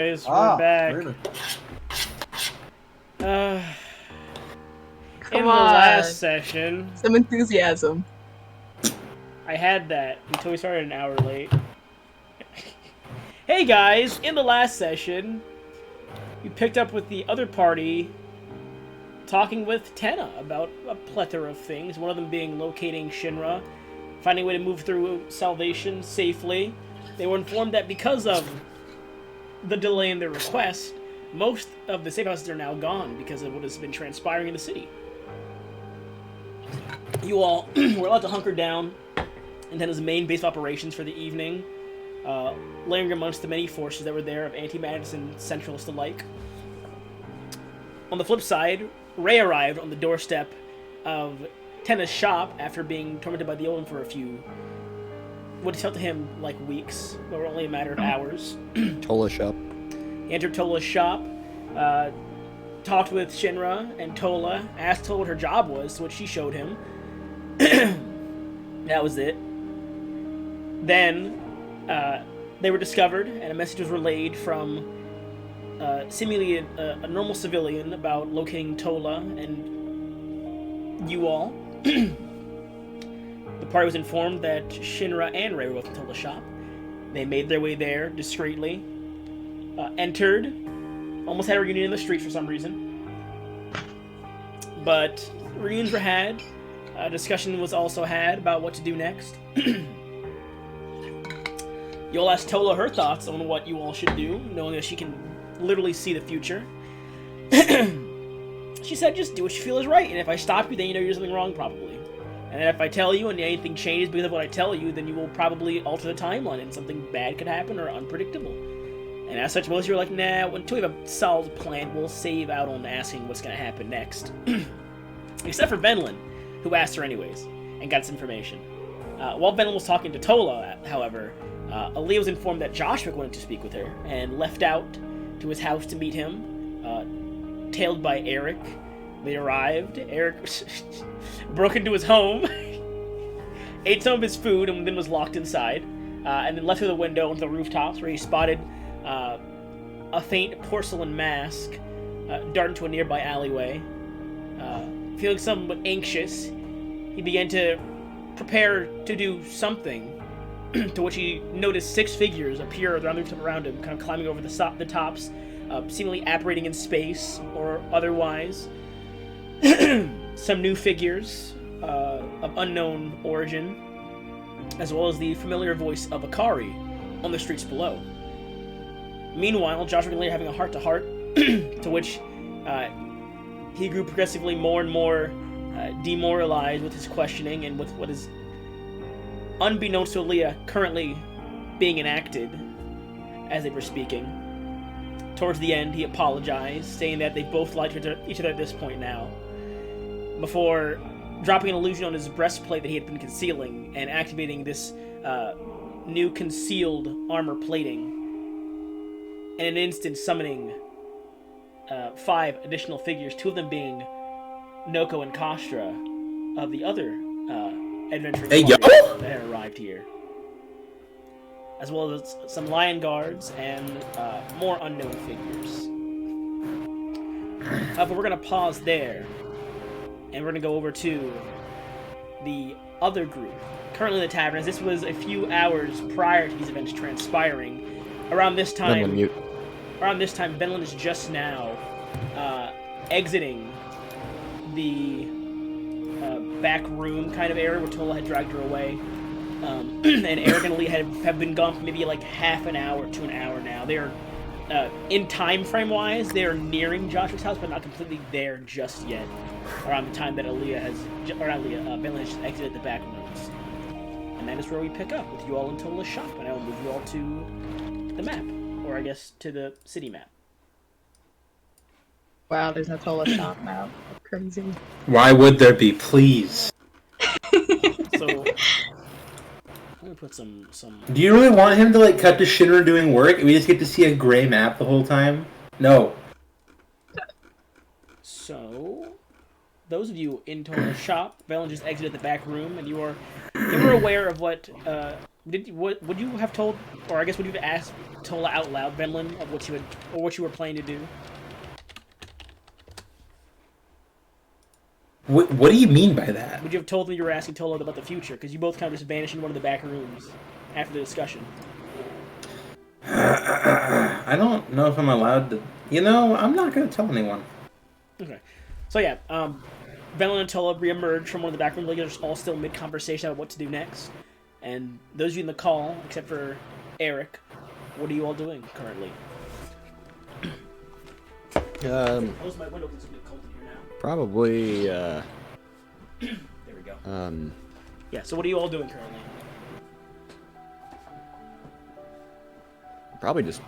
Guys, we're back. Really? In the last session, some enthusiasm. I had that until we started an hour late. Hey guys, in the last session, we picked up with the other party talking with Tenna about a plethora of things, one of them being locating Shinra, finding a way to move through Salvation safely. They were informed that because of the delay in their request, most of the safe houses are now gone because of what has been transpiring in the city. You all were allowed to hunker down in Tenna's main base of operations for the evening, layering amongst the many forces that were there of anti-madness and centralists alike. On the flip side, Ray arrived on the doorstep of Tenna's shop after being tormented by the Old One for a few, what felt to him like weeks, but were only a matter of hours. Tola's shop. He entered Tola's shop, talked with Shinra and Tola, asked Tola what her job was, to which she showed him. That was it. Then, they were discovered, and a message was relayed from seemingly a normal civilian about locating Tola and you all. The party was informed that Shinra and Ray were both in Tola's shop. They made their way there discreetly, entered, almost had a reunion in the streets for some reason. But reunions were had. A discussion was also had about what to do next. You all asked Tola her thoughts on what you all should do, knowing that she can literally see the future. She said, just do what you feel is right, and if I stop you, then you know you're doing something wrong, probably. And if I tell you and anything changes because of what I tell you, then you will probably alter the timeline and something bad could happen or unpredictable. And as such, most of you are like, nah, until we have a solid plan, we'll save out on asking what's going to happen next. Except for Venlin, who asked her anyways, and got this information. While Venlin was talking to Tola, however, Aaliyah was informed that Joshua wanted to speak with her, and left out to his house to meet him, tailed by Eric. They arrived. Eric broke into his home, ate some of his food, and then was locked inside, and then left through the window onto the rooftops, where he spotted a faint porcelain mask dart into a nearby alleyway. Feeling somewhat anxious, he began to prepare to do something, to which he noticed 6 figures appear around him, kind of climbing over the tops, seemingly apparating in space or otherwise. Some new figures of unknown origin, as well as the familiar voice of Akari on the streets below. Meanwhile, Joshua and Leah having a heart-to-heart, to which he grew progressively more and more demoralized with his questioning and with what is, unbeknownst to Leah, currently being enacted as they were speaking. Towards the end, he apologized, saying that they both lied to each other at this point now, before dropping an illusion on his breastplate that he had been concealing and activating this new concealed armor plating, and in an instant summoning 5 additional figures, 2 of them being Noko and Kastra of the other adventuring party that had arrived here, as well as some lion guards and more unknown figures. But we're going to pause there, and we're going to go over to the other group, currently in the tavern, as this was a few hours prior to these events transpiring. Around this time, Venlin is just now exiting the back room kind of area where Tola had dragged her away. And Eric and Lee have been gone for maybe like half an hour to an hour now. They're, in time frame wise, they're nearing Joshua's house, but not completely there just yet. Around the time that Venlin has just exited the back rooms. And that is where we pick up, with you all in Tola's shop, and I will move you all to the map. Or I guess to the city map. Wow, there's no Tola shop now. Crazy. Why would there be? Please. So, let me put some. Do you really want him to like cut to Shinra doing work and we just get to see a gray map the whole time? No. So, those of you in Tola's shop, Valen just exited the back room, and you were aware of what would you have told, or I guess would you have asked Tola out loud, Venlin, of what you were planning to do? What do you mean by that? Would you have told them you were asking Tola about the future? Because you both kind of just vanished in one of the back rooms after the discussion. I don't know if I'm allowed to. I'm not gonna tell anyone. Okay. So yeah, Venlin and Tola reemerge from one of the back rooms. Like, they're all still mid-conversation about what to do next. And those of you in the call, except for Eric, what are you all doing currently? Close my window because it's a bit cold in here now. Probably, There we go. Yeah, so what are you all doing currently? probably just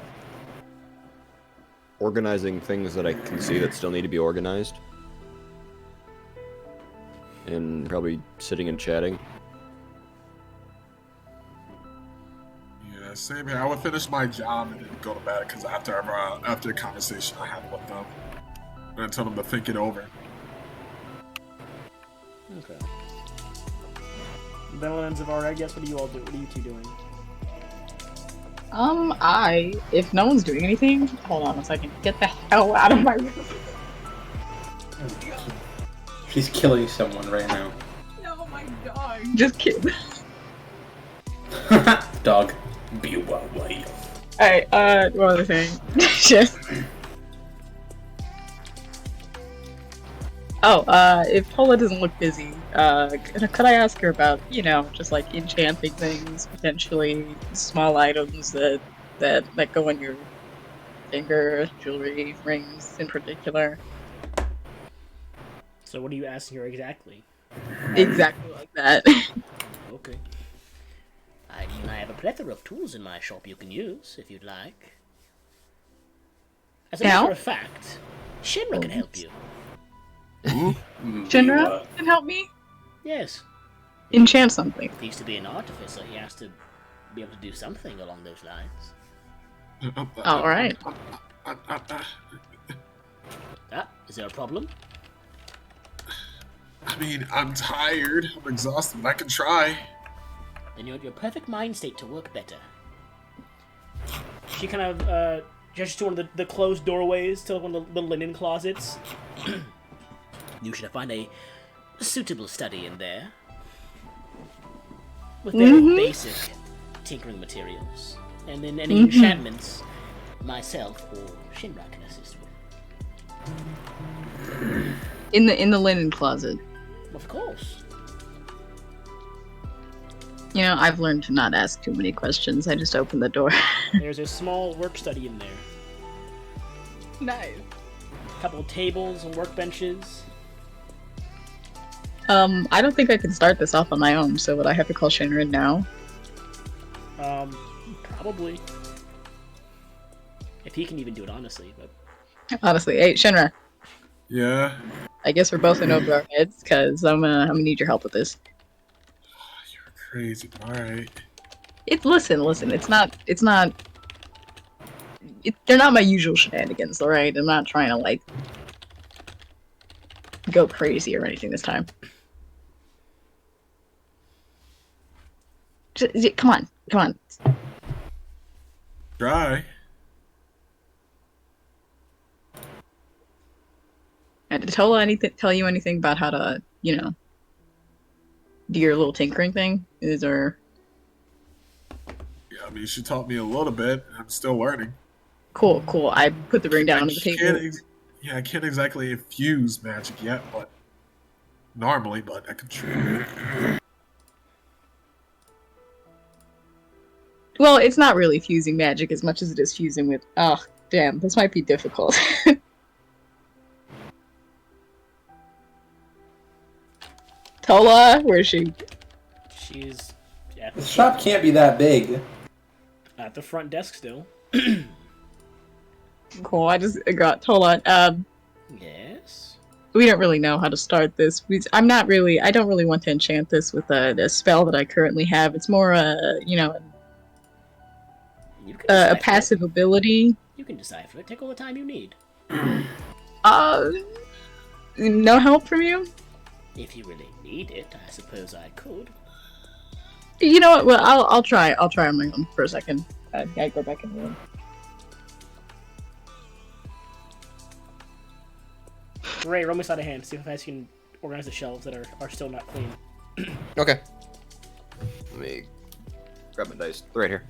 organizing things that I can see that still need to be organized. And probably sitting and chatting. Yeah, same here. I would finish my job and then go to bed because after a conversation I had with them, and I told them to think it over. Okay. Venlin and Zavar, I guess, what do you all do? What are you two doing? If no one's doing anything, hold on a second. Get the hell out of my room. She's killing someone right now. No, my dog. Just kidding. Dog. Be well, wait. Alright, what was I saying? Shit. If Tola doesn't look busy, could I ask her about, just like enchanting things, potentially small items that go on your finger, jewelry, rings in particular? So what are you asking her exactly? Exactly like that. Okay. I have a plethora of tools in my shop you can use, if you'd like. As a matter of fact, Shinra can help you. Shinra can help me Yes. enchant something. He used to be an artificer. He has to be able to do something along those lines. Alright. Is there a problem? I mean, I'm tired. I'm exhausted. I can try. Then you're in your perfect mind state to work better. She kind of gestures to one of the closed doorways to one of the linen closets. You should find a suitable study in there. With very basic tinkering materials. And then any enchantments myself or Shinra can assist with. In the linen closet. Of course. I've learned to not ask too many questions. I just open the door. There's a small work study in there. Nice. A couple of tables and workbenches. I don't think I can start this off on my own, so would I have to call Shinra now? Probably. If he can even do it, honestly, but... Honestly, hey, Shinra. Yeah. I guess we're both in over our heads, because I'm gonna need your help with this. You're crazy. Alright. Listen, they're not my usual shenanigans, alright? I'm not trying to, go crazy or anything this time. Come on. Try. Did Tola tell you anything about how to, do your little tinkering thing? Yeah, I mean, she taught me a little bit. I'm still learning. Cool. I put the ring down on the table. I can't exactly infuse magic yet, but normally, I can try. Well, it's not really fusing magic as much as it is fusing with... Oh, damn, this might be difficult. Tola, where is she? She's at The shop can't be that big. at the front desk still. Cool, I just got Tola. Yes? We don't really know how to start this. I don't really want to enchant this with the spell that I currently have. It's more, You can a decipher passive ability. it. You can decipher it. Take all the time you need. No help from you? If you really need it, I suppose I could. You know what? Well, I'll try. I'll try on my own for a second. I go back in the room. Ray, roll me sleight of hand. See if I can organize the shelves that are still not clean. Okay. Let me grab my dice. Right here.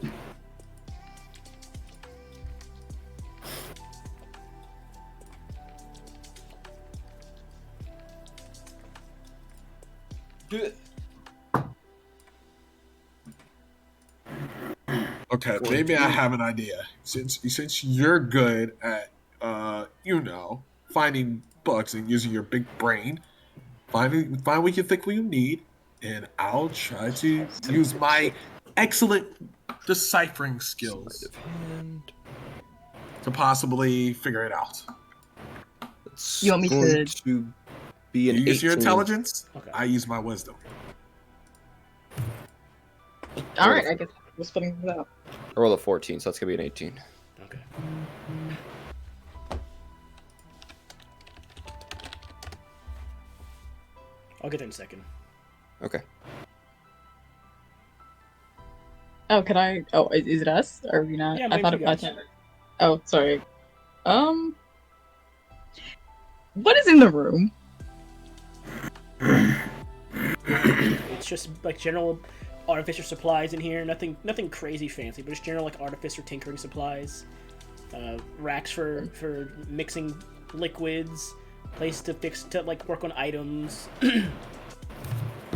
Okay, maybe I have an idea. Since you're good at finding books and using your big brain, find what you think we need, and I'll try to use my excellent deciphering skills Sleight of hand. to possibly figure it out. It's You want me going to- be an You use your 18. intelligence. Okay. I use my wisdom. All right, I guess we're splitting it out. I roll a 14, so that's gonna be an 18. Okay. I'll get there in a second. Okay. Oh, can I? Oh, is it us? Or are we not? Yeah, I thought maybe it you was. guys. Oh, sorry. What is in the room? It's just like general artificer supplies in here. Nothing crazy fancy, but just general like artificer tinkering supplies. Racks for mixing liquids. Place to like work on items.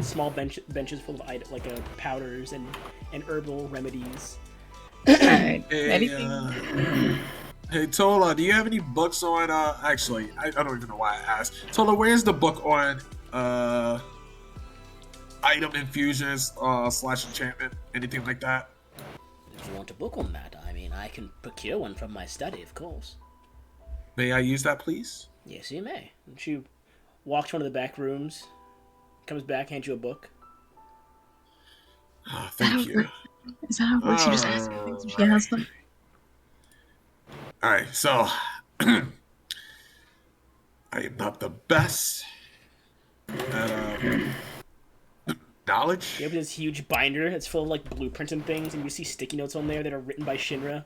Small benches full of powders and herbal remedies. Alright. Hey, Anything? Hey Tola, do you have any books on actually I don't even know why I asked. Tola, where's the book on item infusions / enchantment? Anything like that? If you want a book on that, I mean, I can procure one from my study, of course. May I use that, please? Yes, you may. And she walks to one of the back rooms, comes back, hands you a book. Ah, thank you. Is that how it works? You just ask her things and she has them? Alright, so I am not the best at knowledge. You have this huge binder that's full of like blueprints and things, and you see sticky notes on there that are written by Shinra.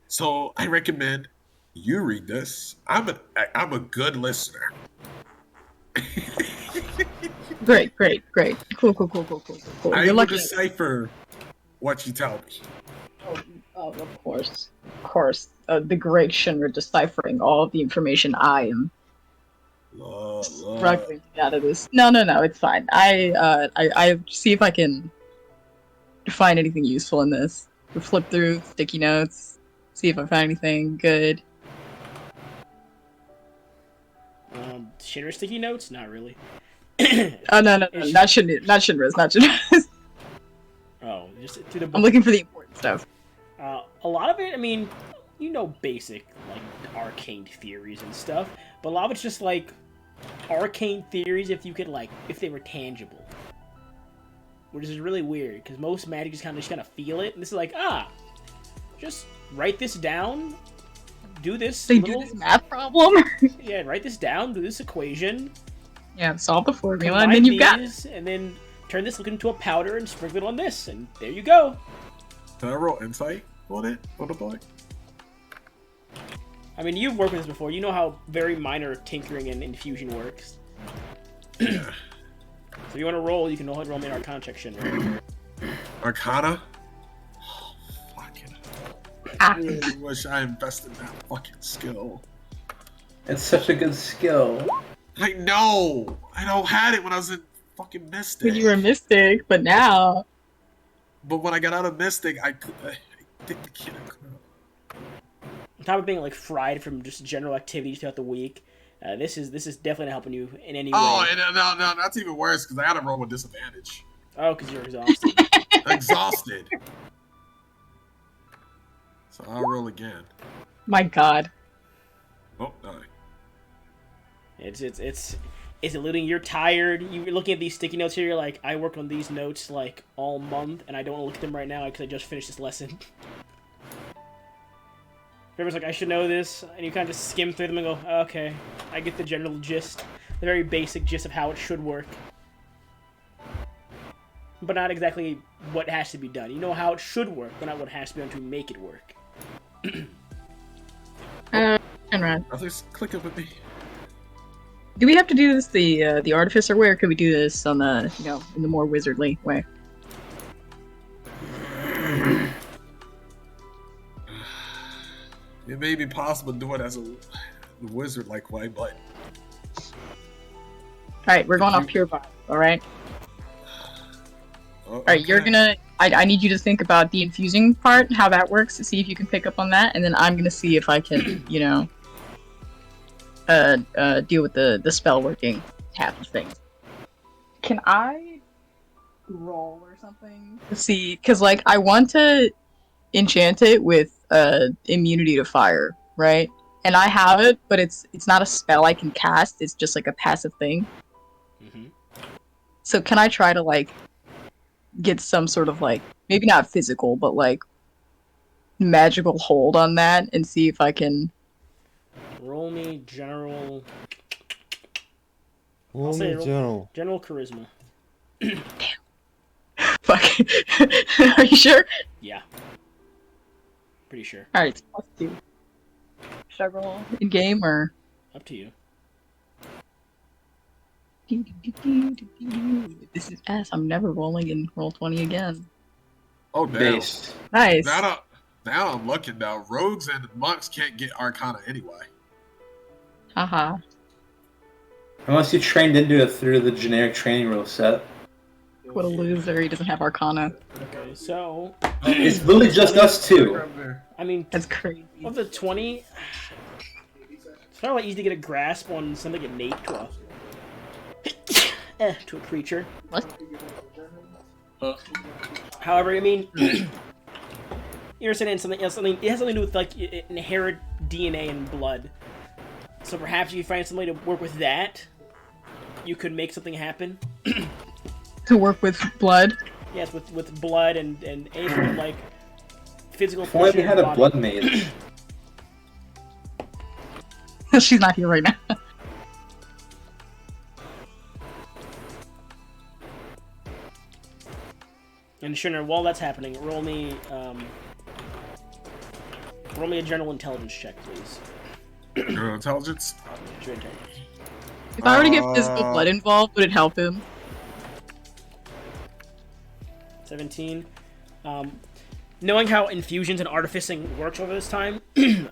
So I recommend you read this. I'm a good listener. Great. Cool. I You're will lucky. decipher what you tell me. Oh, of course. The great Shinra deciphering all of the information I am struggling to get out of this. No, it's fine. I see if I can find anything useful in this. We flip through sticky notes, see if I find anything good. Shinra sticky notes? Not really. Oh no, not Shinra's. Oh, just through the book. I'm looking for the important stuff. A lot of it, I mean, you know, basic like arcane theories and stuff, but a lot of it's just like arcane theories if they were tangible, which is really weird because most magic just kind of feel it, and this is like just write this down, do this. They do this math problem. Yeah, write this down, do this equation. Yeah, solve the formula, Combine and then you've got it. these, and then turn this liquid into a powder and sprinkle it on this, and there you go. Can I roll insight on it? On the book? I mean, you've worked with this before. You know how very minor tinkering and infusion works. Yeah. So if you want to roll, you can go ahead and roll me an Arcana check, Shinra. Arcana? Oh, fucking. Ah. I really wish I invested in that fucking skill. It's such a good skill. I know! I don't had it when I was in fucking Mystic. When you were a mystic, but now But when I got out of Mystic, I didn't get it. On top of being like fried from just general activities throughout the week, this is definitely not helping you in any way. Oh, and no, that's even worse because I had to roll with disadvantage. Oh, because you're exhausted. Exhausted. So I'll roll again. my god. Oh, no. It's eluding. You're tired. You're looking at these sticky notes here. You're like, I work on these notes like all month, and I don't want to look at them right now because I just finished this lesson. River's like, I should know this, and you kind of just skim through them and go, okay, I get the general gist, the very basic gist of how it should work. but not exactly what has to be done. You know how it should work, but not what has to be done to make it work. Conrad, Others, click it with me. do we have to do this the artificer way, or could we do this on the in the more wizardly way? It may be possible to do it as a wizard-like way, but Alright, we're going off pure vibe, alright? Alright, you're okay. gonna... I need you to think about the infusing part, how that works, to see if you can pick up on that, and then I'm gonna see if I can, deal with the spell working half of things. Can I roll or something? To see, because, like, I want to enchant it with immunity to fire, right? And I have it, but it's not a spell I can cast, it's just like a passive thing. Mm-hmm. So can I try to, like, get some sort of, like, maybe not physical, but, like, magical hold on that and see if I can... Roll me general... Roll say me roll- general. General charisma. Fuck. Are you sure? Yeah. Pretty sure. Alright, it's +2. Should I roll in-game, or...? Up to you. This is ass. I'm never rolling in Roll20 again. Oh, damn. Based. Nice. Now I'm looking now. Rogues and monks can't get Arcana anyway. Haha. Unless you trained into it through the generic training rule set. What a loser. He doesn't have Arcana. Okay, so... It's literally just us two. I mean, That's crazy. of the 20... It's not really easy to get a grasp on something innate to a... to a creature. What? However, I mean... You're saying something else. I mean, it has something to do with, like, inherent DNA and blood. So perhaps if you find some way to work with that, you could make something happen. To work with blood? Yes, with blood and any sort of, like, physical If only we function had in a the blood body. mage. She's not here right now. And Shinner, while that's happening, roll me a general intelligence check, please. Your intelligence? It's your intelligence. If I were to get physical blood involved, would it help him? 17. Knowing how infusions and artificing works over this time,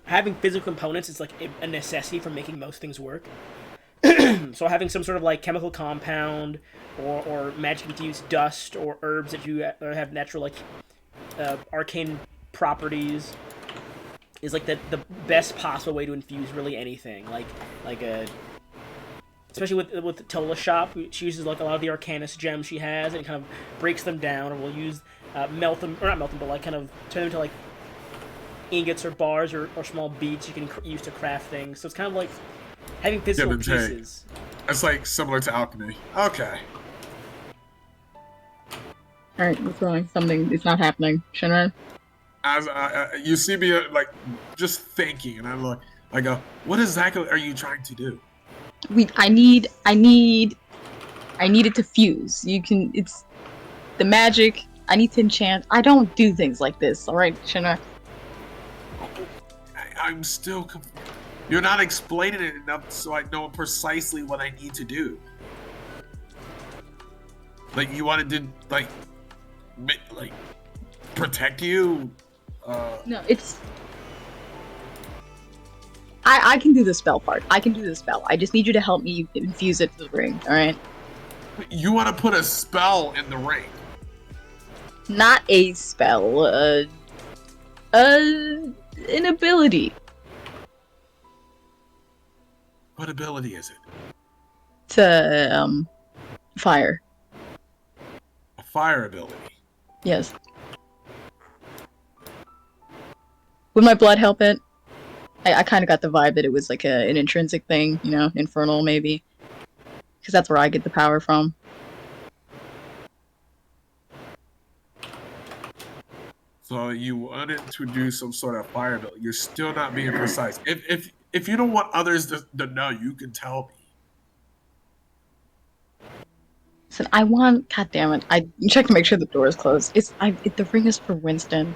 having physical components is like a necessity for making most things work. So having some sort of like chemical compound or magically infused dust or herbs that you have natural like arcane properties is like the best possible way to infuse really anything. Like a especially with Tola's shop, she uses like a lot of the Arcanist gems she has and kind of breaks them down, or will use melt them, or not melt them, but like kind of turn them into like ingots or bars or small beads you can use to craft things. So it's kind of like having physical Give and take. pieces. It's like similar to alchemy. Okay. Alright, what's wrong? Something is not happening. Shinran? As you see me like just thinking, and I go, what exactly are you trying to do? I need it to fuse. It's the magic. I need to enchant. I don't do things like this, alright, Shinra? I'm still you're not explaining it enough so I know precisely what I need to do. Like, you wanted to, like protect you? No, it's... I can do the spell part. I can do the spell. I just need you to help me infuse it to the ring, alright? You want to put a spell in the ring? Not a spell, an ability. What ability is it? To, fire. A fire ability. Yes. Would my blood help it? I kind of got the vibe that it was like an intrinsic thing, you know, infernal maybe. Because that's where I get the power from. So you wanted to do some sort of fire ability. You're still not being precise. If you don't want others to know, you can tell me. Listen, I want. God damn it! I check to make sure the door is closed. The ring is for Winston.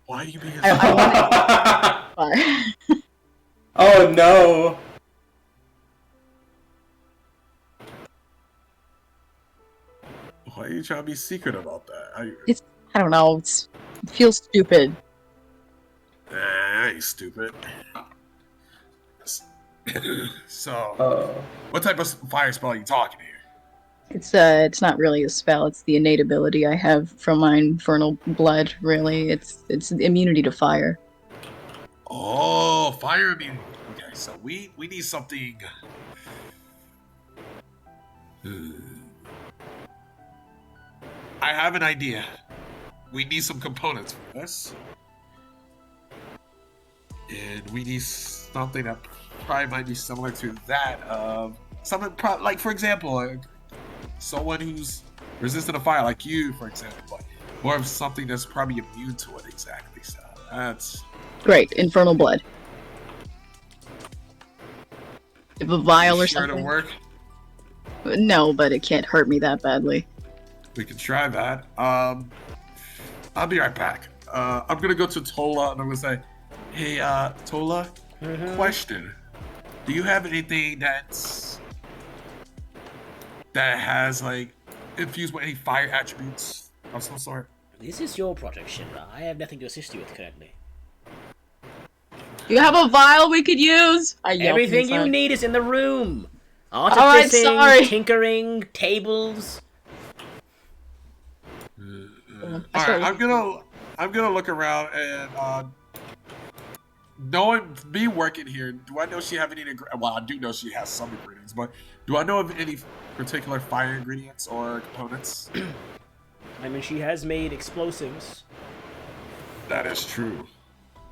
Why are you being? I want it. Oh no! Why are you trying to be secret about that? I don't know. It feels stupid. I ain't stupid. So, what type of fire spell are you talking here? It's not really a spell. It's the innate ability I have from my infernal blood. Really, it's immunity to fire. Oh, fire immunity. Okay, so we need something. I have an idea. We need some components for this, and we need something that probably might be similar to that of something like, for example, someone who's resistant to fire, like you, for example, but more of something that's probably immune to it. Exactly. So that's great. Infernal blood. If a vial or sure something. to work. No, but it can't hurt me that badly. We can try that. I'll be right back. I'm gonna go to Tola and I'm gonna say, hey, Tola, question. Do you have anything that has like infused with any fire attributes of some sort? This is your project, Shinra. I have nothing to assist you with currently. Do you have a vial we could use? Everything you need is in the room. Alright, Artificing, sorry. tinkering, tables. Alright, I'm gonna look around and knowing me working here, do I know she have any well, I do know she has some ingredients, but do I know of any particular fire ingredients or components? I mean, she has made explosives. That is true.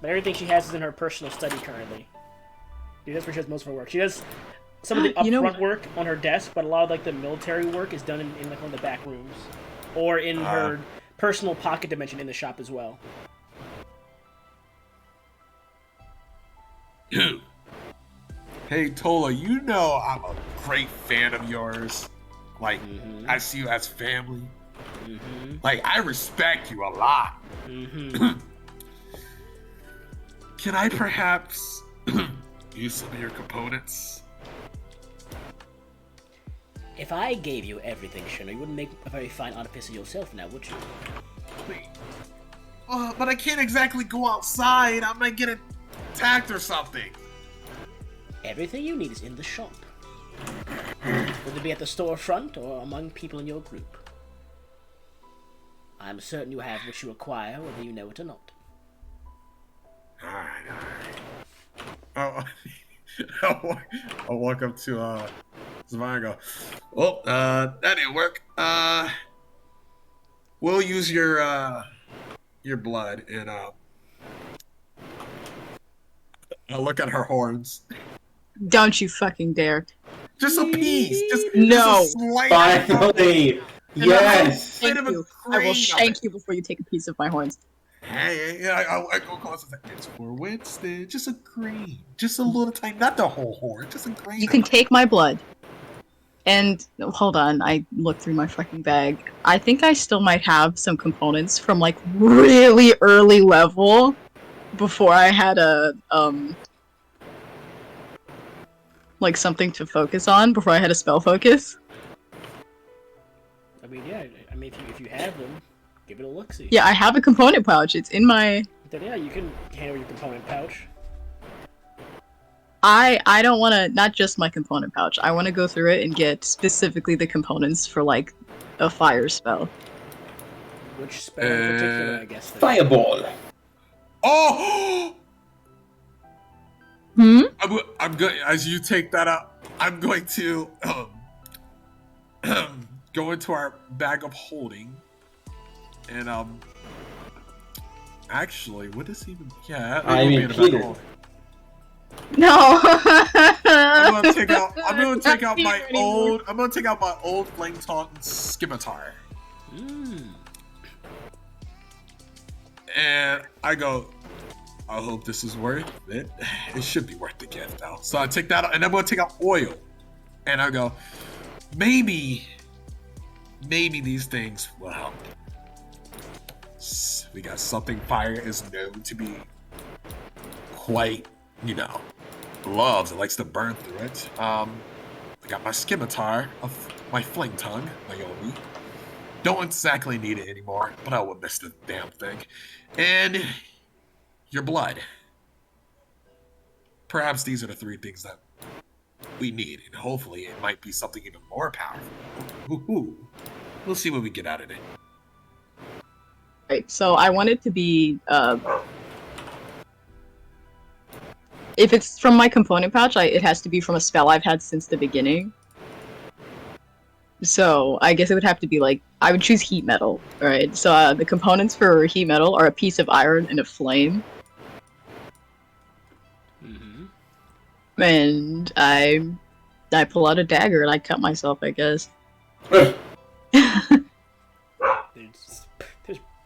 But everything she has is in her personal study currently. That's where she does most of her work. She does some of the upfront work on her desk, but a lot of like the military work is done in like one of the back rooms. Or in her personal pocket dimension in the shop as well. Hey Tola, you know I'm a great fan of yours. Like, I see you as family. Like, I respect you a lot. Can I perhaps use some of your components? If I gave you everything, Shinra, you wouldn't make a very fine artificer yourself now, would you? Wait. But I can't exactly go outside. I might get attacked or something. Everything you need is in the shop. Whether it be at the storefront or among people in your group. I'm certain you have what you require, whether you know it or not. Alright. I'll walk up to Savannah and go, well, that didn't work. We'll use your blood and I'll look at her horns. Don't you fucking dare. Just a piece. Just No. a slight. Finally! Yes! Thank you. I will shank you before you take a piece of my horns. Hey, I go close and say, it's for Winston. Just a grain. Just a little tiny, not the whole horn, just a grain. You can take my blood. And hold on, I looked through my fucking bag. I think I still might have some components from like really early level before I had a like something to focus on, before I had a spell focus. I mean, yeah. I mean, if you have them, give it a look-see. Yeah, I have a component pouch. It's in my... Then yeah, you can handle your component pouch. I don't want to... Not just my component pouch. I want to go through it and get specifically the components for, like, a fire spell. Which spell in particular, I guess? Then? Fireball! Oh! I'm good. As you take that out, I'm going to go into our bag of holding, and actually, what is even? Yeah, I mean, Peter. No. I'm gonna take out my old. I'm gonna take out my old flame taunt scimitar. And I go, I hope this is worth it. It should be worth the gift, though. So I take that out, and I'm gonna take out oil, and I go, maybe these things will help. We got something fire is known to be quite, loves. It likes to burn through it. I got my scimitar of my flame tongue, Naomi. Don't exactly need it anymore, but I would miss the damn thing. And your blood. Perhaps these are the 3 things that we need, and hopefully it might be something even more powerful. Ooh. We'll see what we get out of it. Right, so I want it to be, if it's from my component pouch, it has to be from a spell I've had since the beginning. So I guess it would have to be like, I would choose heat metal, right? So the components for heat metal are a piece of iron and a flame. Mm-hmm. And I pull out a dagger and I cut myself, I guess.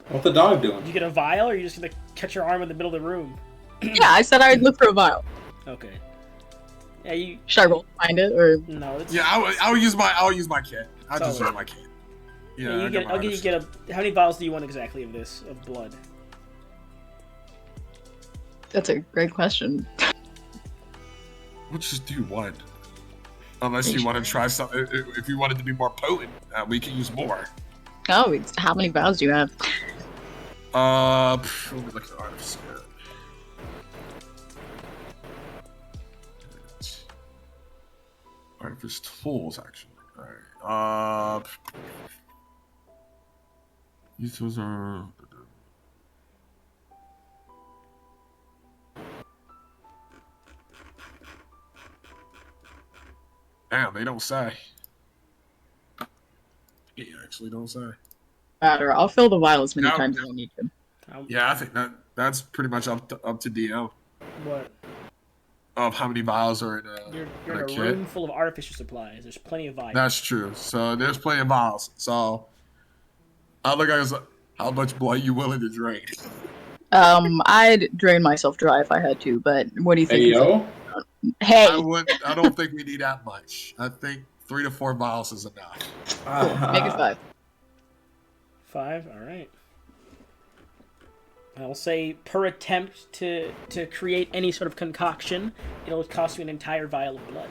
What's the dog doing? Did you get a vial, or are you just gonna cut your arm in the middle of the room? Yeah, I said I'd look for a vial. Okay. Yeah, you. Should I roll to find it, or No. It's... Yeah, I'll use my kit. I'll just use my kit. Yeah, I'll get you get a. How many vials do you want exactly of this blood? That's a great question. What just do you want? Unless you want to try something. If you want it to be more potent, we can use more. Oh, how many vials do you have? Let me look at artifice. Artifice tools, actually. Alright. These tools are. Damn, they don't say. They actually don't say. Matter. I'll fill the vial as many times as I need to. Yeah, I think that's pretty much up to DL. What? Of how many vials are in You're in a room full of artificer supplies. There's plenty of vials. That's true. So there's plenty of vials. So I'll look at how much blood you willing to drain. I'd drain myself dry if I had to, but what do you think? Hey, yo. Hey! I don't think we need that much. I think 3 to 4 vials is enough. Cool. Make it 5. 5? Alright. I'll say per attempt to create any sort of concoction, it'll cost you an entire vial of blood.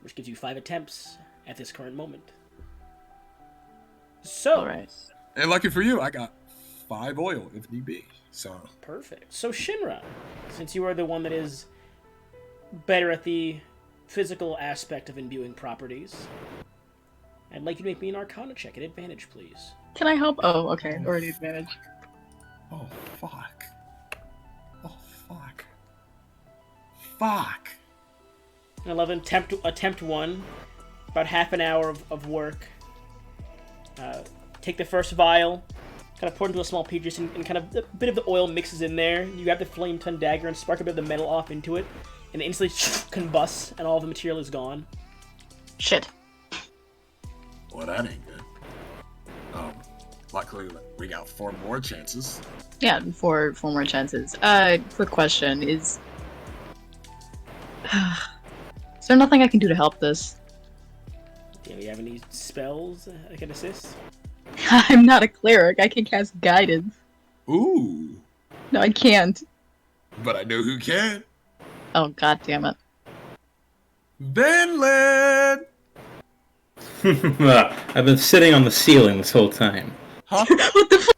Which gives you 5 attempts at this current moment. So, Alright. And lucky for you, I got 5 oil if need be. So perfect. So Shinra, since you are the one that is better at the physical aspect of imbuing properties, I'd like you to make me an Arcana check at advantage, please. Can I help? Oh, okay. Already advantage. Oh, fuck. Oh, fuck. Fuck. 11, attempt 1. About half an hour of work. Take the first vial, kind of pour it into a small petri, and kind of a bit of the oil mixes in there. You grab the flame tongue dagger and spark a bit of the metal off into it, and it instantly combusts, and all the material is gone. Shit. Well, that ain't good. Luckily, we got 4 more chances. Yeah, 4 more chances. Quick question is there nothing I can do to help this? Do you have any spells that can assist? I'm not a cleric. I can cast guidance. Ooh. No, I can't. But I know who can. Oh, god damn it. Vinland! I've been sitting on the ceiling this whole time. Huh? What the fuck?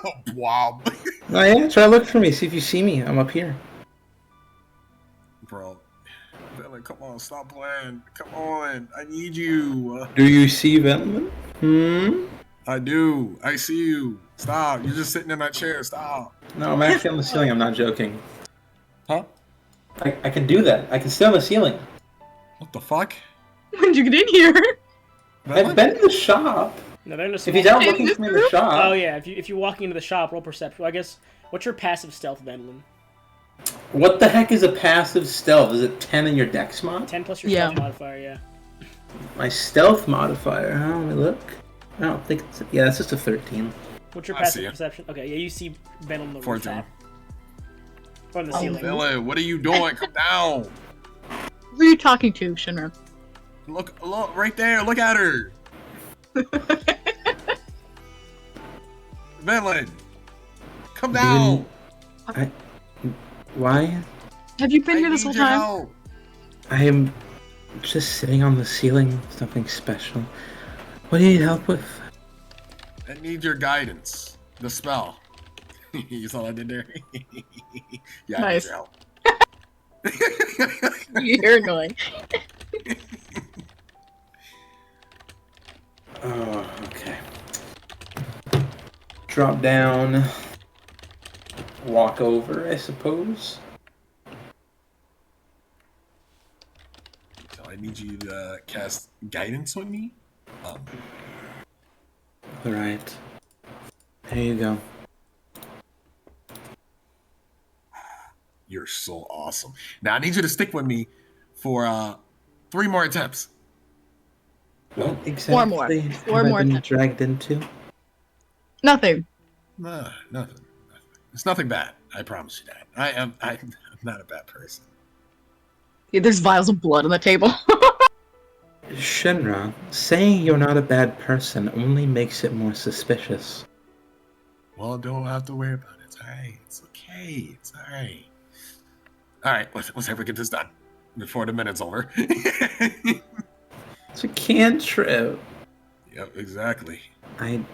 Oh, wow. Oh yeah, try to look for me, see if you see me. I'm up here. Bro. Vinland, come on, stop playing. Come on, I need you. Do you see Venom? I do. I see you. Stop. You're just sitting in that chair. Stop. No, I'm actually on the ceiling. I'm not joking. Huh? I can do that. I can stay on the ceiling. What the fuck? When did you get in here? I've been in the shop. No, they're in a If he's out Is looking this for me in the shop. Oh yeah, if you're walking into the shop, roll perception. I guess, what's your passive stealth, Venlin? What the heck is a passive stealth? Is it 10 in your dex mod? 10 plus your Yeah. stealth modifier, yeah. My stealth modifier, huh? Let me look. I don't think it's... Yeah, it's just a 13. What's your I see passive it. perception? Okay, yeah, you see Venom on the 14. rooftop. Or on the Oh, ceiling. Vinland, what are you doing? Come down. Who are you talking to, Shinra? Look, right there. Look at her. Malevolent, come down. Why? Have you been I here this need whole your time? help. I am just sitting on the ceiling. Something special. What do you need help with? I need your guidance. The spell. You saw what I did there? Yeah, Nice. I need your help. You're annoying. Oh, okay. Drop down. Walk over, I suppose. So I need you to cast guidance on me. Alright. Here you go. You're so awesome. Now I need you to stick with me for 3 more attempts. What Four exactly more. have Four more I been attempts. dragged into? Nothing. Nah, nothing. It's nothing bad. I promise you that. I'm not a bad person. Yeah, there's vials of blood on the table. Shinra, saying you're not a bad person only makes it more suspicious. Well, don't have to worry about it. It's alright. It's okay. It's alright. Alright, let's ever get this done before the minute's over. It's a cantrip. Yep, exactly. I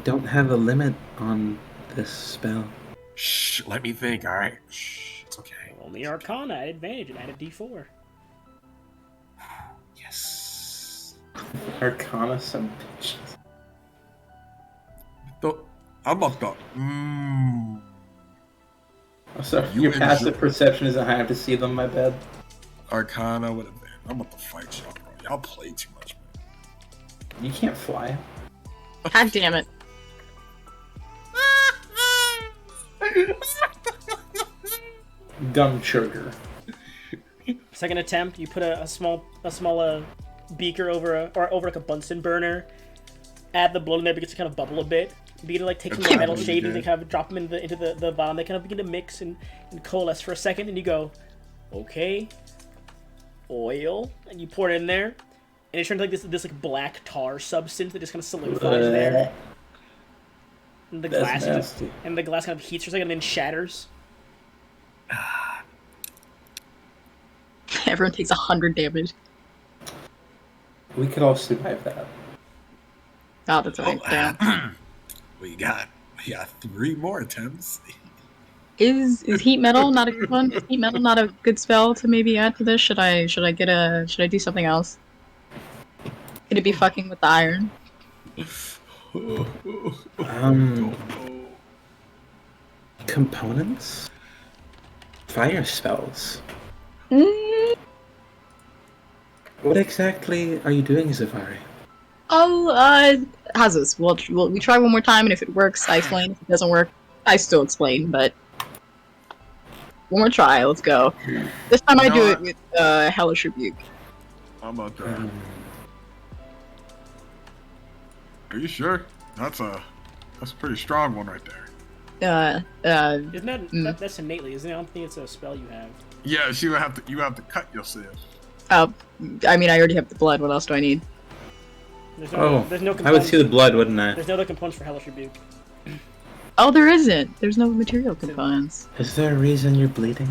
don't have a limit on this spell. Shh, let me think, alright? Shh, it's okay. Only Arcana at advantage and add a D4. Yes. Arcana, some bitches. I'm locked up. I'm sorry, You your enjoy- passive perception isn't high enough to see them, my bad. Arcana with advantage. I'm about to fight y'all, bro. Y'all play too much, man. You can't fly. God damn it. Gum sugar. Second attempt, you put a small beaker over like a Bunsen burner. Add the blood in there, begins to kind of bubble a bit. You begin to like take some of the metal shavings and kind of drop them into the bottom. They kind of begin to mix and coalesce for a second, and you go, okay, oil, and you pour it in there, and it turns like this like black tar substance that just kind of solidifies there. And the That's glass nasty. and the glass kind of heats for a second and then shatters. Everyone takes 100 damage. We could all survive that. Oh, that's right. Damn. We got 3 more attempts. Is heat metal not a good one? Is heat metal not a good spell to maybe add to this? Should I do something else? Could it be fucking with the iron? Components? Fire spells. What exactly are you doing, Zavari? Oh, how's this? We try one more time, and if it works, I explain. If it doesn't work, I still explain, but one more try, let's go. This time I do it with Hellish Rebuke. I'm about to. Are you sure? That's a pretty strong one right there. Isn't that that's innately? Isn't it? I don't think it's a spell you have. Yeah, you have to cut yourself. Oh, I mean, I already have the blood. What else do I need? There's Oh, no I would see the blood, wouldn't I? There's no other components for Hellish Rebuke. Oh, there isn't. There's no material components. Is there a reason you're bleeding?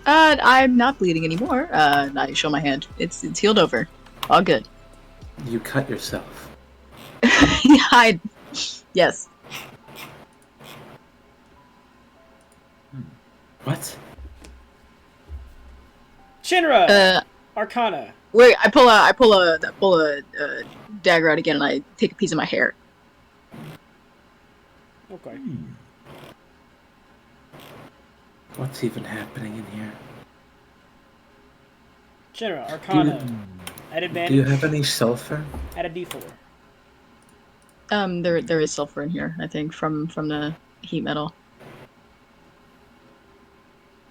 I'm not bleeding anymore. I show my hand. It's healed over. All good. You cut yourself. Yes. What? Shinra! Arcana. Wait, I pull a dagger out again, and I take a piece of my hair. Okay. What's even happening in here? Shinra, Arcana. At advantage. Do you have any sulfur? Add a D4. There is sulfur in here, I think, from the heat metal.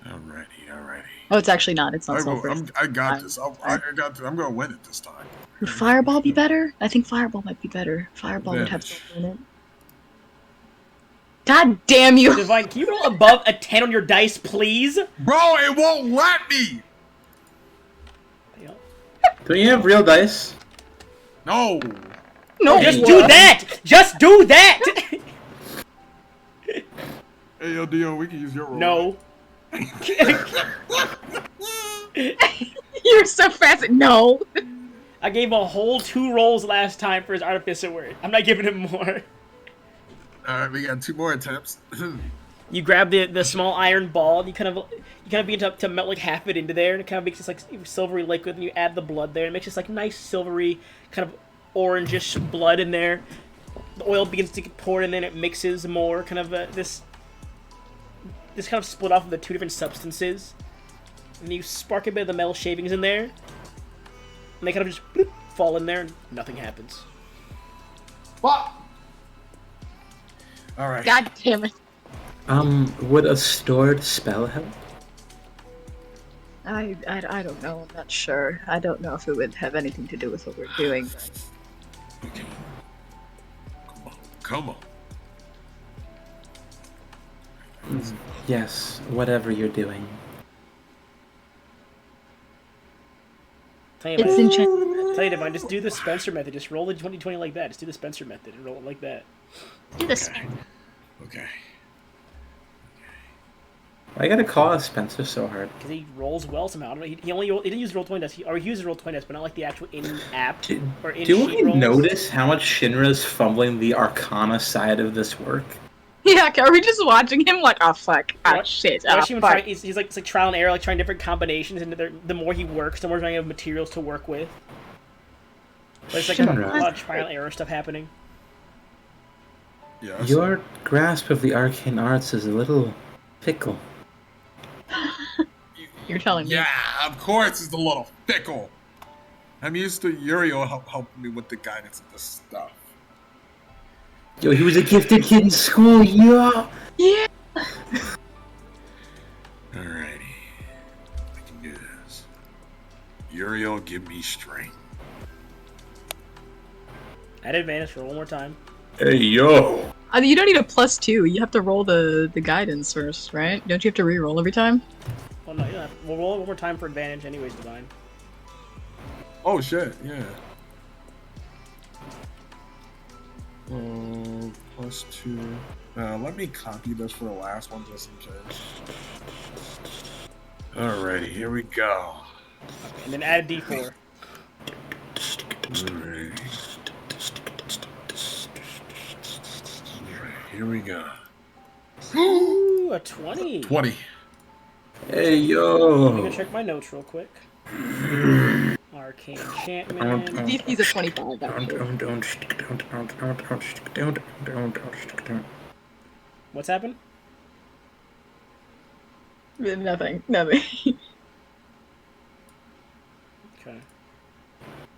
Alrighty. Oh, it's actually not. It's not sulfur. I got this. I got this. I'm gonna win it this time. Would Fireball be better? I think Fireball might be better. Fireball would have Advantage. sulfur in it. God damn you! Divine, can you roll above a 10 on your dice, please? Bro, it won't let me. Do you have real dice? No. No, Just do that! Just do that! Hey, yo, Dio, we can use your roll. No. You're so fast. No. I gave a whole 2 rolls last time for his artificer word. I'm not giving him more. All right, we got 2 more attempts. You grab the small iron ball, and you kind of begin to melt like half of it into there, and it kind of makes this like silvery liquid, and you add the blood there, and it makes this like nice silvery kind of orangish blood in there. The oil begins to get poured in there, and it mixes more, kind of this kind of split off of the 2 different substances. And you spark a bit of the metal shavings in there, and they kind of just bloop, fall in there, and nothing happens. What? All right. God damn it. Would a stored spell help? I don't know. I'm not sure. I don't know if it would have anything to do with what we're doing. Okay. Come on. Yes, whatever you're doing. Tell you, It's Divine, enchanted. tell you, Divine, just do the Spencer method. Just roll the 20/20 like that. Just do the Spencer method and roll it like that. Do this. Okay. Why gotta call us Spencer so hard? Because he rolls well somehow. I don't know, he didn't use roll 20 dice. He uses roll 20 dice, but not like the actual in-app or in-sheet Do we rolls. notice how much Shinra's fumbling the Arcana side of this work? Yeah, are we just watching him like, oh fuck, ah shit, ah Watch him fuck. try, he's like, it's like trial and error, like trying different combinations, and the more he works, the more he's going to have materials to work with. But it's like a Shinra. lot of trial and error stuff happening. Yes. Your grasp of the arcane arts is a little fickle. You're telling me. Yeah, of course it's a little fickle. I'm used to Uriel helping me with the guidance of this stuff. Yo, he was a gifted kid in school, yeah! Yeah. Alrighty. I can do this. Uriel, give me strength. Add advantage for one more time. Hey, yo! You don't need a +2. You have to roll the guidance first, right? Don't you have to re-roll every time? Well, no, you don't have, we'll roll it one more time for advantage anyways, Divine. Oh shit, yeah. +2. Let me copy this for the last one just in case. Alrighty, here we go. And then add a d4. Alright. Here we go. Ooh, a 20. 20. Hey, Let me yo! go check my notes real quick. Arcane enchantment. DC's a 25, actually. What's happened? Nothing. Okay.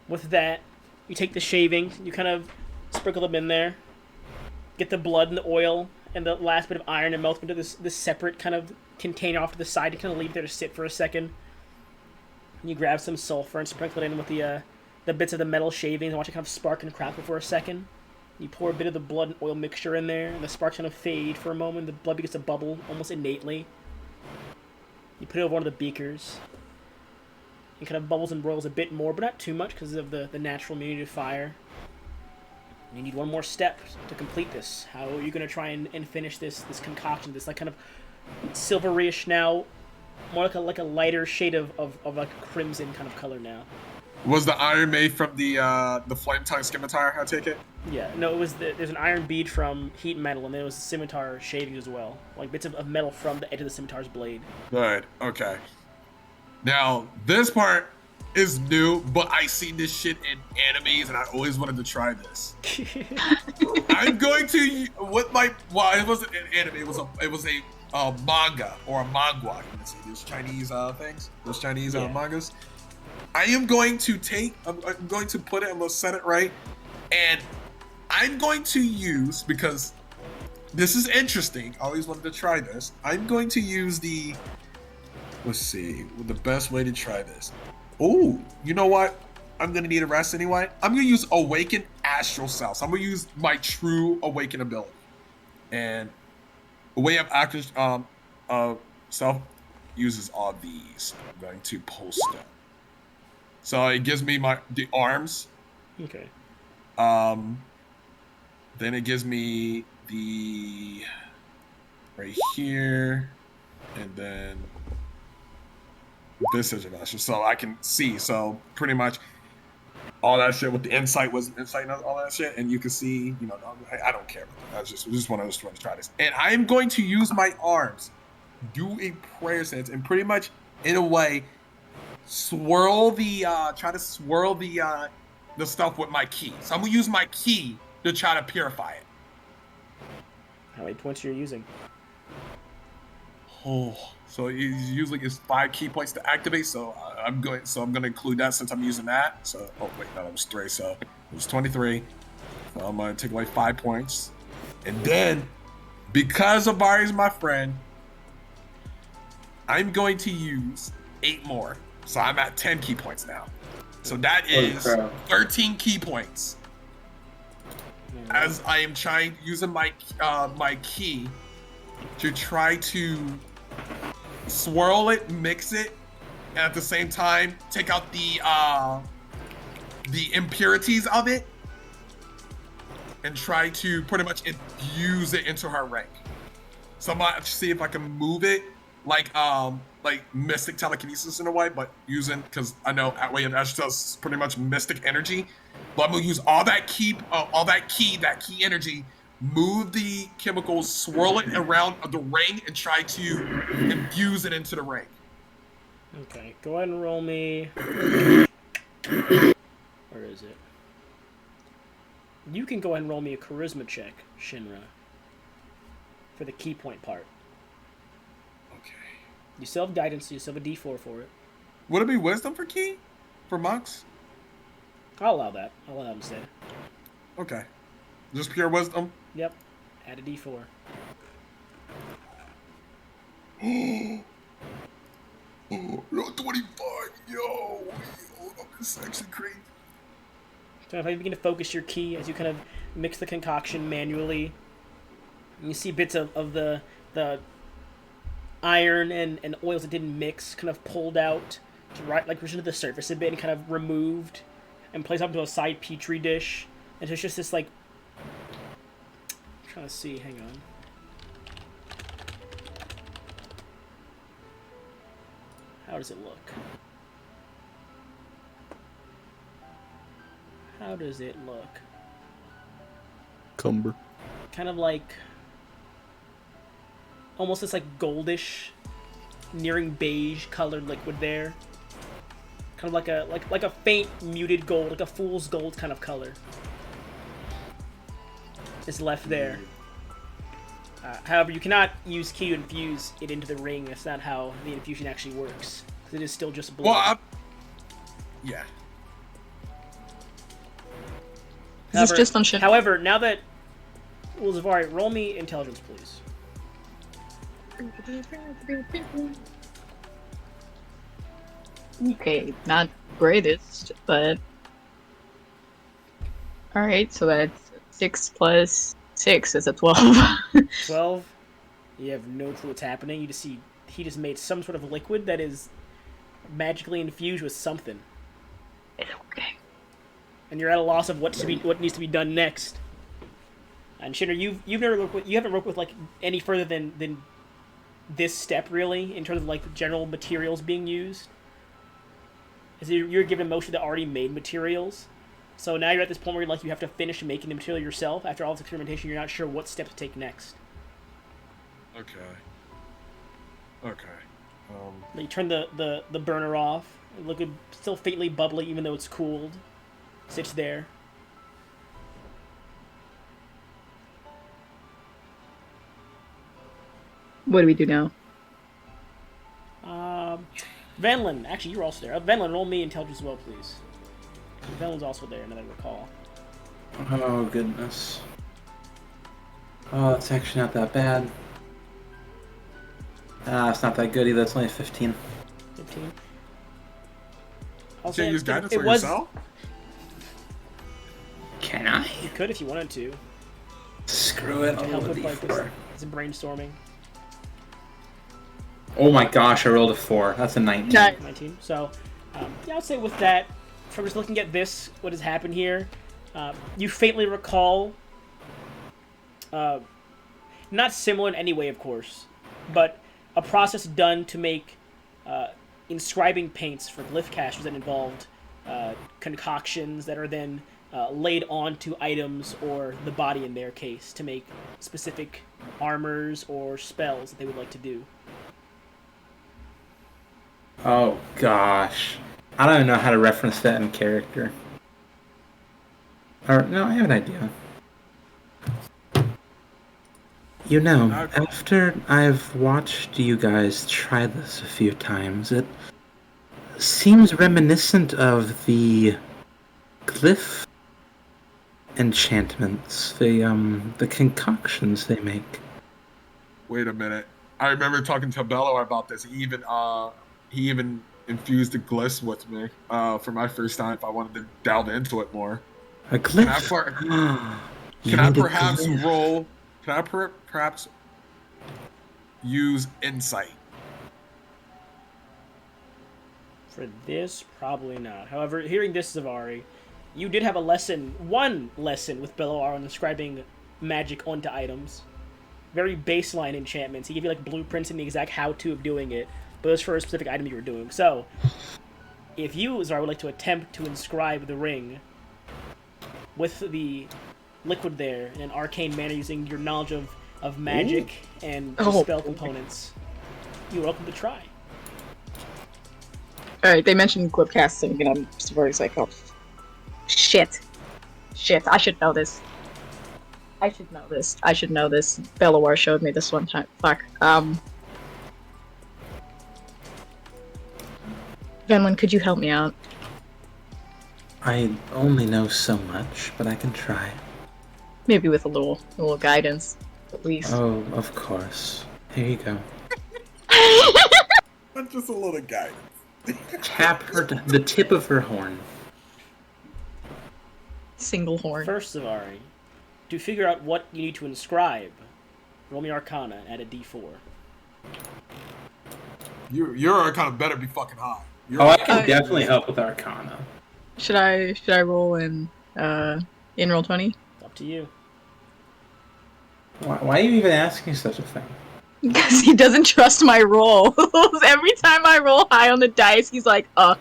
With that, you take the shavings, you kind of sprinkle them in there, get the blood and the oil and the last bit of iron and melt them into this separate kind of container off to the side. You kind of leave it there to sit for a second. And you grab some sulfur and sprinkle it in with the bits of the metal shavings and watch it kind of spark and crackle for a second. You pour a bit of the blood and oil mixture in there, and the sparks kind of fade for a moment. The blood begins to bubble almost innately. You put it over one of the beakers. It kind of bubbles and boils a bit more, but not too much because of the natural immunity to fire. You need one more step to complete this. How are you going to try and finish this concoction, this like kind of silverish now, more like a lighter shade of like a crimson kind of color now. Was the iron made from the flame tongue scimitar, I take it? Yeah, no, it was there's an iron bead from heat metal, and then it was the scimitar shavings as well, like bits of metal from the edge of the scimitar's blade. Good, okay. Now, this part is new, but I seen this shit in animes, and I always wanted to try this. I'm going to with my it wasn't an anime. It was a manga or a mangua. You can see those Chinese things, those Chinese mangas. I am going to take. I'm going to put it. I'm going to set it right, and I'm going to use, because this is interesting. I always wanted to try this. I'm going to use the. Let's see. The best way to try this. Oh, you know what? I'm gonna need a rest anyway. I'm gonna use Awaken Astral Self. So I'm gonna use my true Awaken ability, and the way I've Self uses all these. I'm going to post them. So it gives me the arms. Okay. Then it gives me the right here, and then this is your so I can see. So pretty much all that shit with the insight was insight and all that shit, and you can see, you know, I don't care. I just want to try this, and I am going to use my arms, do a prayer stance, and pretty much in a way swirl the try to swirl the stuff with my key. So I'm gonna use my key to try to purify it. How many points are you using? Oh, so usually it's 5 key points to activate. So I'm going to include that since I'm using that. So oh wait, no, that was 3. So it was 23. So I'm gonna take away 5 points, and then because Avari's my friend, I'm going to use 8 more. So I'm at 10 key points now. So that is 13 key points. As I am trying using my my key to try to swirl it, mix it, and at the same time take out the impurities of it, and try to pretty much infuse it into her ring. So I'm gonna see if I can move it like mystic telekinesis in a way, but using, because I know that way it does pretty much mystic energy. But I'm gonna use all that key energy, move the chemicals, swirl it around the ring, and try to infuse it into the ring. Okay, go ahead and roll me. Where is it? You can go ahead and roll me a charisma check, Shinra, for the key point part. Okay. You still have guidance, so you still have a D4 for it. Would it be wisdom for key? For monks? I'll allow that. I'll allow that instead. Okay. Just pure wisdom? Yep. Add a D4. Oh, yo, 25. Yo, this is actually crazy. So if you begin to focus your key as you kind of mix the concoction manually, you see bits of the iron and oils that didn't mix kind of pulled out to risen to the surface a bit and kind of removed and placed onto a side petri dish. And so it's just this, like, I'm trying to see, hang on. How does it look? How does it look? Cumber. Kind of like almost this like goldish, nearing beige colored liquid there. Kind of like a faint muted gold, like a fool's gold kind of color. Is left there. However, you cannot use key to infuse it into the ring. That's not how the infusion actually works. Because it is still just blood. Well, yeah. This is just on shit. However, now that... Well, Zavari, roll me intelligence, please. Okay, not greatest, but... Alright, so that's 6 plus 6 is a 12. 12? You have no clue what's happening. You just see he just made some sort of liquid that is magically infused with something. It's okay. And you're at a loss of what needs to be done next. And Shinra, you haven't worked with like any further than this step really in terms of like general materials being used. Is you're given most of the already made materials, so now you're at this point where you have to finish making the material yourself. After all this experimentation, you're not sure what step to take next. Okay. You turn the burner off. It looks still faintly bubbly, even though it's cooled. Sits there. What do we do now? Venlin, actually, you're also there. Venlin, roll me intelligence as well, please. Venlin's also there, now that I recall. Oh, goodness. Oh, it's actually not that bad. It's not that good either. It's only 15. 15. You can't use guidance for was, yourself? Can I? You could if you wanted to. Screw it. To I'll help roll a with like D4. some brainstorming. Oh my gosh, I rolled a 4. That's a 19. Nice. 19. So, Yeah, I'll say with that, from just looking at this, what has happened here, you faintly recall, not similar in any way, of course, but a process done to make inscribing paints for glyph casters that involved concoctions that are then laid onto items or the body in their case to make specific armors or spells that they would like to do. Oh gosh. I don't even know how to reference that in character. Or, no, I have an idea. You know, after I've watched you guys try this a few times, it seems reminiscent of the glyph enchantments, the concoctions they make. Wait a minute. I remember talking to Bello about this. He even infused the glyphs with me for my first time if I wanted to delve into it more. A glyph? Can I perhaps roll? Can I perhaps use insight? For this, probably not. However, hearing this, Zavari, you did have one lesson with Belloar on describing magic onto items. Very baseline enchantments. He gave you like blueprints and the exact how-to of doing it, but it was for a specific item you were doing. So, if you, Zara, would like to attempt to inscribe the ring with the liquid there in an arcane manner using your knowledge of magic and spell components, you're welcome to try. Alright, they mentioned glyph casting, and I'm just always like, oh, shit, I should know this. I should know this. Belloar showed me this one time. Fuck. Venlin, could you help me out? I only know so much, but I can try. Maybe with a little guidance, at least. Oh, of course. Here you go. Just a little guidance. Tap the tip of her horn. Single horn. First, Zavari, to figure out what you need to inscribe, roll me Arcana, add a d4. Your Arcana better be fucking high. I can definitely help with Arcana. Should I roll in roll 20? It's up to you. Why are you even asking such a thing? Because he doesn't trust my rolls. Every time I roll high on the dice, he's like, Well,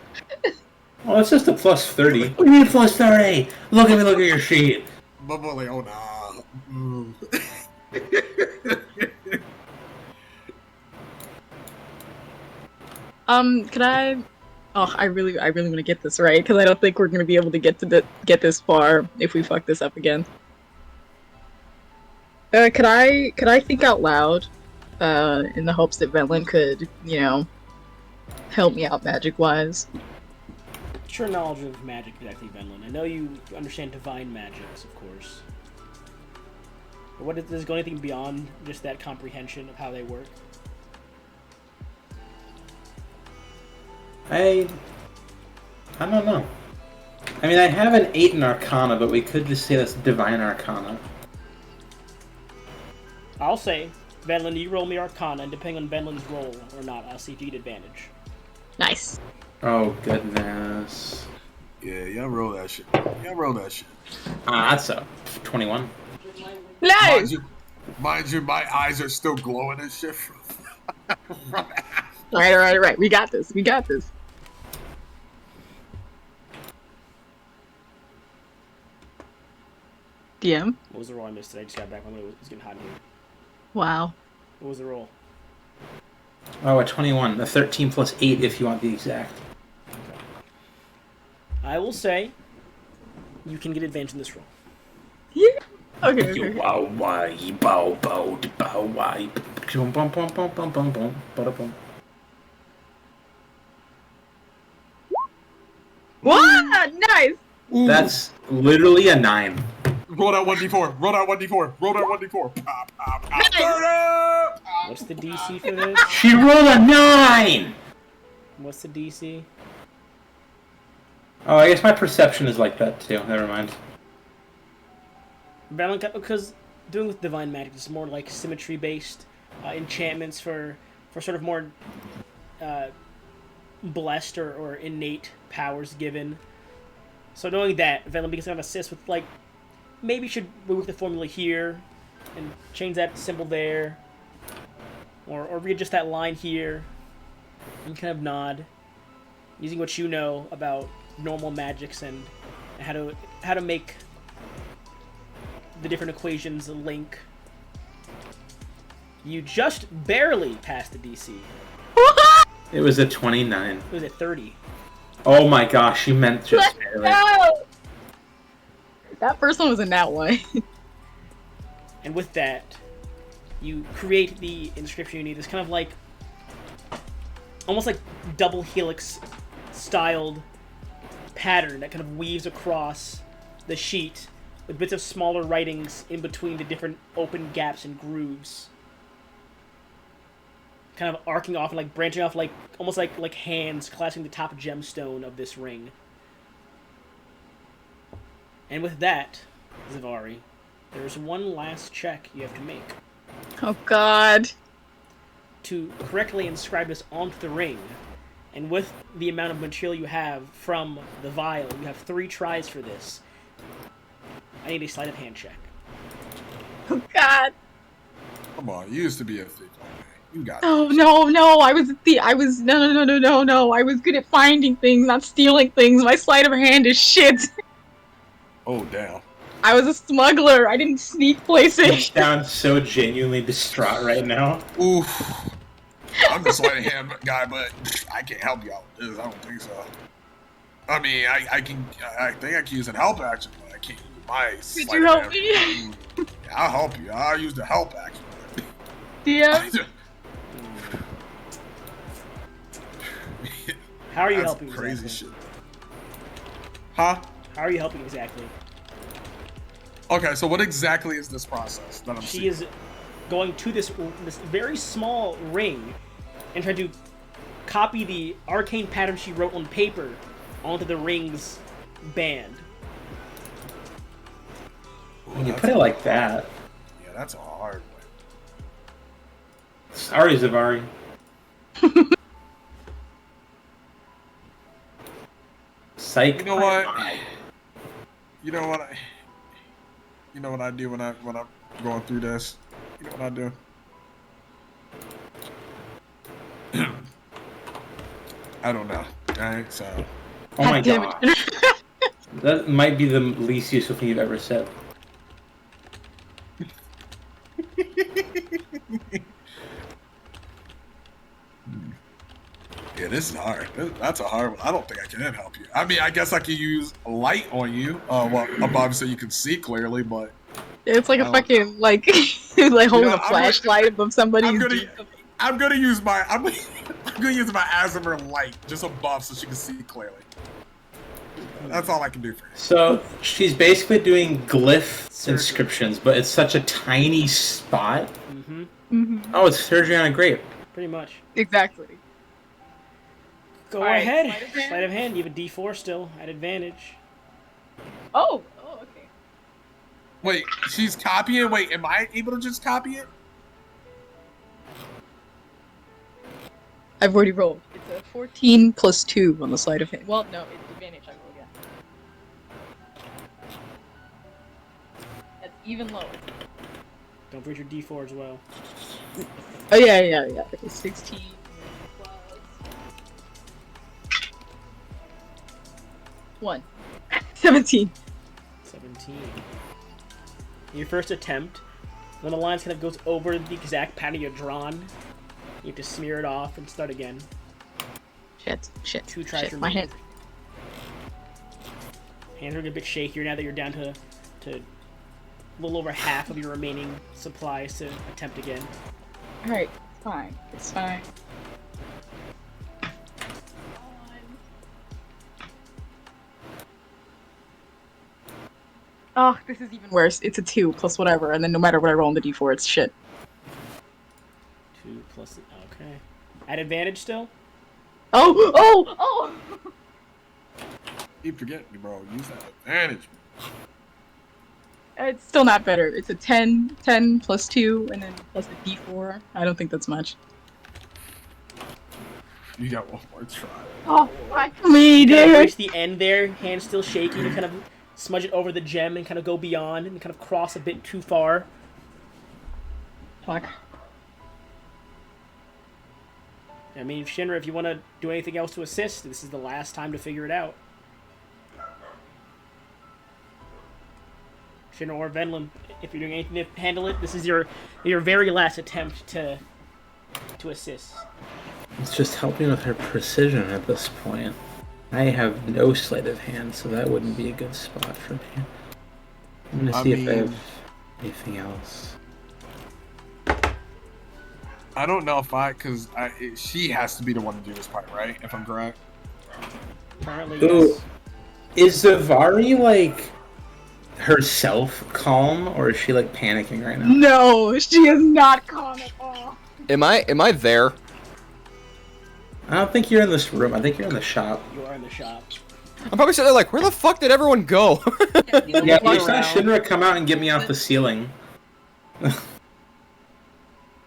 it's just a plus 30. What do you mean plus 30? Look at your sheet. But like, oh nah. Could I? Oh, I really want to get this right because I don't think we're gonna be able to get this far if we fuck this up again. Could I think out loud, in the hopes that Venlin could, help me out magic-wise? What's your knowledge of magic exactly, Venlin? I know you understand divine magics, of course. But does it go anything beyond just that comprehension of how they work? I don't know. I mean, I have an 8 in Arcana, but we could just say that's Divine Arcana. I'll say, Venlin, you roll me Arcana, and depending on Venlin's roll or not, I'll see if you get advantage. Nice. Oh, goodness. Yeah, y'all roll that shit. That's a 21. Nice! Mind you, my eyes are still glowing and shit. Alright. We got this. DM? What was the roll I missed? I just got back when it was getting hot in here. Wow. What was the roll? Oh, a 21. A 13 plus 8 if you want the exact. Okay. I will say, you can get advantage in this roll. Yeah. Okay. Wow, why, bow, why. Bum, bum, bum, bum, bum, bum, bum, bada, bum. What? Nice! Ooh. That's literally a 9. Roll that 1d4. Pop, pop. What's the DC for this? She rolled a 9! What's the DC? Oh, I guess my perception is like that too. Never mind. Because doing with divine magic is more like symmetry-based enchantments for sort of more blessed or innate powers given. So knowing that, Venom begins to assist with, like, maybe you should rework the formula here and change that symbol there, or readjust that line here, and kind of nod, using what you know about normal magics and how to make the different equations link. You just barely passed the DC. It was a 29. It was at 30. Oh my gosh, you meant just barely. No! That first one was in that one. And with that, you create the inscription you need. It's kind of like, almost like double helix styled pattern that kind of weaves across the sheet with bits of smaller writings in between the different open gaps and grooves. Kind of arcing off and like branching off, like almost like hands clasping the top gemstone of this ring. And with that, Zavari, there's one last check you have to make. Oh god. To correctly inscribe this onto the ring, and with the amount of material you have from the vial, you have 3 tries for this. I need a sleight of hand check. Oh god. Come on, you used to be a thief. You got it. Oh no, I was no. I was good at finding things, not stealing things. My sleight of hand is shit. Oh, damn. I was a smuggler. I didn't sneak You places. sound so genuinely distraught right now. Oof. I'm the sleight of hand guy, but I can't help you out with this. I don't think so. I mean, I think I can use a help action, but I can't use my Could sleight you of help hand. me? Yeah, I'll help you. I'll use the help action. Yeah. How are you That's helping crazy exactly? shit. Huh? How are you helping exactly? Okay, so what exactly is this process that I'm She seeing? is going to this very small ring and trying to copy the arcane pattern she wrote on paper onto the ring's band. When you put it like that. Yeah, that's a hard one. Sorry, Zavari. Psych. You know what? You know what? You know what I do when I'm going through this? You know what I do? I don't know. Alright, so Oh my God damn god. it. That might be the least useful thing you've ever said. yeah, this is hard. That's a hard one. I don't think I can help you. I mean, I guess I could use light on you. Well, obviously you can see clearly, but It's like a I don't- fucking like like holding know, a flashlight above somebody's. I'm gonna use my Azimer light just above so she can see clearly. That's all I can do for you. So she's basically doing glyph inscriptions, but it's such a tiny spot. Mm-hmm. Mm-hmm. Oh, it's surgery on a grape. Pretty much. Exactly. Go Alright, ahead. sleight of hand? Sleight of hand. You have a D4 still at advantage. Oh, okay. Wait, she's copying? Wait, am I able to just copy it? I've already rolled. It's a 14 plus 2 on the sleight of hand. Well, no, it's advantage. I roll again. That's even lower. Don't forget your D4 as well. Oh yeah. Okay, 16 plus 1. 17. 17. Your first attempt, when the lines kind of goes over the exact pattern you're drawn, you have to smear it off and start again. Shit. 2 tries Shit, for my me. hand. Hands are a bit shakier now that you're down to a little over half of your remaining supplies to attempt again. Alright, fine. It's fine. Oh, this is even worse. It's a 2 plus whatever, and then no matter what I roll on the d4, it's shit. 2 plus... Okay. At advantage still? Oh! Keep forgetting me, bro. Use that advantage. It's still not better. It's a 10 plus 2, and then plus a d4. I don't think that's much. You got one more try. Oh, fuck me, You kind of dude. reach the end there, hand still shaking, to kind of smudge it over the gem and kind of go beyond and kind of cross a bit too far. Fuck. I mean, Shinra, if you want to do anything else to assist, this is the last time to figure it out. Shinra or Venlin, if you're doing anything to handle it, this is your very last attempt to assist. It's just helping with her precision at this point. I have no sleight of hand, so that wouldn't be a good spot for me. I'm gonna see if I have anything else. I don't know if because she has to be the one to do this part, right? If I'm correct. Apparently, Ooh, yes. is Zavari, like, herself calm, or is she, like, panicking right now? No, she is not calm at all. Am I there? I don't think you're in this room. I think you're in the shop. You are in the shop. I'm probably sitting there like, where the fuck did everyone go? Yeah, we saw around. Shinra come out and get me off the ceiling.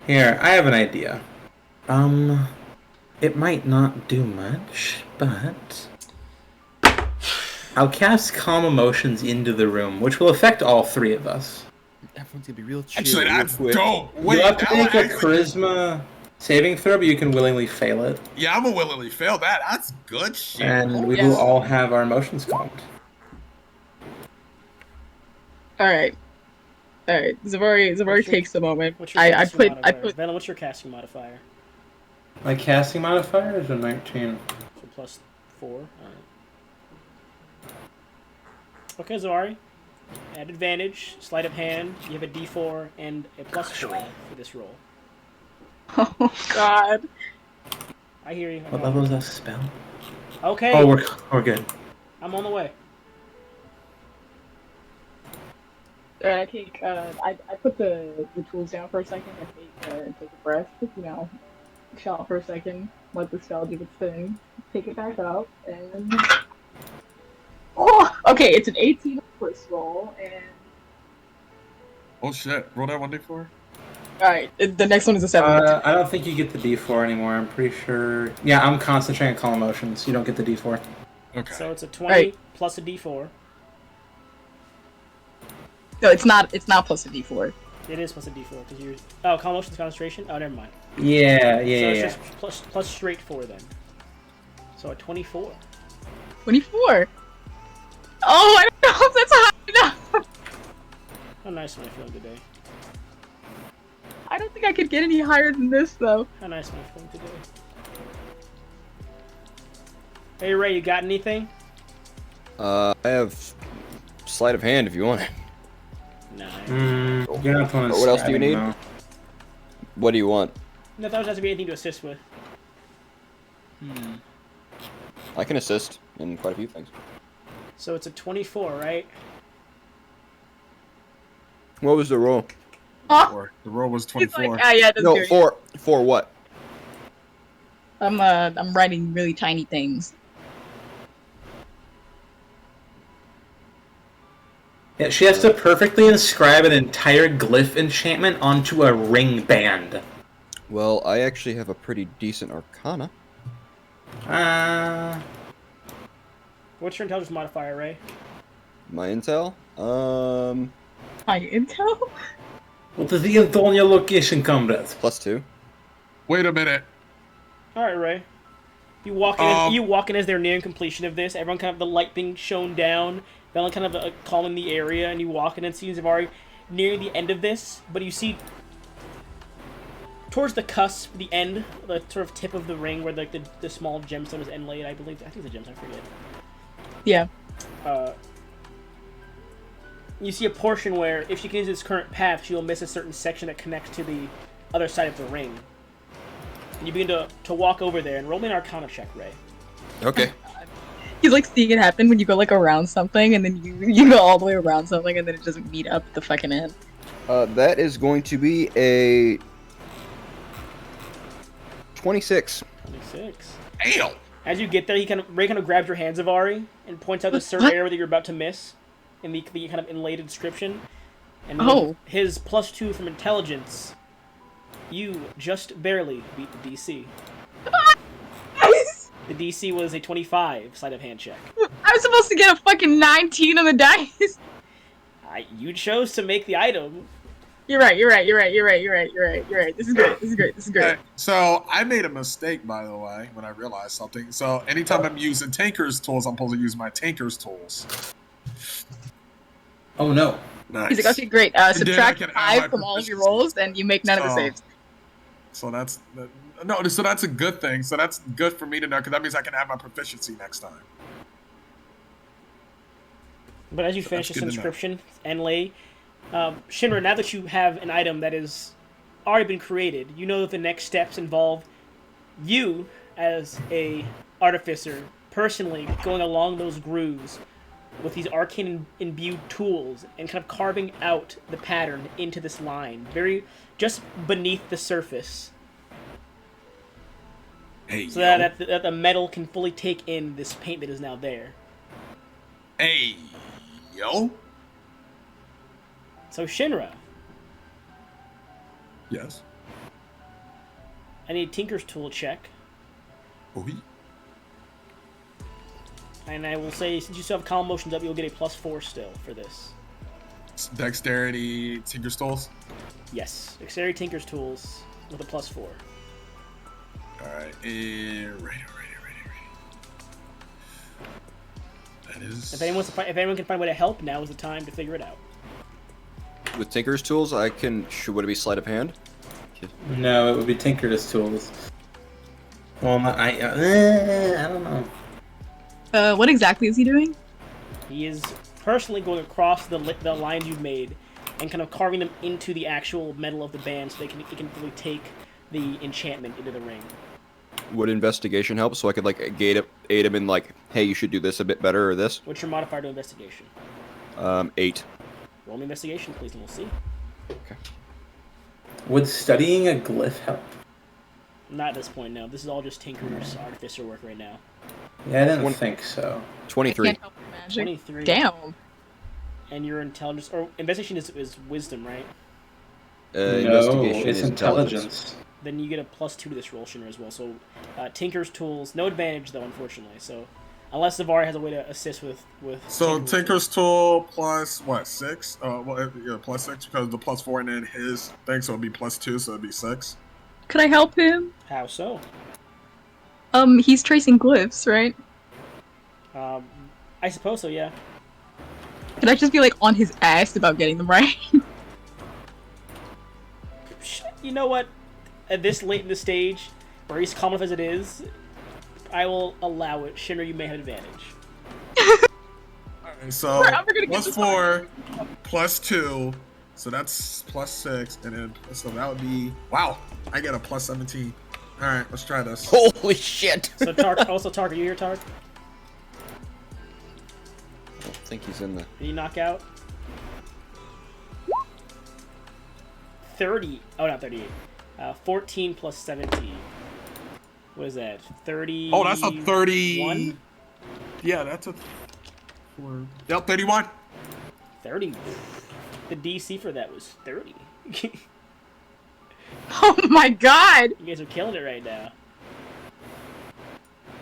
Here, I have an idea. It might not do much, but I'll cast Calm Emotions into the room, which will affect all three of us. Everyone's gonna be real chill. Actually, real that's quick. dope. Wait, You'll have to that make would a actually- Charisma saving throw, but you can willingly fail it. Yeah, I'm gonna willingly fail that. That's good shit. And we yes. will all have our emotions calmed. Alright. Alright. Zavari takes a moment. What's your I casting put modifier? Venlin, what's your casting modifier? My casting modifier is a 19. So plus 4. Alright. Okay, Zavari. Add advantage, sleight of hand, you have a d4 and a plus 4 for this roll. Oh god. I hear you. What level is that spell? Okay, Oh, we're good. I'm on the way. Alright, I take I put the tools down for a second. I take a breath, shout for a second, let the spell do its thing, take it back up, and oh, okay, it's an 18 first roll, and Oh shit! Roll that 1d4. alright, the next one is a 7. I don't think you get the D4 anymore. I'm pretty sure. Yeah, I'm concentrating on calm emotions. You don't get the D4. Okay. So it's a 20 Right. plus a d4. No, it's not plus a d4. It is plus a d4 because you're. Oh, calm emotions concentration? Oh, never mind. Yeah, So yeah, it's yeah. just plus straight 4 then. So a 24. 24! Oh, I don't know if that's high enough! How nice am I feeling today? I don't think I could get any higher than this, though. How nice am I feeling today? Hey Ray, you got anything? I have sleight of hand if you want it. Nah. You're not the one What else do you describing, need? though. What do you want? No, that has to be anything to assist with. I can assist in quite a few things. So it's a 24, right? What was the roll? Oh, The roll was he's 24. like, yeah, it doesn't No, do anything. for what? I'm writing really tiny things. Yeah, she has to perfectly inscribe an entire glyph enchantment onto a ring band. Well, I actually have a pretty decent arcana. What's your intelligence modifier, Ray? My intel? My intel? What does the info on your location, comrades? +2. Wait a minute. All right, Ray. You walk in as they're nearing completion of this. Everyone kind of the light being shown down. Velen kind of calming the area, and you walk in and see Zavari nearing the end of this. But you see towards the cusp, the end, the sort of tip of the ring where like the small gemstone is inlaid. I believe. I think it's a gemstone. I forget. Yeah. You see a portion where if she continues this current path, she will miss a certain section that connects to the other side of the ring. And you begin to walk over there and roll me an Arcana check, Ray. Okay. He's like seeing it happen when you go like around something and then you go all the way around something and then it doesn't meet up at the fucking end. That is going to be a 26. 26. Damn. As you get there, Ray kind of grabs your hands, Zavari, and points out the certain area that you're about to miss in the kind of inlaid inscription. And with his +2 from intelligence, you just barely beat the DC. The DC was a 25 sleight of hand check. I was supposed to get a fucking 19 on the dice. You chose to make the item. You're right. This is great. Okay, so I made a mistake, by the way, when I realized something. So anytime I'm using Tinker's tools, I'm supposed to use my Tinker's tools. Oh no. Nice. He's like, okay, great. And then I Subtract can add my 5 from all of your proficiency. rolls, and you make none of the saves. So that's a good thing. So that's good for me to know, because that means I can add my proficiency next time. But as you finish this inscription and lay, Shinra, now that you have an item that has already been created, you know that the next steps involve you as a artificer personally going along those grooves with these arcane imbued tools and kind of carving out the pattern into this line, very just beneath the surface, so that the metal can fully take in this paint that is now there. Hey, yo. So Shinra, Yes. I need a Tinker's Tool check. Oui. And I will say, since you still have column motions up, you'll get a +4 still for this. Dexterity, Tinker's tools. Yes. Dexterity Tinker's Tools with a +4. Alright, right. That is... If anyone can find a way to help, now is the time to figure it out. With Tinker's tools, I can. Would it be sleight of hand? No, it would be Tinker's tools. Well, I don't know. What exactly is he doing? He is personally going across the lines you've made and kind of carving them into the actual metal of the band so it can fully take the enchantment into the ring. Would investigation help, so I could like aid him in like, hey, you should do this a bit better or this? What's your modifier to investigation? 8. Roll me investigation, please, and we'll see. Okay. Would studying a glyph help? Not at this point, no. This is all just Tinker's artificer work right now. Yeah, I didn't think so. 23. Can't help with magic. 23. Damn. And your intelligence, or investigation is wisdom, right? No, Investigation it's is intelligence. Then you get a +2 to this roll, Shinra, as well. So, Tinker's Tools, no advantage though, unfortunately. So, unless Zavari has a way to assist with. So Tinker's tool plus what, 6? Plus 6 because the +4 and then his thing, so it'd be +2, so it'd be 6. Could I help him? How so? He's tracing glyphs, right? I suppose so. Yeah. Could I just be like on his ass about getting them right? You know what? At this late in the stage, or as common enough as it is, I will allow it. Shinra, you may have advantage. Alright, so +4, +2, so that's +6, and then so that would be wow. I get a +17. All right, let's try this. Holy shit! So Tark, are you here, Tark? I don't think he's in the... Did you knock out? 30. Oh, not 38. 14 plus 17. What is that? 30. Oh, that's a 30. Yeah, that's a 4. Yep, 31. 30. The DC for that was 30. Oh my god! You guys are killing it right now.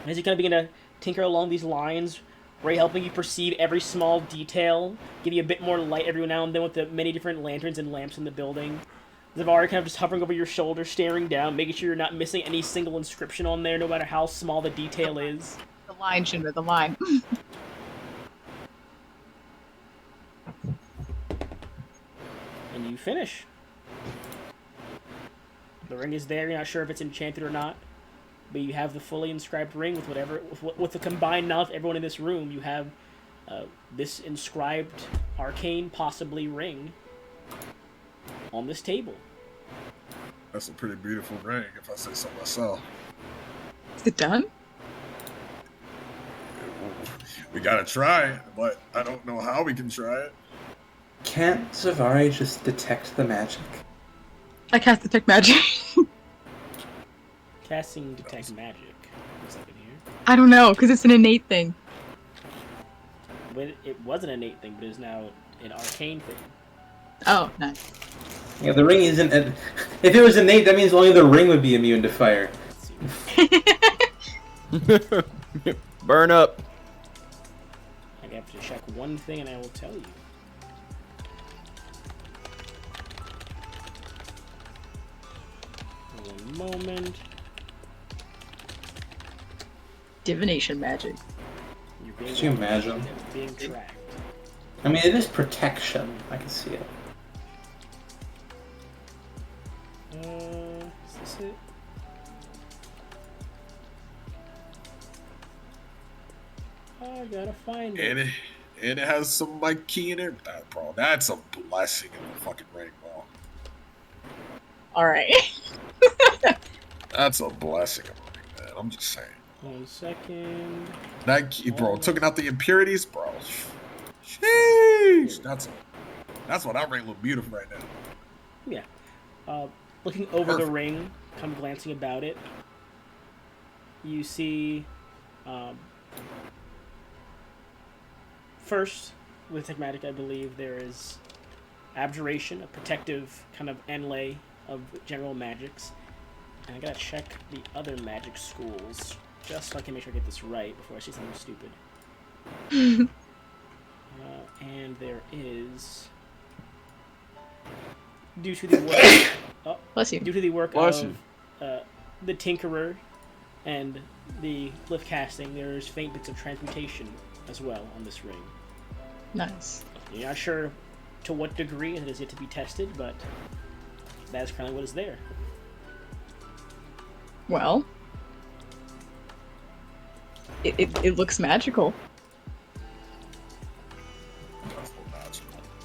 As you kind of begin to tinker along these lines, Ray helping you perceive every small detail, give you a bit more light every now and then with the many different lanterns and lamps in the building. Zavari kind of just hovering over your shoulder, staring down, making sure you're not missing any single inscription on there, no matter how small the detail is. The line, Shinra, the line. And you finish. The ring is there. You're not sure if it's enchanted or not, but you have the fully inscribed ring with the combined knowledge of everyone in this room. You have this inscribed arcane, possibly ring, on this table. That's a pretty beautiful ring, if I say so myself. Is it done? We gotta try, but I don't know how we can try it. Can't Zavari just detect the magic? I cast detect magic. Casting detect magic. What's up in here? I don't know, because it's an innate thing. But it was an innate thing, but it is now an arcane thing. Oh, nice. Yeah, the ring isn't... If it was innate, that means only the ring would be immune to fire. Let's see. Burn up. I have to check one thing, and I will tell you. One moment. Divination magic. You're being Could you imagine? being tracked. I mean, it is protection. I can see it. Is this it? I gotta find it. And it has some of my key in it. Bro, that's a blessing in the fucking ring, bro. Alright. That's a blessing in the ring, man. I'm just saying. 1 second. That key, bro, took out the impurities, bro. Sheesh. That's why that ring look beautiful right now. Yeah. Looking over the ring, kind of glancing about it, you see, first, with Tech Magic, I believe there is Abjuration, a protective kind of inlay of general magics. And I gotta check the other magic schools, just so I can make sure I get this right before I say something stupid. And there is, due to the work, Bless you. due to the work Bless of the Tinkerer and the Glyph Casting, there is faint bits of transmutation as well on this ring. Nice. You're not sure to what degree, and it is yet to be tested, but that's kind of what is there. Well, it looks magical.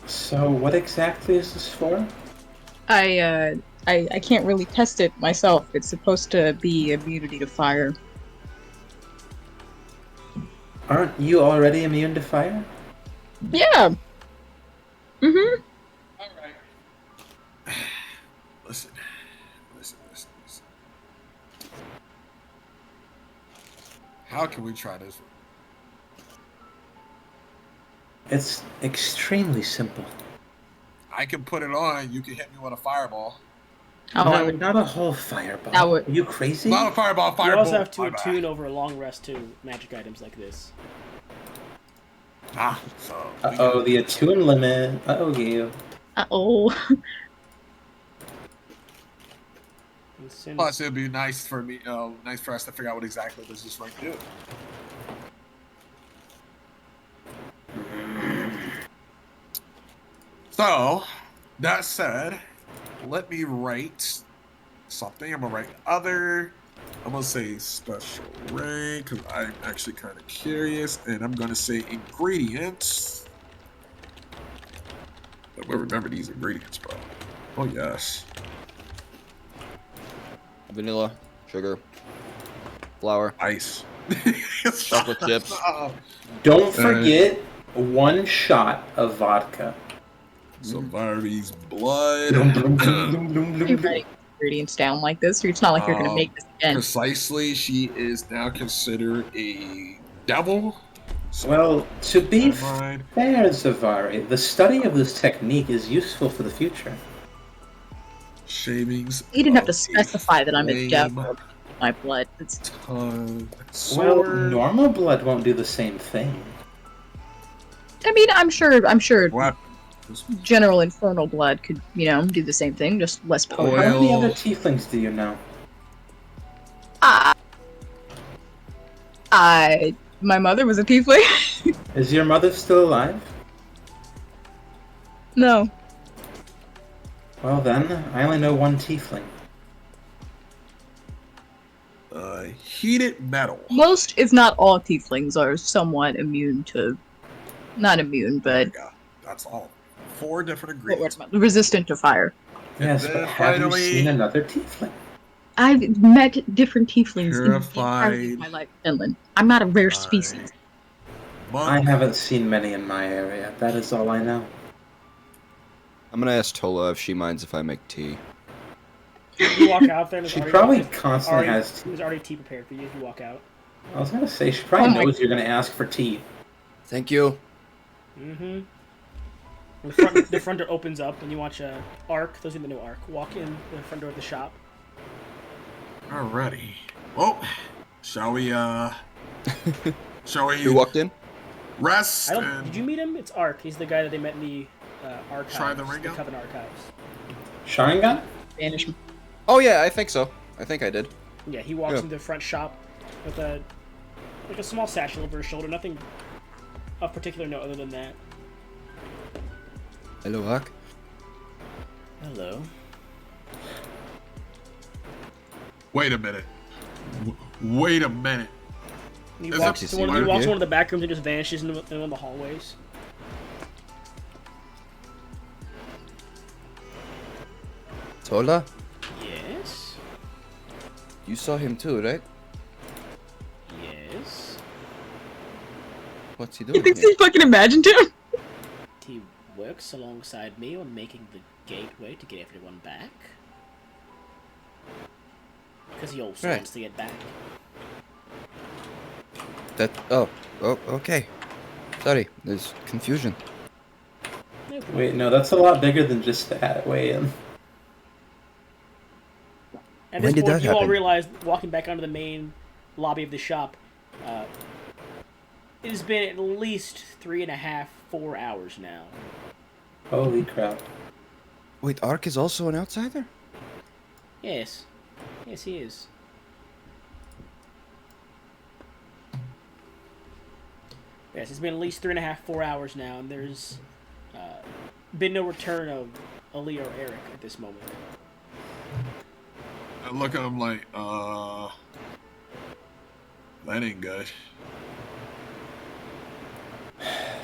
So, what exactly is this for? I can't really test it myself. It's supposed to be immunity to fire. Aren't you already immune to fire? Yeah. Mm-hmm. Alright. Listen. How can we try this? It's extremely simple. I can put it on, you can hit me with a fireball. Oh, no, not a whole fireball. That would- Are you crazy? Not a fireball, You fireball. also have to My bad. attune over a long rest to magic items like this. So Uh-oh, the attune limit. Uh-oh, you. Uh-oh. And since plus it'd be nice for me, nice for us to figure out what exactly does this ring do. So, that said, let me write something. I'm gonna write other. I'm gonna say special ring because I'm actually kind of curious, and I'm gonna say ingredients. I will remember these ingredients, bro. Oh yes. Vanilla, sugar, flour, Ice. chocolate chips. Don't forget 1 shot of vodka. Savari's blood. You're writing ingredients down like this, or it's not like you're gonna make this again. Precisely, she is now considered a devil. So, Well, to be never mind. fair, Zavari, the study of this technique is useful for the future. Shavings. You didn't have to of specify that I'm a flame devil. with My blood. It's tongue Well, sword. normal blood won't do the same thing. I mean, I'm sure What? general infernal blood could, do the same thing, just less potent. How many Oil. other tieflings do you know? My mother was a tiefling. Is your mother still alive? No. Well then, I only know 1 tiefling. Heated metal. Most, if not all, tieflings are somewhat immune to, not immune, There but we go. That's all. 4 different what ingredients. word am I- resistant to fire. Yes, then but have you finally- seen another tiefling? I've met different tieflings in the Purified entirety of my life in Finland. I'm not a rare by species. I monk. haven't seen many in my area. That is all I know. I'm gonna ask Tola if she minds if I make tea. you walk out there, and She probably constantly has tea. there's already tea prepared for you if you walk out. I was gonna say, she probably Oh my- knows you're gonna ask for tea. Thank you. Mm-hmm. The front door opens up, and you watch Ark, those in the new Ark, walk in the front door of the shop. Alrighty. Well, Shall we Who walked in? rest I don't. and Did you meet him? It's Ark. He's the guy that they met in the archives. Try the ring out? Coven archives. Sharingan? Banishment. Oh yeah, I think so. I think I did. Yeah, he walks Yeah. into the front shop with a small satchel over his shoulder. Nothing of particular note other than that. Hello, Hawk. Hello. wait a minute. Wait a minute. He Is walks it to one here? of the back rooms and just vanishes into one of the hallways. Tola, Yes. you saw him too, right? Yes. What's he You doing think here? he fucking imagined him? He works alongside me on making the gateway to get everyone back. Because he also Right. wants to get back. Oh, okay. Sorry, there's confusion. No problem. Wait, no, that's a lot bigger than just that. Wait, At When this did point, that you all happen? realize, walking back onto the main lobby of the shop, it has been at least 3.5, 4 hours now. holy crap. Wait, Ark is also an outsider? Yes. Yes, he is. Yes, it's been at least 3.5, 4 hours now, and there's been no return of Ali or Eric at this moment. I look at him like, that ain't good.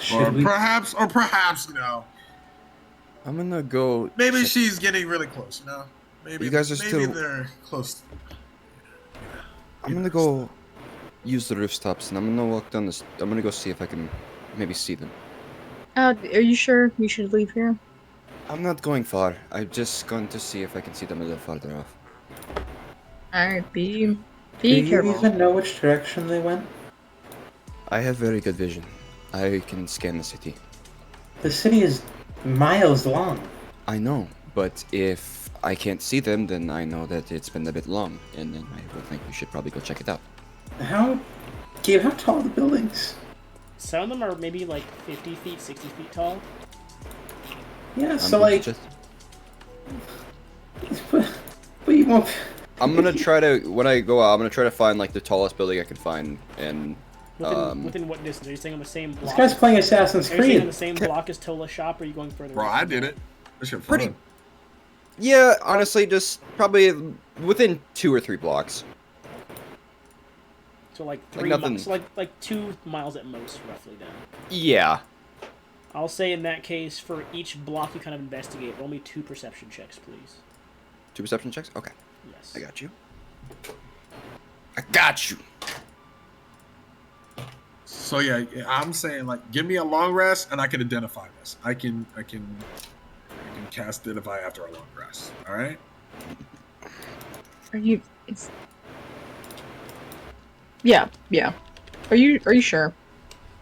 Should we? Perhaps, you know, I'm gonna go. maybe check- she's getting really close, you know? Maybe You guys are maybe still- they're close. I'm gonna go use the rooftops, and I'm gonna walk down this. I'm gonna go see if I can maybe see them. Are you sure we should leave here? I'm not going far. I'm just going to see if I can see them a little farther off. Alright, be Do you careful. even know which direction they went? I have very good vision. I can scan the city. The city is miles long. I know, but if I can't see them, then I know that it's been a bit long, and then I will think we should probably go check it out. Gabe, how tall are the buildings? Some of them are maybe like 50 feet, 60 feet tall. Yeah, I'm so going to like, just- but you won't. I'm gonna try to when I go out. I'm gonna try to find like the tallest building I can find, and Within what distance? Are you staying on the same This block? guy's playing Assassin's Are you staying on Creed. the same block as Tola's shop, or are you going further? Bro, away I from did that? it. This shit Pretty- fun. yeah, honestly, just probably within 2 or 3 blocks. So like Like 3 nothing- miles, like 2 miles at most, roughly. Then Yeah. I'll say in that case, for each block you kind of investigate, roll me 2 perception checks, please. 2 perception checks. Okay, Yes. I got you. I got you. So yeah, I'm saying like, give me a long rest, and I can identify this. I can cast identify after a long rest. All right. Are you? Yeah. Are you sure?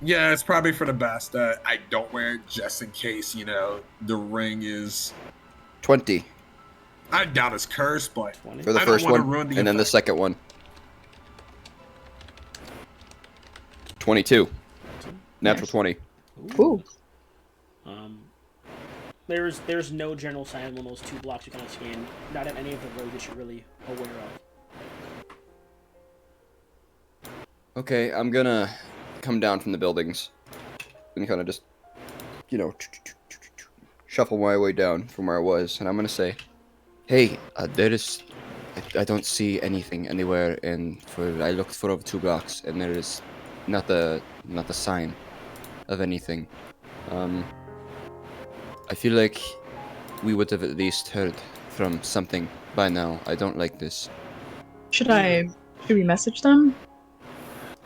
Yeah, it's probably for the best that I don't wear it just in case, you know, the ring is. 20 I doubt it's cursed, but 20. for the I don't first wanna one, ruin the and then the effect. second one. 22. Natural Nice. 20. Ooh. There's no general sign on those 2 blocks you kind of scan. Not at any of the roads that you're really aware of. Okay, I'm gonna come down from the buildings and kind of just, you know, shuffle my way down from where I was, and I'm gonna say, "Hey, there is, I don't see anything anywhere, and I looked for over 2 blocks, and there is not a sign of anything. I feel like we would have at least heard from something by now. I don't like this." Should we message them?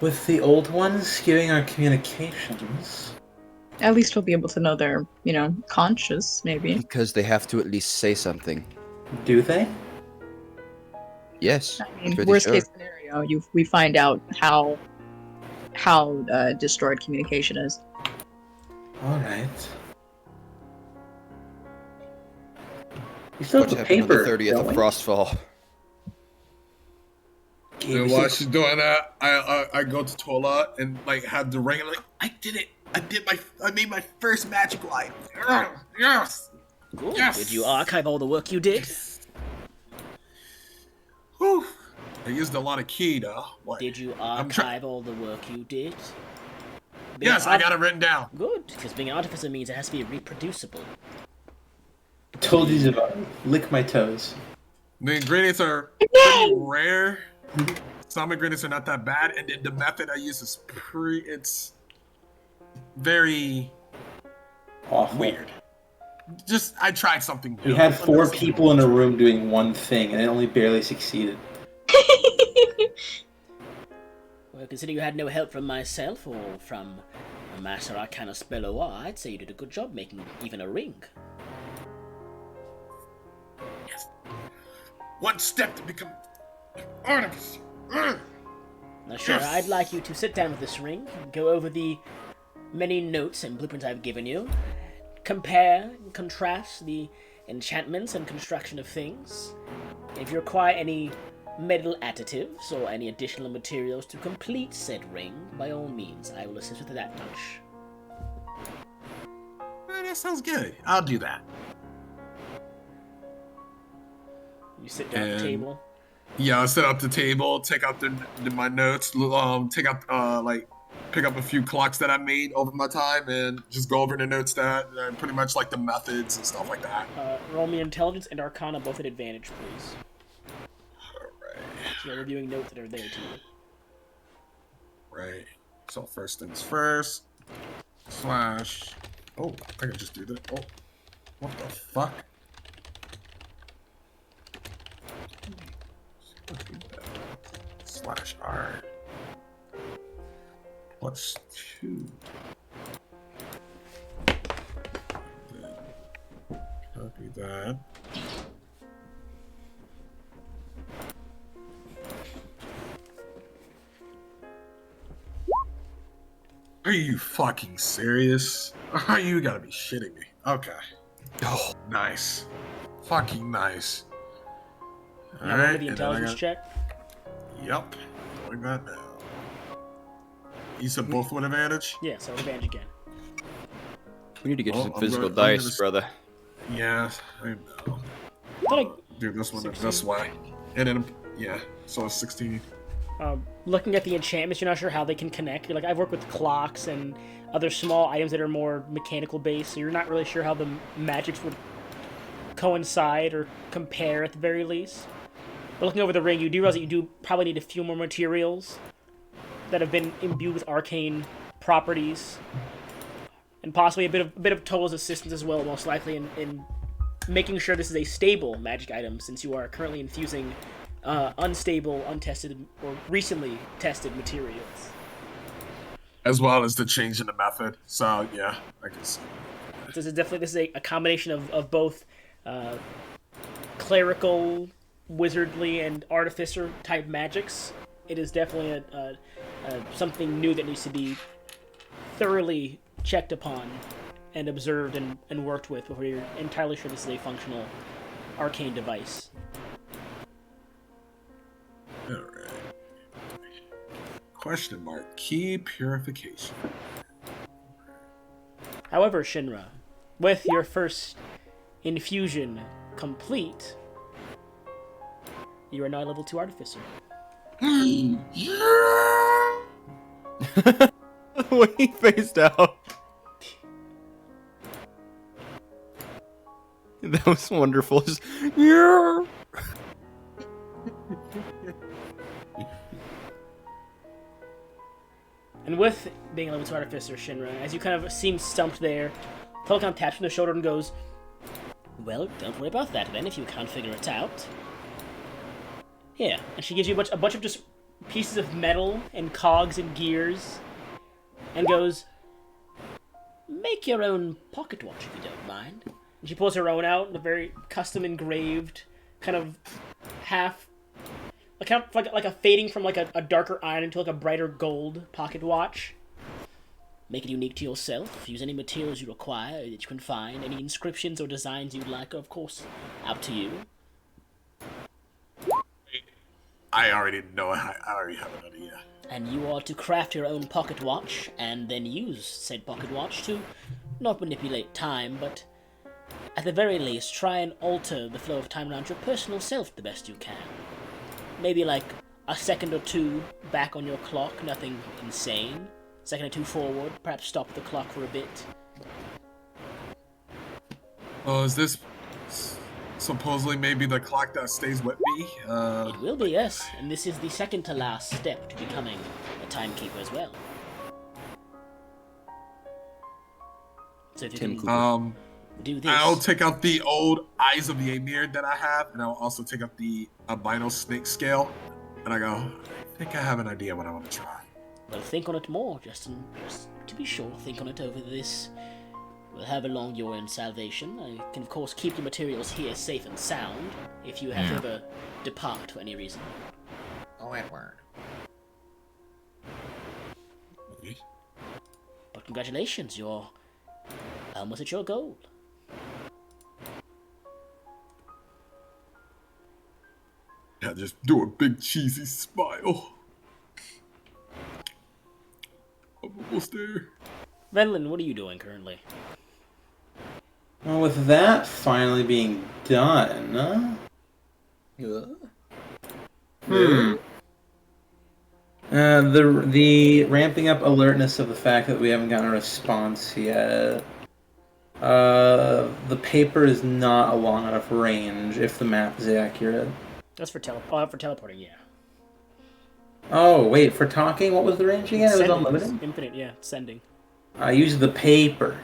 With the old ones skewing our communications. At least we'll be able to know they're, conscious, maybe. Because they have to at least say something. Do they? Yes. I mean, pretty worst sure. case scenario, we find out how destroyed communication is. Alright. You still What have the happened on the paper. 30th don't of we? Frostfall? And while she's doing that, I go to toilet and like have the ring. I'm like, I did it. I made my first magical item. Yes. Cool. Yes. Did you archive all the work you did? Whew. I used a lot of key though. What? Did you archive all the work you did? Yes, I got it written down. Good, because being an artificer means it has to be reproducible. Told you to lick my toes. The ingredients are pretty rare. Some ingredients are not that bad, and then the method I use is it's very Awful. weird. Just I tried something new. We had 4 people in a room doing one thing, and it only barely succeeded. Well, considering you had no help from myself or from a Master Arcana Spelloir, I'd say you did a good job making even a ring. Yes. One step to become an artist. Now, sure, Yes. I'd like you to sit down with this ring, go over the many notes and blueprints I've given you, compare and contrast the enchantments and construction of things. If you require any metal additives or any additional materials to complete said ring, by all means, I will assist with that much. That sounds good. I'll do that. You sit down at the table. Yeah, I'll set up the table, take out my notes, take out pick up a few clocks that I made over my time, and just go over the notes that pretty much like the methods and stuff like that. Roll me intelligence and arcana both at advantage, please. Alright. So you're reviewing notes that are there to you. Right. So first things first. / Oh, I can just do that. Oh, what the fuck? / R. Plus 2. Then copy that. Are you fucking serious? You gotta be shitting me. Okay. Oh, nice. Fucking nice. Now roll me the intelligence check. Yep. Doing that now. You said both with advantage? Yeah, so advantage again. We need to get you some I'm physical gonna- I'm dice, gonna- brother. Yeah, I know. I thought I Dude, this one, 16. that's why. And then, yeah, so it's 16. looking at the enchantments, you're not sure how they can connect. You're like, I've worked with clocks and other small items that are more mechanical based, so you're not really sure how the magics would coincide or compare at the very least. But looking over the ring, you do realize that you do probably need a few more materials that have been imbued with arcane properties, and possibly a bit of Toa's assistance as well, most likely in making sure this is a stable magic item, since you are currently infusing unstable, untested, or recently tested materials. As well as the change in the method. So, yeah, I can see. This is a combination of both clerical, wizardly, and artificer type magics. It is definitely something new that needs to be thoroughly checked upon and observed and worked with before you're entirely sure this is a functional arcane device. Alright. Question mark. Key purification. However, Shinra, with your first infusion complete, you are now a level 2 artificer. The way he faced out. That was wonderful. Just, yeah. And with being a level 2 artificer, Shinra, as you kind of seem stumped there, Pelican taps you on the shoulder and goes, "Well, don't worry about that then, if you can't figure it out. Here," and she gives you a bunch of just pieces of metal and cogs and gears, and goes, "Make your own pocket watch if you don't mind." And she pulls her own out, a very custom engraved, kind of half, like a fading from like a darker iron into like a brighter gold pocket watch. Make it unique to yourself. Use any materials you require that you can find. Any inscriptions or designs you'd like, of course, up to you. I already know. I already have an idea. And you are to craft your own pocket watch, and then use said pocket watch to not manipulate time, but at the very least try and alter the flow of time around your personal self the best you can. Maybe like a second or two back on your clock, nothing insane. Second or two forward, perhaps stop the clock for a bit. Oh, is this supposedly maybe the clock that stays with me? It will be, yes, and this is the second to last step to becoming a timekeeper as well. So if you Tim can Cooper. do this... I'll take out the old Eyes of the Amir that I have, and I'll also take out the albino snake scale. And I go, I think I have an idea what I want to try. Well, think on it more, Justin. Just to be sure, think on it over this. Well, however long you're in salvation, I can of course keep your materials here safe and sound, if you have to ever depart for any reason. Oh, Edward. Okay. But congratulations, you're almost at your goal. Yeah, just do a big cheesy smile. I'm almost there. Venlin, what are you doing currently? Well, with that finally being done, the ramping up alertness of the fact that we haven't gotten a response yet. The paper is not a long enough range if the map is accurate. That's for teleporting, yeah. Oh wait, for talking, what was the range again? It was Sending. unlimited. Infinite, yeah, sending. I use the paper.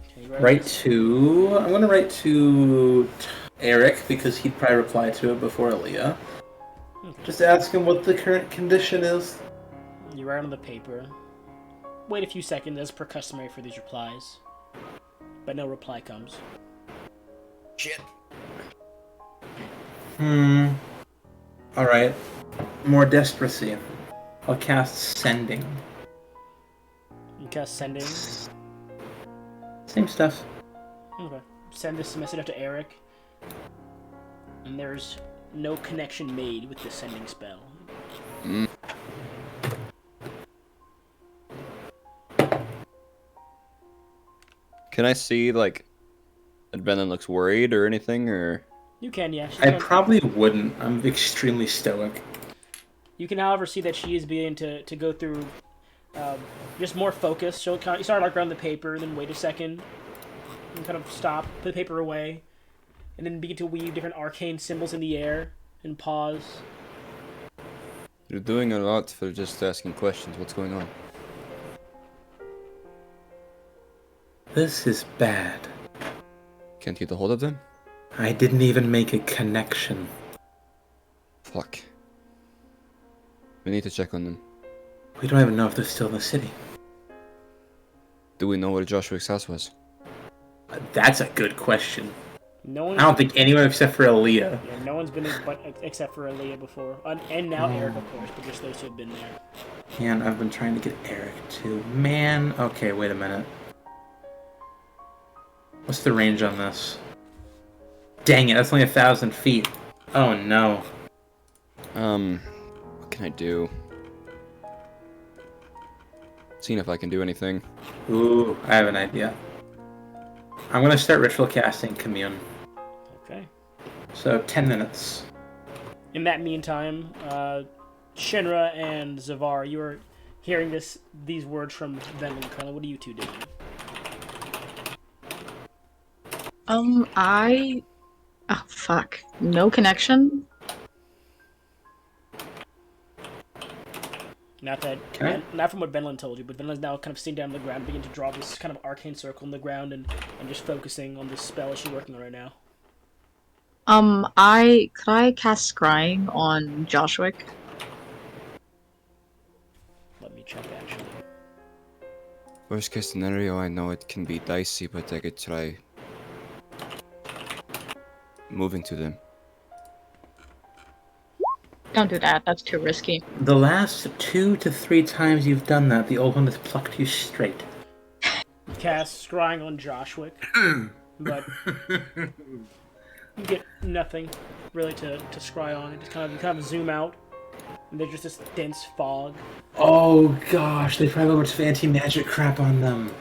Okay, Write to. I'm gonna write to Eric because he'd probably reply to it before Aaliyah. Okay. Just ask him what the current condition is. You write on the paper. Wait a few seconds as per customary for these replies. But no reply comes. Shit. Alright. More desperacy. I'll cast sending. You cast sending. Same stuff. Okay. Send this message out to Eric. And there's no connection made with the sending spell. Can I see, like, that Brennan looks worried or anything, or... You can, yeah. I probably wouldn't. I'm extremely stoic. You can, however, see that she is beginning to go through just more focus. She'll kind of start like around the paper, then wait a second, and kind of stop, put the paper away, and then begin to weave different arcane symbols in the air, and pause. You're doing a lot for just asking questions. What's going on? This is bad. Can't get a hold of them? I didn't even make a connection. Fuck. We need to check on them. We don't even know if they're still in the city. Do we know where Joshua's house was? That's a good question. No one. I don't think anyone except for Aaliyah. Yeah, no one's been except for Aaliyah before, and now Eric, of course, but just those who have been there. Man, I've been trying to get Eric too. Man, okay, wait a minute. What's the range on this? Dang it, that's only 1,000 feet. Oh no. What can I do? Seeing if I can do anything. Ooh, I have an idea. I'm gonna start ritual casting Commune. Okay. So 10 minutes. In that meantime, Shinra and Zavar, you are hearing these words from Venlin Colonel. What are you two doing? Oh, fuck. No connection? Not from what Venlin told you, but Venlin's now kind of sitting down on the ground, begin to draw this kind of arcane circle in the ground, and just focusing on this spell she's working on right now. Could I cast Scrying on Joshua? Let me check, actually. Worst case scenario, I know it can be dicey, but I could try moving to them. Don't do that, that's too risky. The last 2 to 3 times you've done that, the old one has plucked you straight. Cast Scrying on Joshua, but You get nothing really to scry on. It just kind of zoom out, and there's just this dense fog. Oh gosh, they probably have a bunch of anti-magic crap on them.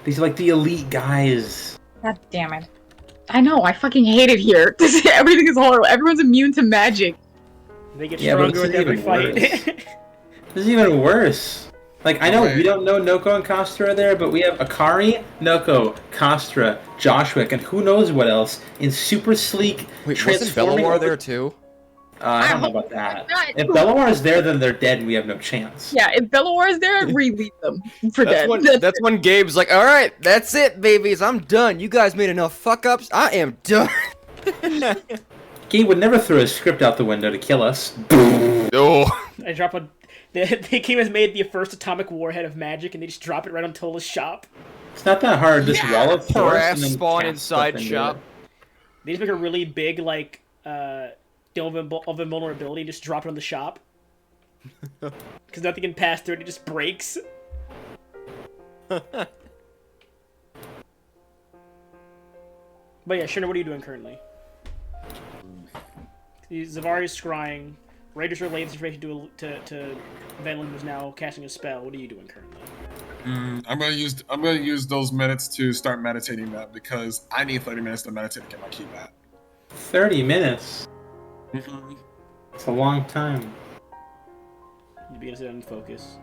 These are like the elite guys. God damn it. I know, I fucking hate it here. Everything is horrible. Everyone's immune to magic. They get Yeah, but stronger with it's every even fight. This is even worse. Like, I know Wait. we don't know Noko and Kastra are there, but we have Akari, Noko, Kastra, Joshua, and who knows what else in super sleek, Wait, wasn't transforming... Bellamar there too? I don't know about that. If Bellamar is there, then they're dead and we have no chance. Yeah, if Bellamar is there, release them for dead. That's when Gabe's like, all right, that's it, babies. I'm done. You guys made enough fuck-ups. I am done. Gabe would never throw his script out the window to kill us. No. I drop a. The game has made the first atomic warhead of magic, and they just drop it right on Tola's shop. It's not that hard. Just wall of force Harass and then spawn cast stuff inside into shop. it. They just make a really big dome of invulnerability and just drop it on the shop. Because nothing can pass through it, it just breaks. But yeah, Shirna, what are you doing currently? Zavari's scrying. Raiders relayed this information to Venlin, who's now casting a spell. What are you doing currently? I'm gonna use those minutes to start meditating that because I need 30 minutes to meditate to get my key back. 30 minutes? Mm-hmm. It's a long time. You begin to sit down and focus.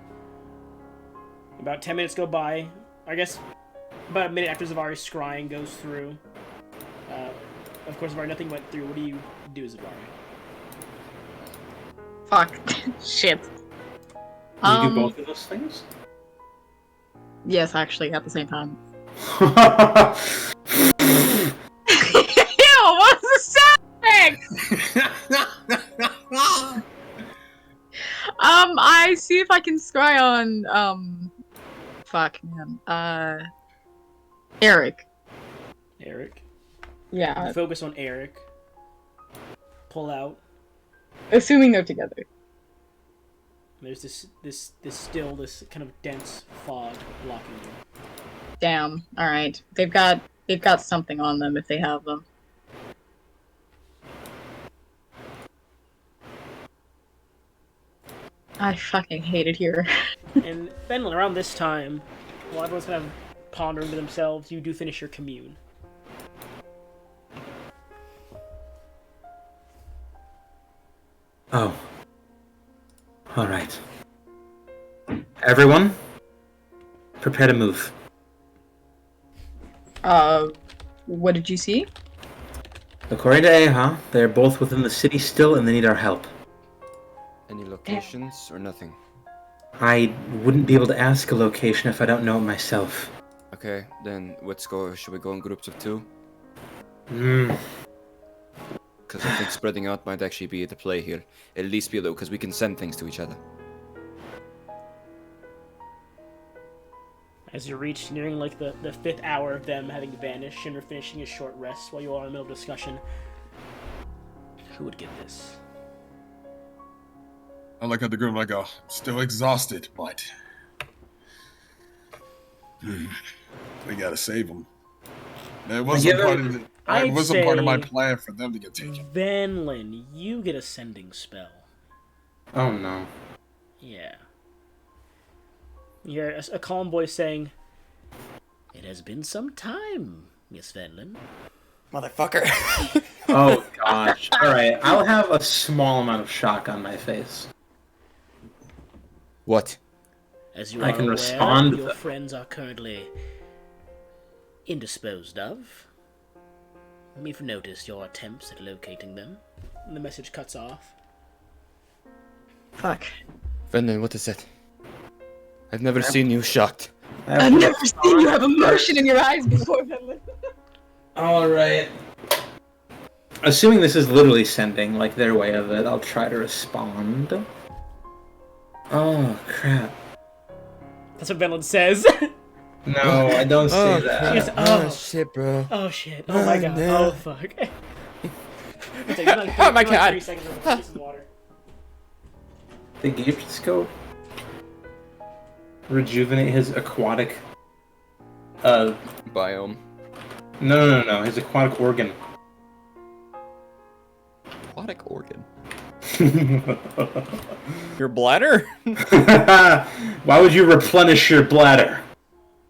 About 10 minutes go by. I guess about a minute after Zavari's scrying goes through. Of course, Zavari, nothing went through. What do you do, Zavari? Fuck. Shit. Can you do both of those things? Yes, actually, at the same time. Ew, What's the sound effect? I see if I can scry on, fuck, man. Eric. Eric? Yeah. You focus on Eric. Pull out. Assuming they're together. There's this kind of dense fog blocking you. Damn. Alright. They've got something on them if they have them. I fucking hate it here. And then around this time, while everyone's kind of pondering to themselves, you do finish your commune. Oh. Alright. Everyone, prepare to move. What did you see? According to Aha, they're both within the city still and they need our help. Any locations or nothing? I wouldn't be able to ask a location if I don't know it myself. Okay, then let's go. Should we go in groups of 2? Because I think spreading out might actually be the play here. At least be a little, because we can send things to each other. As you reach nearing like the 5th hour of them having vanished and are finishing a short rest while you are in the middle of discussion, who would get this? I look at the group and I go, still exhausted, but we gotta save them. It wasn't part of my plan for them to get taken. Venlin, you get a sending spell. Oh no. Yeah. You hear a calm voice saying, "It has been some time, Miss Venlin." Motherfucker. Oh gosh. Alright, I'll have a small amount of shock on my face. What? As you I are can aware, respond to your them. friends are currently indisposed of. We've noticed your attempts at locating them. And the message cuts off. Fuck. Venlin, what is it? I've never seen you shocked. I've never seen you have emotion in your eyes before, Venlin. Alright. Assuming this is literally sending, like their way of it, I'll try to respond. Oh, crap. That's what Venlin says. No, I don't say that. He goes, oh, shit, bro. oh shit. Oh my god. no. Oh fuck. It's like, Oh my god. 3 seconds of piece of water. The Gabe scope rejuvenate his aquatic Biome. No. His aquatic organ. Aquatic organ. Your bladder? Why would you replenish your bladder?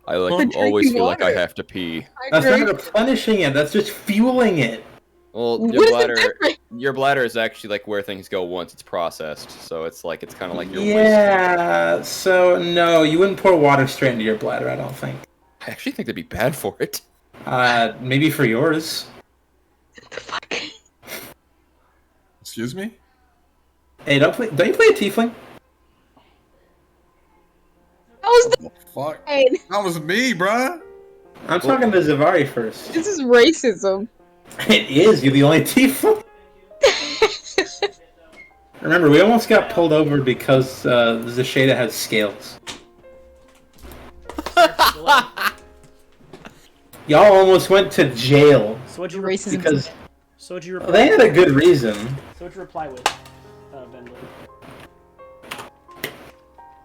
I like Drinking always feel like I water. have to pee. That's not replenishing it. That's just fueling it. Well, What your is the bladder, difference? your bladder is actually like where things go once it's processed. So it's kind of like your waste. Yeah. So no, you wouldn't pour water straight into your bladder. I don't think. I actually think that'd be bad for it. Maybe for yours. What the fuck? Excuse me? Hey, don't you play a tiefling? That was the What the fuck? pain. That was me, bruh. I'm talking to Zavari first. This is racism. It is. You're the only tiefling. Remember, we almost got pulled over because Zasheda has scales. Y'all almost went to jail So what'd you Racism. because So what'd you reply? they had a good reason. So what'd you reply with, Vendor?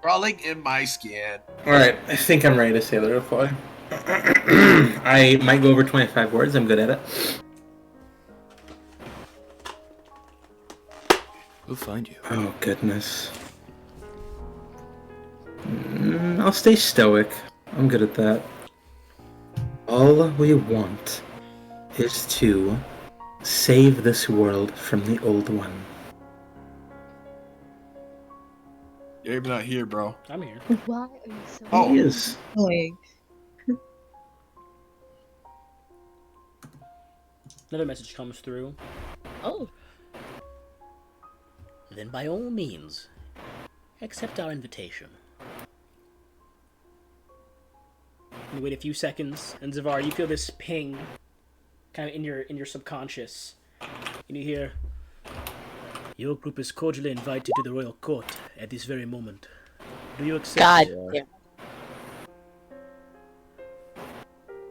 Crawling in my skin. Alright, I think I'm ready to say the reply. I might go over 25 words, I'm good at it. We'll find you. Oh, goodness. I'll stay stoic. I'm good at that. All we want is to save this world from the old one. Gabe not here, bro. I'm here. Why are you so Oh. He is. annoying? Another message comes through. Oh. Then by all means, accept our invitation. You wait a few seconds, and Zavar, you feel this ping, kind of in your subconscious, and you hear, "Your group is cordially invited to the royal court at this very moment. Do you accept?" God. it?" Yeah.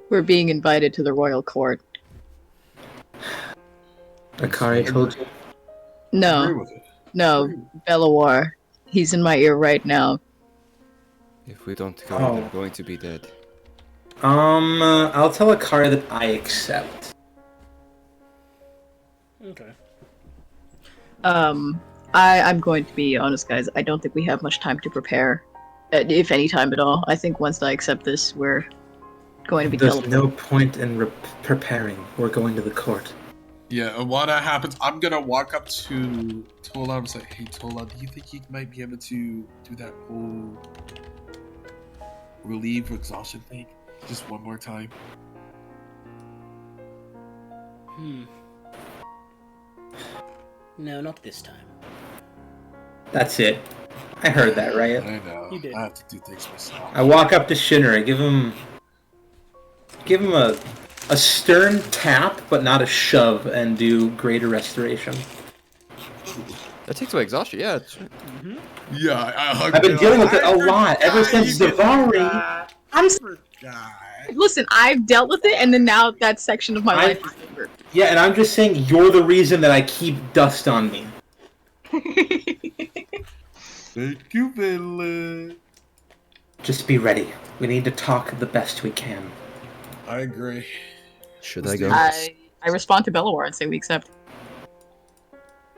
We're being invited to the royal court. Akari told you. Agree No, with it. no, Belawar. He's in my ear right now. If we don't go, Oh. they're going to be dead. I'll tell Akari that I accept. Okay. I'm going to be honest, guys. I don't think we have much time to prepare, if any time at all. I think once I accept this, we're going to be There's teleported. no point in preparing. We're going to the court. Yeah, and while that happens, I'm gonna walk up to Tola and say, "Hey, Tola, do you think you might be able to do that whole relieve exhaustion thing just one more time?" No, not this time. That's it. I heard that, right? I know. You did. I have to do things myself. I walk up to Shinra, give him a stern tap, but not a shove, and do greater restoration. That takes away exhaustion. Yeah. Yeah, I hugged I've been it. dealing with it I a lot ever forgot since you did Zavari. that. I'm Forgot. listen. I've dealt with it, and then now that section of my I- life is over. Yeah, and I'm just saying you're the reason that I keep dust on me. Thank you, Finland. Just be ready. We need to talk the best we can. I agree. Should I go? I respond to Belawar and say we accept.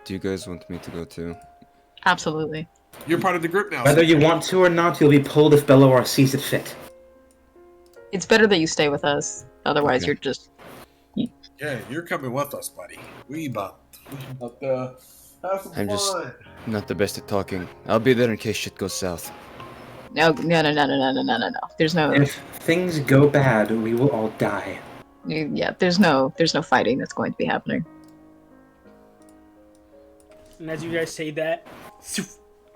Do you guys want me to go too? Absolutely. You're part of the group now. Whether you want to or not, you'll be pulled if Belawar sees it fit. It's better that you stay with us. Otherwise, Okay. you're just. Yeah, you're coming with us, buddy. We about to have some I'm just- fun. Not the best at talking. I'll be there in case shit goes south. No. There's no. If things go bad, we will all die. Yeah. There's no fighting that's going to be happening. And as you guys say that,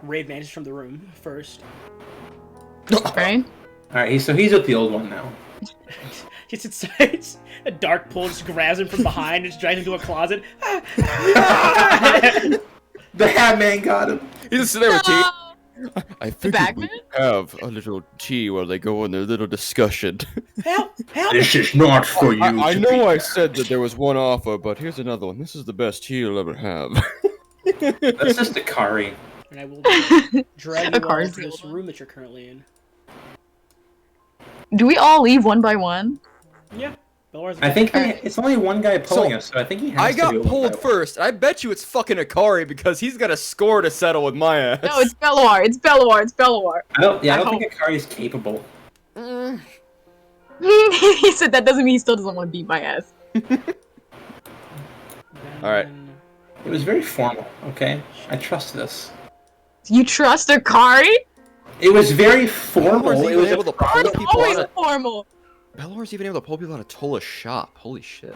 Raid vanishes from the room first. Right? Alright, so he's with the old one now. Gets inside, a dark pull just grabs him from behind and just drags him to a closet. The Hat Man got him. He's just sitting there with tea. No! I The figured Bagman? we'd have a little tea while they go on their little discussion. Help! Help! This is not for you. I to know be- I said that there was one offer, but here's another one. This is the best tea you'll ever have. That's just Akari. And I will drag A you all card's to the this old one. room that you're currently in. Do we all leave one by one? Yeah. Belwar's I think it's only one guy pulling us, so I think he has I to got be able to pulled fight. first. I bet you it's fucking Akari because he's got a score to settle with my ass. No, it's Belloir. It's Belloir. It's Belloir. I don't hope- think Akari is capable. He said that doesn't mean he still doesn't want to beat my ass. Alright. It was very formal, okay? I trust this. You trust Akari? It was very formal. Belwar's It even was able to pull It's people always out of... formal. Belwar's even able to pull people out of Tola's shop. Holy shit.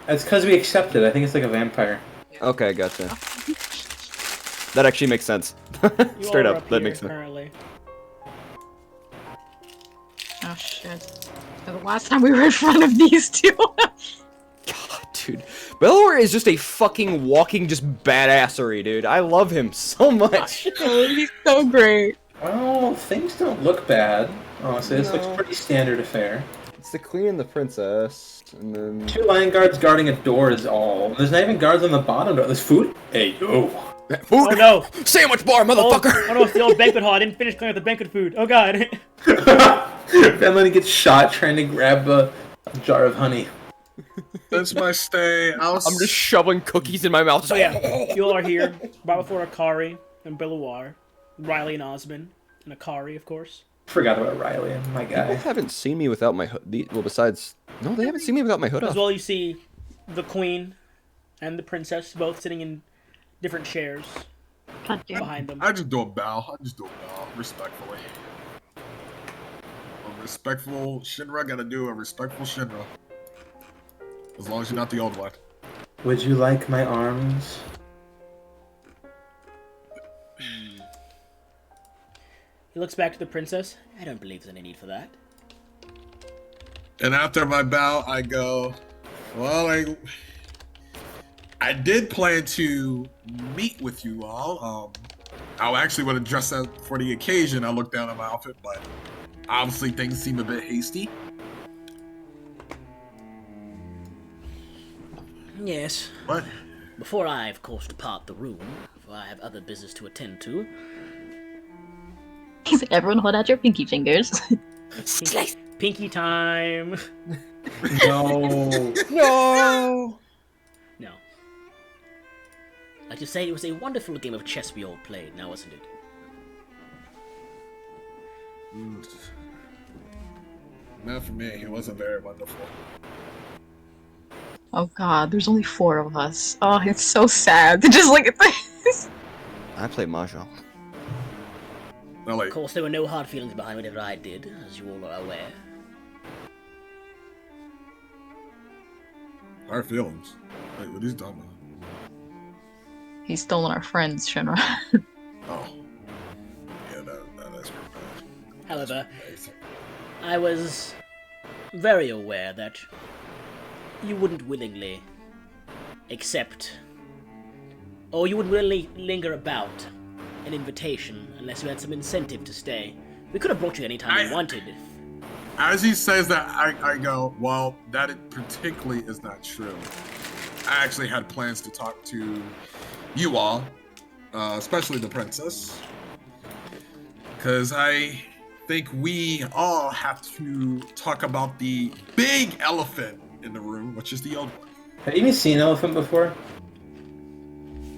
It's because we accepted. I think it's like a vampire. Okay, gotcha. That actually makes sense. You Straight all are up, that here makes sense. currently. Oh shit. So the last time we were in front of these two. God, dude. Belor is just a fucking walking just badassery, dude. I love him so much. Oh, he's so great. Well, things don't look bad. Honestly, this looks pretty standard affair. It's the queen and the princess, and then... 2 lion guards guarding a door is all. There's not even guards on the bottom door. There's food? Hey, yo. Food! Oh no! Sandwich bar, Oh, motherfucker! oh no, it's the old banquet hall. I didn't finish cleaning up the banquet food. Oh god. Finland gets shot trying to grab a jar of honey. That's my stay. I'm just shoveling cookies in my mouth. So yeah, you all are here. Brought before Akari and Belluar, Riley and Osmond, and Akari, of course. Forgot about Riley, my People guy. haven't seen me without my hood. Well, besides... No, they haven't seen me without my hood As off. well, you see the queen and the princess both sitting in different chairs God damn. behind them. I just do a bow. Respectfully. A respectful Shinra gotta do a respectful Shinra. As long as you're not the old one. Would you like my arms? He looks back to the princess. I don't believe there's any need for that. And after my bow, I go, well, I did plan to meet with you all. I actually would have dressed up for the occasion. I looked down at my outfit, but obviously things seem a bit hasty. Yes. What? Before I, of course, depart the room, for I have other business to attend to. He's like, everyone hold out your pinky fingers. Pinky time. No. No! No. Like to say, it was a wonderful game of chess we all played, now wasn't it? Not for me. It wasn't very wonderful. Oh god, there's only 4 of us. Oh, it's so sad to just look at this. I play Mahjong. No, like, Of course, there were no hard feelings behind whatever I did, as you all are aware. our feelings. Wait, what is done? He's stolen our friends, Shinra. Oh. Yeah, that's pretty bad. However, I was very aware that you wouldn't willingly accept, or you wouldn't willingly linger about an invitation unless you had some incentive to stay. We could have brought you anytime we wanted. As he says that, I go, well, that particularly is not true. I actually had plans to talk to you all, especially the princess, because I think we all have to talk about the big elephant in the room, which is the old one. Have you even seen an elephant before?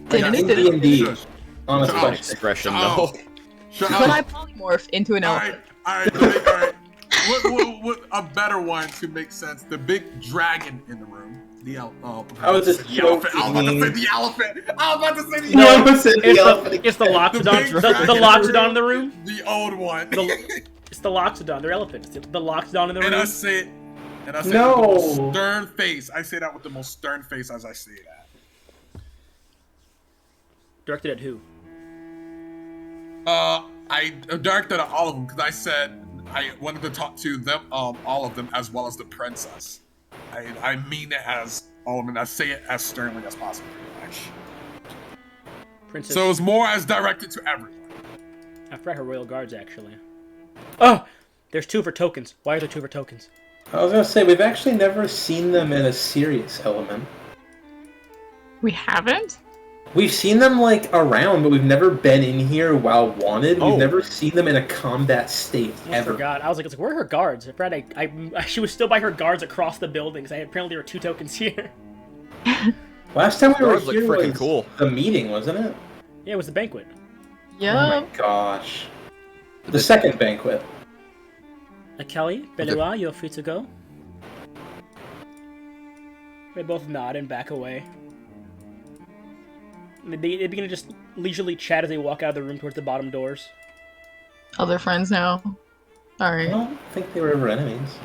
Didn't in it? D&D. Shush. Honest Shut up. question. Expression, Shut though. up. Shut But I up. polymorph into an elephant. Alright. What a better one to make sense? The big dragon in the room. The elephant. I was just the elephant. I was about to say joking. the elephant. I was about to say the No, elephant. it's the elephant. It's the The Loxodon. big The dragon Loxodon in the room. The old one. It's the Loxodon. They're elephants. The Loxodon in the And room. I say it. And I say No. it with the most stern face. I say that with the most stern face as I say that. Directed at who? I directed at all of them because I said I wanted to talk to them, all of them, as well as the princess. I mean it as all of them. I say it as sternly as possible. Princess. So it's more as directed to everyone. I forgot her royal guards, actually. Oh! There's 2 for tokens. Why are there 2 for tokens? I was gonna say, we've actually never seen them in a serious element. We haven't? We've seen them like around, but we've never been in here while wanted. Oh. We've never seen them in a combat state I ever. forgot. I was like, where are her guards? I forgot she was still by her guards across the buildings. Apparently there were 2 tokens here. Last time we were Guards look here freaking was cool. the meeting, wasn't it? Yeah, it was the banquet. Yeah. Oh my gosh. The second banquet. Kelly, Belua, you're free to go. They both nod and back away. They begin to just leisurely chat as they walk out of the room towards the bottom doors. Oh, they're friends now. I Alright. don't think they were ever enemies.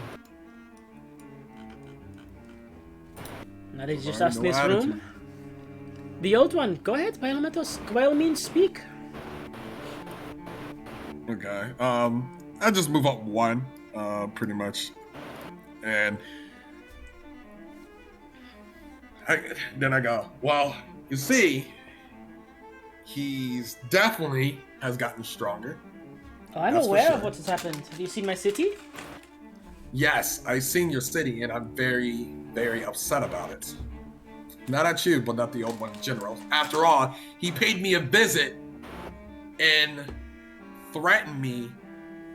Now they just Alright, us in no this attitude. room. The old one, go ahead, by all means, speak. Okay. I just move up 1, pretty much, and then I go. Well, you see, he's definitely has gotten stronger. Oh, I'm That's for aware of sure. what has happened. Have you seen my city? Yes, I've seen your city, and I'm very, very upset about it. Not at you, but at the old one in general. After all, he paid me a visit and threatened me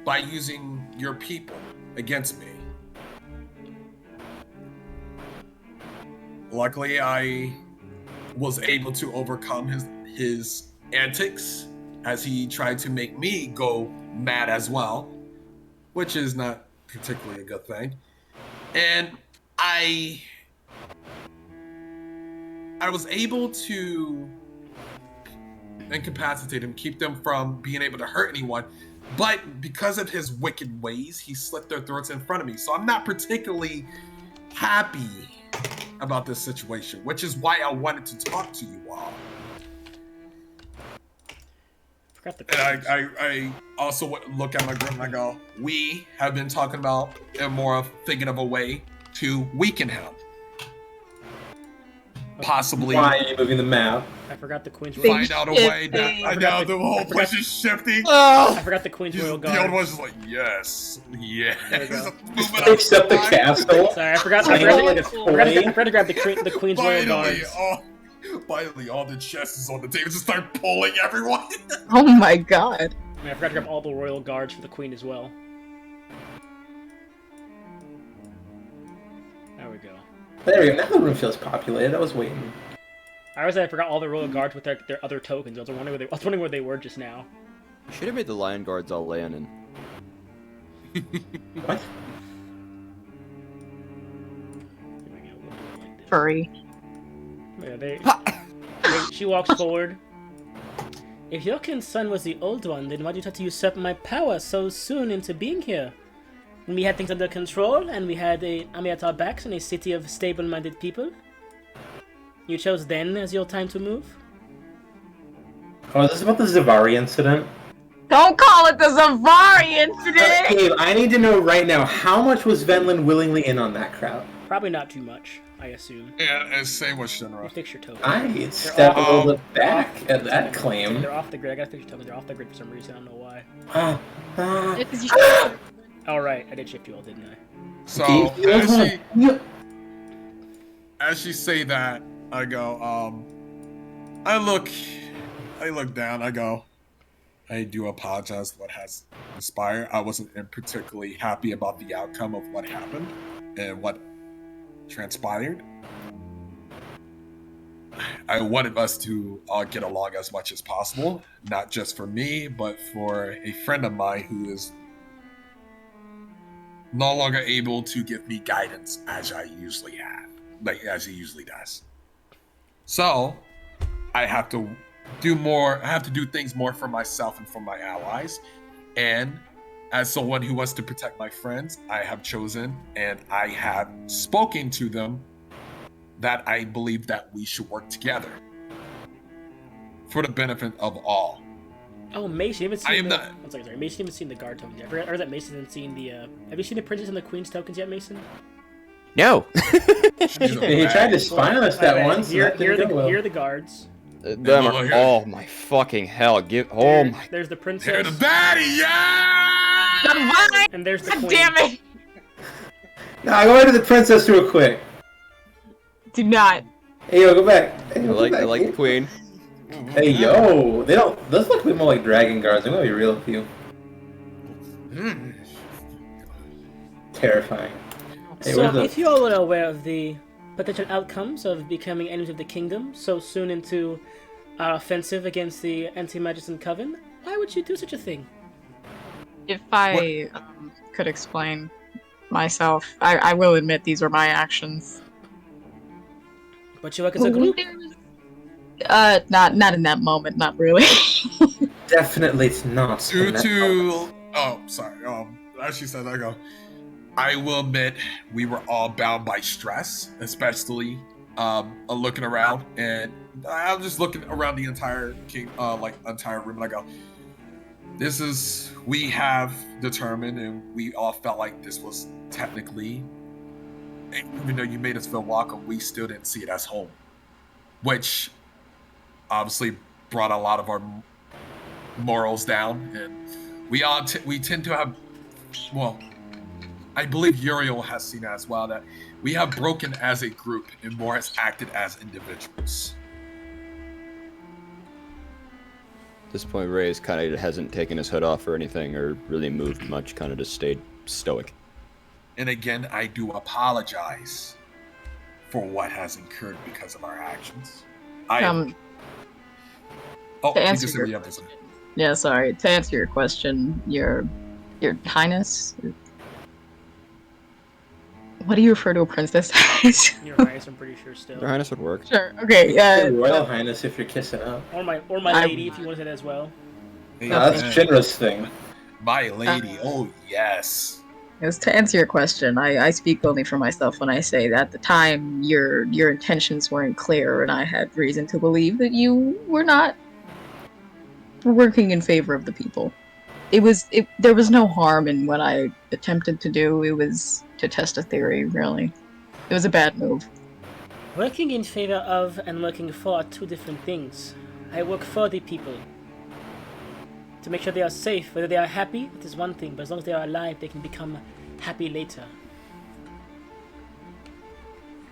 by using your people against me. Luckily, I was able to overcome his antics as he tried to make me go mad as well, which is not particularly a good thing. And I was able to incapacitate him, keep them from being able to hurt anyone. But because of his wicked ways, he slit their throats in front of me. So I'm not particularly happy about this situation, which is why I wanted to talk to you all. Forgot the And I also look at my group and I go, we have been talking about and more of thinking of a way to weaken him. Possibly Why are you moving the map? I forgot the Queen's They Royal. find out a way that shifting. I know the whole place is shifting. I forgot the Queen's The Royal old Guard. one's just like, yes, yes. There we go. Moving up Picks up the five. castle. Sorry, I forgot. Swings I it like a forgot toy. to grab the Queen's Royal Finally, Guards. finally, all the chests is on the table. Just start pulling everyone. Oh my god. I forgot to grab all the Royal Guards for the Queen as well. There we go. There we go. Now the room feels populated. I was waiting. I forgot all the Royal Guards with their other tokens. I was wondering where they were just now. Should have made the Lion Guards all Leonin. What? Furry. She walks forward. If your king's son was the old one, then why did you try to usurp my power so soon into being here? When we had things under control, and we had an army at our backs and a city of stable-minded people? You chose then as your time to move? Oh, is this about the Zavari incident? Don't call it the Zavari incident! Dave, I need to know right now, how much was Venlin willingly in on that crowd? Probably not too much, I assume. Yeah, and same with You Shinra. fix your token. I step a little bit back at that claim. They're off the grid. I gotta fix your token. They're off the grid for some reason. I don't know why. Yeah, 'cause you should- Alright, I did shift you all, didn't I? So Dave, as she say that, I go, I look down, I go, I do apologize for what has inspired. I wasn't particularly happy about the outcome of what happened and what transpired. I wanted us to all get along as much as possible, not just for me, but for a friend of mine who is no longer able to give me guidance as I usually have, as he usually does. So, I have to do more. I have to do things more for myself and for my allies. And as someone who wants to protect my friends, I have chosen and I have spoken to them that I believe that we should work together for the benefit of all. Oh, Mason, you haven't I seen am the... not- One second, sorry. Mason, you haven't seen the guard tokens yet. I heard that Mason hasn't seen the, Have you seen the Princess and the Queen's tokens yet, Mason? No! He tried to spy on us that Alright, once. Here, and that here, didn't the, go well. here are the guards. Them look are, here. oh my fucking hell. Oh my. There's the They're Princess. the baddie, yeah! Zavari! And there's the God Queen. damn it! Nah, go back to the princess real quick. Do not. Hey, yo, go back. Hey, I yo, go like back. the queen. Hey, yo! They don't. Those look a bit more like dragon guards. I'm gonna be real with you. Terrifying. Hey, So, where's the... if you all are aware of the potential outcomes of becoming enemies of the kingdom so soon into our offensive against the Anti-Magician Coven, why would you do such a thing? If I could explain myself, I will admit these were my actions. But you work as a group. Not in that moment, not really. Definitely it's not. Due to sorry, as she said, I will admit we were all bound by stress, especially looking around, and I'm just looking around the entire entire room, and I go, we have determined, and we all felt like this was technically, even though you made us feel welcome, we still didn't see it as home, which obviously brought a lot of our morals down, and we tend to have, well, I believe Uriel has seen as well, that we have broken as a group and more has acted as individuals. At this point, Ray's kind of hasn't taken his hood off or anything, or really moved much. Kind of just stayed stoic. And again, I do apologize for what has occurred because of our actions. To answer your question. Yeah, sorry. To answer your question, your Highness. What do you refer to a princess as? Your Highness, I'm pretty sure still. Your Highness would work. Sure. Okay. Your Royal Highness, if you're kissing up. Or my lady, if you want to say that as well. That's Shinra's thing. My lady. Oh yes. As to answer your question, I speak only for myself when I say that at the time your intentions weren't clear, and I had reason to believe that you were not working in favor of the people. There was no harm in what I attempted to do. It was to test a theory, really. It was a bad move. Working in favor of and working for are two different things. I work for the people. To make sure they are safe. Whether they are happy, that is one thing, but as long as they are alive, they can become happy later.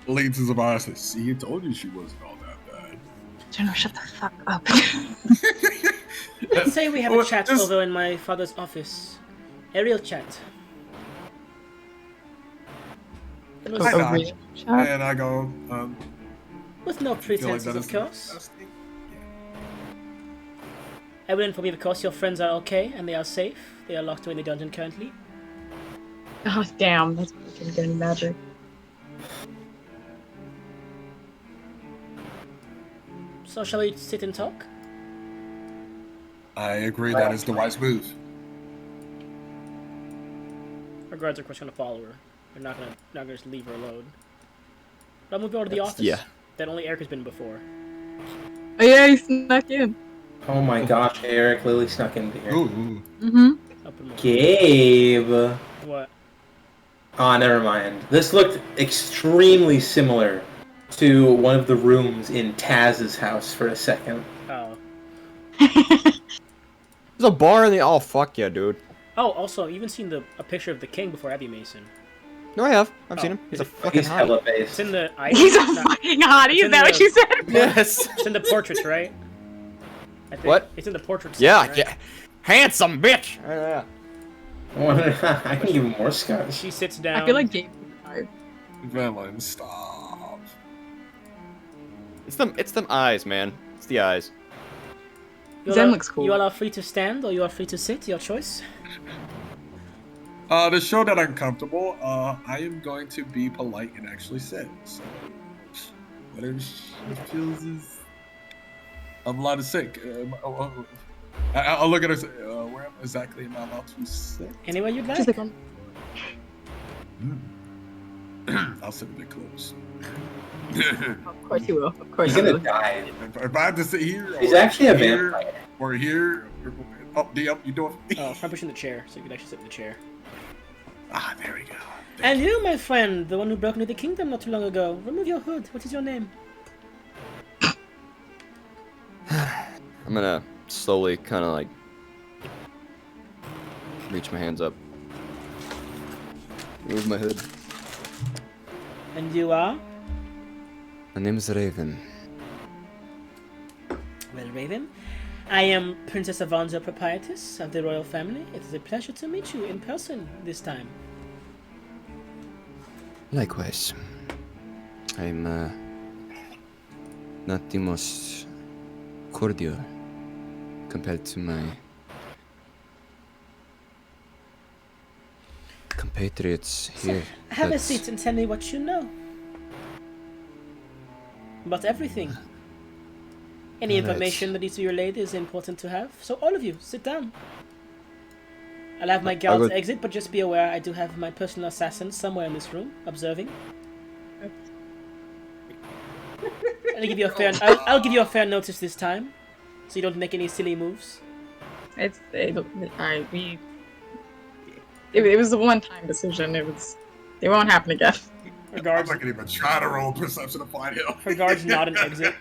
Leads his eyes. See, he told you she wasn't all that bad. General, shut the fuck up. Let's say we have a chat over in my father's office. A real chat. And I go, with no pretenses, of course. I will inform you, of course, your friends are okay and they are safe. They are locked away in the dungeon currently. Oh, damn. That's fucking getting magic. So shall we sit and talk? I agree that is the wise move. Our guards are, of course, going to follow her. They're not gonna just leave her alone. But I'll move over to the office. Yeah. That only Eric has been before. Oh yeah, he snuck in. Oh my gosh, Eric, Lily snuck into here. Ooh. Mm-hmm. Gabe! What? Ah, never mind. This looked extremely similar to one of the rooms in Taz's house for a second. Oh. There's a bar in the. Oh fuck yeah, dude. Oh, also, you even seen a picture of the king before Abby Mason. No, I have. I've seen him. He's a fucking He's hottie. hella It's based. in the... He's a fucking hottie, is that what you said? Yes. It's in the portraits, right? I think. What? It's in the portraits. Yeah, right? yeah. Handsome bitch. Yeah. I can give him more scars. She sits down. I feel like Gabe. Velen, stop. It's them eyes, man. It's the eyes. Zen looks cool. You all are free to stand or you are free to sit, your choice. To show that I'm comfortable, I am going to be polite and actually sit. So, whatever she feels is... I'm allowed to sit. I'll look at her and say, where exactly am I allowed to sit? Anywhere you'd like. Just like, I'll sit a bit close. of course you will. Of course He's you gonna will. die. If I have to sit here, He's or actually a here, vampire. or here, you do it. Oh, I'm pushing the chair, so you can actually sit in the chair. Ah, there we go. And you, my friend, the one who broke into the kingdom not too long ago. Remove your hood. What is your name? I'm gonna slowly kind of like reach my hands up, move my hood. And you are? My name's Raven. Well, Raven. I am Princess Avanza Proprietress of the royal family. It is a pleasure to meet you in person this time. Likewise. I'm not the most cordial compared to my compatriots here. Have a That's- seat and tell me what you know. About everything. Any Alright. information that needs to be relayed is important to have. So all of you, sit down. I'll have my guards go- exit, but just be aware I do have my personal assassin somewhere in this room, observing. I'll give you a fair. I'll give you a fair notice this time, so you don't make any silly moves. It was a one-time decision. It won't happen again. I'm Regards, not gonna even try to roll perception to find him. regards, not an exit.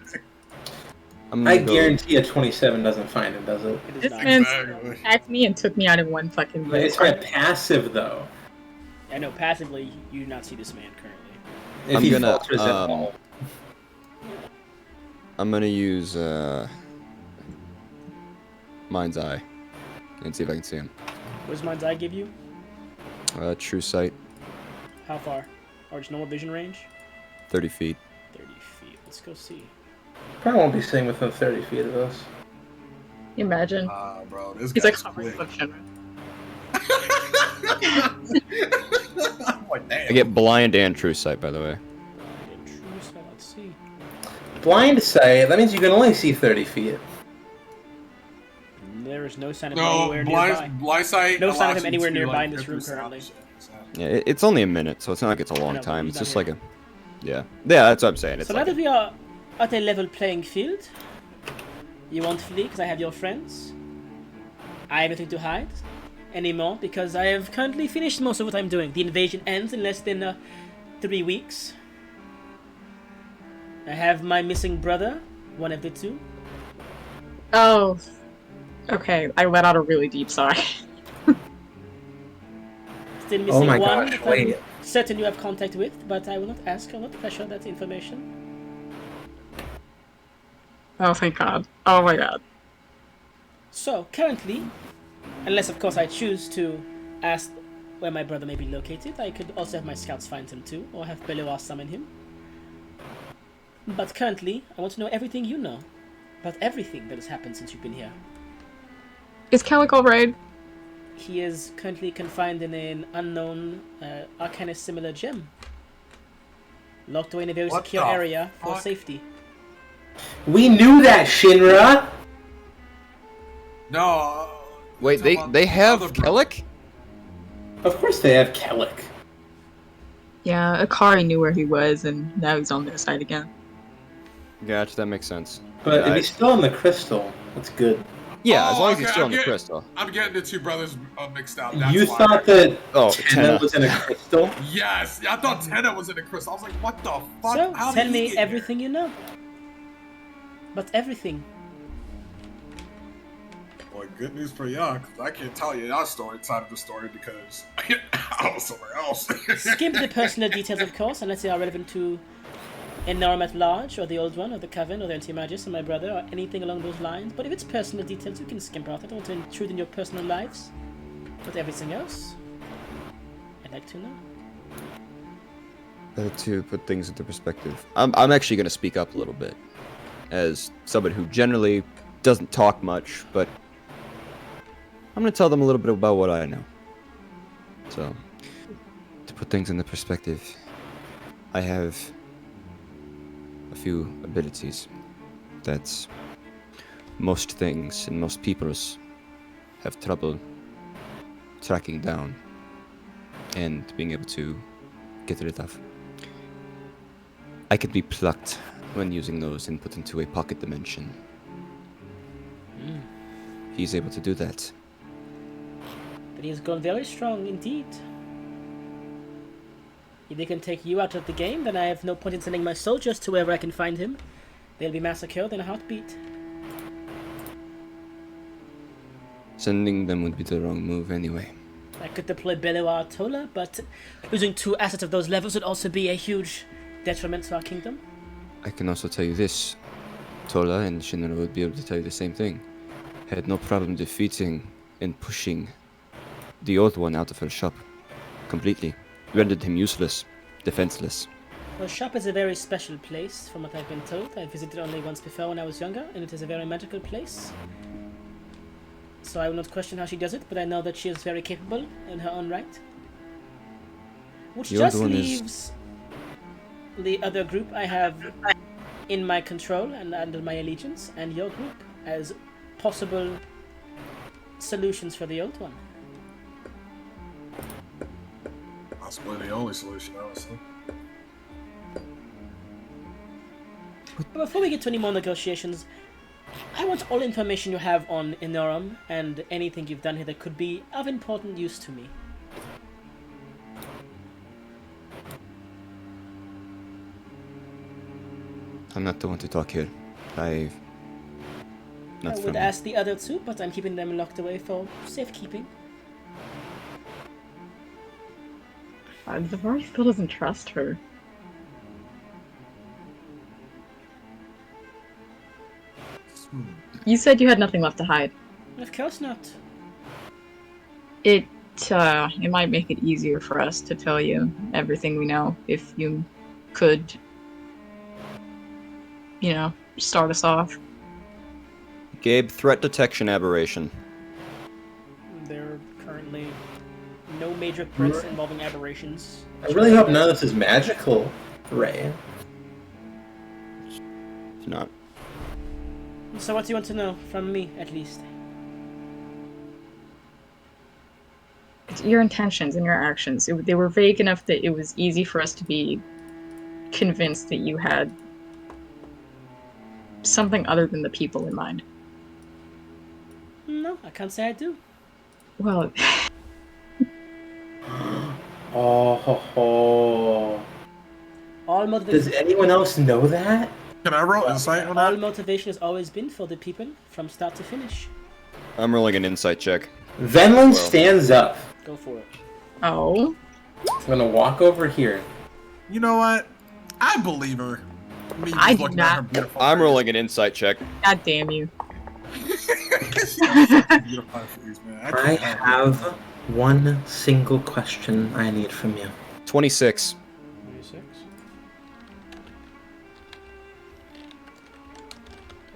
I'm I gonna go- guarantee a 27 doesn't find it, does it? It is This not. man Exactly. attacked me and took me out in one fucking But move. it's my passive, though. I know passively you do not see this man currently. If I'm he gonna, falters at all. I'm gonna use Mind's Eye and see if I can see him. What does Mind's Eye give you? True sight, How far? Or just normal vision range? 30 feet. 30 feet. Let's go see. Probably won't be sitting within 30 feet of us. Imagine. Bro, this He's like guy's hovering quick. above Shinra. I'm like, damn. I get blind and true sight, by the way. True sight, let's see. Blind sight, that means you can only see 30 feet. There is no sign of him No, anywhere nearby. blind sight. No sign of allows him you anywhere to, nearby like, in this get room through currently. sound and shit, so. Yeah, it's only a minute, so it's not like it's a long know, but time. he's It's not just here. like a, yeah, that's what I'm saying. It's So now like that we are at a level playing field, you won't flee because I have your friends. I have nothing to hide anymore because I have currently finished most of what I'm doing. The invasion ends in less than 3 weeks. I have my missing brother, one of the two. Oh. Okay, I let out a really deep sigh. Still Oh missing my one gosh, that I'm wait. certain you have contact with, but I will not ask, I will not pressure that information. Oh, thank God. Oh my God. So, currently, unless of course I choose to ask where my brother may be located, I could also have my scouts find him too, or have Beliwar summon him. But currently, I want to know everything you know, about everything that has happened since you've been here. Is Kellic alright? He is currently confined in an unknown, Arcanist-similar gem. Locked away in a very What secure the area for fuck? safety. We knew that, Shinra! No. wait, talking about they the have other brother. Kellic? Of course they have Kellic. Yeah, Akari knew where he was, and now he's on their side again. Gotcha, that makes sense. But Yeah, if he's still in the crystal, that's good. yeah, as Oh, long as he's okay, still I'm in the getting- crystal. I'm getting the two brothers mixed up. That's You why. thought that Oh, Tenna Tenna. was in a crystal? Yes, I thought Tenna was in the crystal. I was like, what the fuck? So, How tell did he me get everything you know. But everything. Here? Boy, good news for y'all, 'cause I can't tell you y'all story side of the story because I was somewhere else. Skip the personal details, of course, unless they are relevant to a norm at large, or the old one, or the coven, or the anti-magus, or my brother, or anything along those lines. But if it's personal details, you can skimp out. I don't want to intrude in your personal lives. But everything else, I'd like to know. To put things into perspective, I'm actually going to speak up a little bit, as someone who generally doesn't talk much, but I'm going to tell them a little bit about what I know. So, to put things into perspective, I have a few abilities that most things and most peoples have trouble tracking down and being able to get rid of. I can be plucked when using those and put into a pocket dimension. He's able to do that. But he has gone very strong indeed. If they can take you out of the game, then I have no point in sending my soldiers to wherever I can find him. They'll be massacred in a heartbeat. Sending them would be the wrong move anyway. I could deploy Beliwar Tola, but losing 2 assets of those levels would also be a huge detriment to our kingdom. I can also tell you this. Tola and Shinra would be able to tell you the same thing. Had no problem defeating and pushing the Old One out of her shop completely. Rendered him useless, defenseless. The shop is a very special place, from what I've been told. I visited only once before when I was younger, and it is a very magical place. So I will not question how she does it, but I know that she is very capable in her own right. Which The just other one is- leaves the other group I have in my control and under my allegiance, and your group as possible solutions for the Old One. Possibly the only solution, honestly. But before we get to any more negotiations, I want all information you have on Inoram and anything you've done here that could be of important use to me. I'm not the one to talk here. I I would ask the other two, but I'm keeping them locked away for safekeeping. Zavari still doesn't trust her. You said you had nothing left to hide. Of course not. It might make it easier for us to tell you everything we know if you could, start us off. Gabe, threat detection aberration. There are currently no major threats involving aberrations. I really hope none of this is magical, Ray. It's not. So what do you want to know from me, at least? Your intentions and your actions. They were vague enough that it was easy for us to be convinced that you had something other than the people in mind. No, I can't say I do. Well, Oh, ho, ho. All Does motivation. anyone else know that? Can I roll insight on All that? motivation has always been for the people from start to finish. I'm rolling an insight check. Venlin Well. stands up. Go for it. oh. I'm gonna walk over here. You know what? I believe her. Me I just do looking at her not. beautiful I'm face. rolling an insight check. God damn you. Beautiful face, man. I can't have one single question I need from you. 26. 26.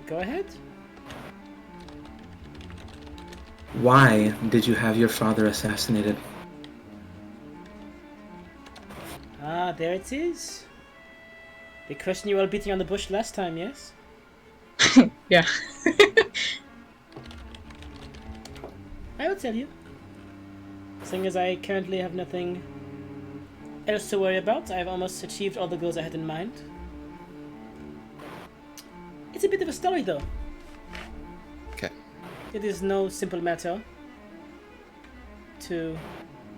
Go ahead. Why did you have your father assassinated? Ah, there it is. The question you were beating on the bush last time, yes? Yeah. I will tell you. Seeing as I currently have nothing else to worry about, I have almost achieved all the goals I had in mind. It's a bit of a story, though. Okay. It is no simple matter to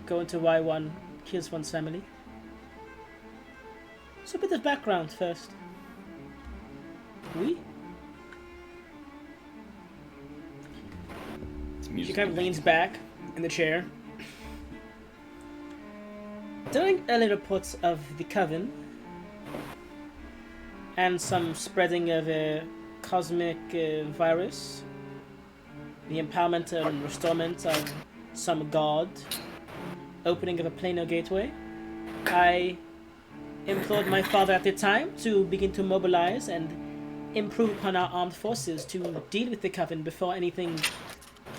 go into why one kills one's family. So a bit of background first. It's She music. kind of leans back in the chair. During early reports of the Coven and some spreading of a cosmic virus, the empowerment and restorement of some god, opening of a planar gateway, I implored my father at the time to begin to mobilize and improve upon our armed forces to deal with the Coven before anything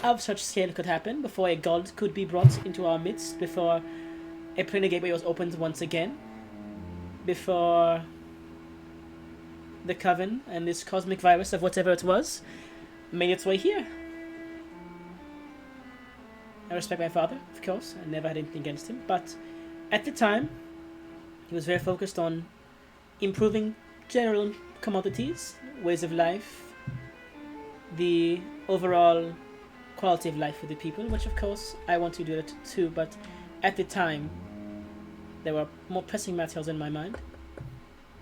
of such scale could happen, before a god could be brought into our midst, before a planar gateway was opened once again, before the Coven and this cosmic virus of whatever it was made its way here. I respect my father, of course. I never had anything against him, but at the time, he was very focused on improving general commodities, ways of life, the overall quality of life for the people, which of course I want to do that too, but at the time, there were more pressing matters in my mind.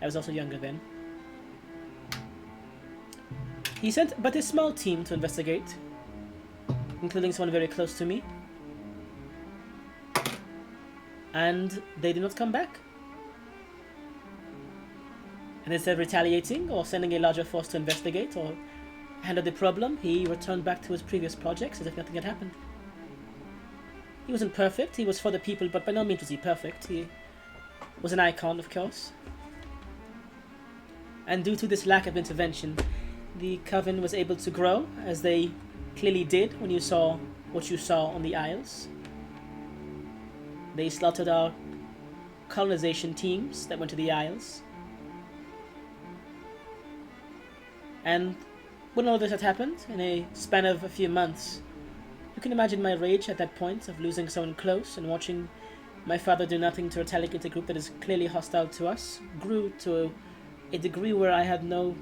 I was also younger then. He sent but a small team to investigate, including someone very close to me. And they did not come back. And instead of retaliating or sending a larger force to investigate or handle the problem, he returned back to his previous projects as if nothing had happened. He wasn't perfect, he was for the people, but by no means was he perfect. He was an icon, of course. And due to this lack of intervention, the Coven was able to grow, as they clearly did when you saw what you saw on the Isles. They slaughtered our colonization teams that went to the Isles. And when all this had happened, in a span of a few months, you can imagine my rage at that point of losing someone close and watching my father do nothing to retaliate against a group that is clearly hostile to us, grew to a degree where I had no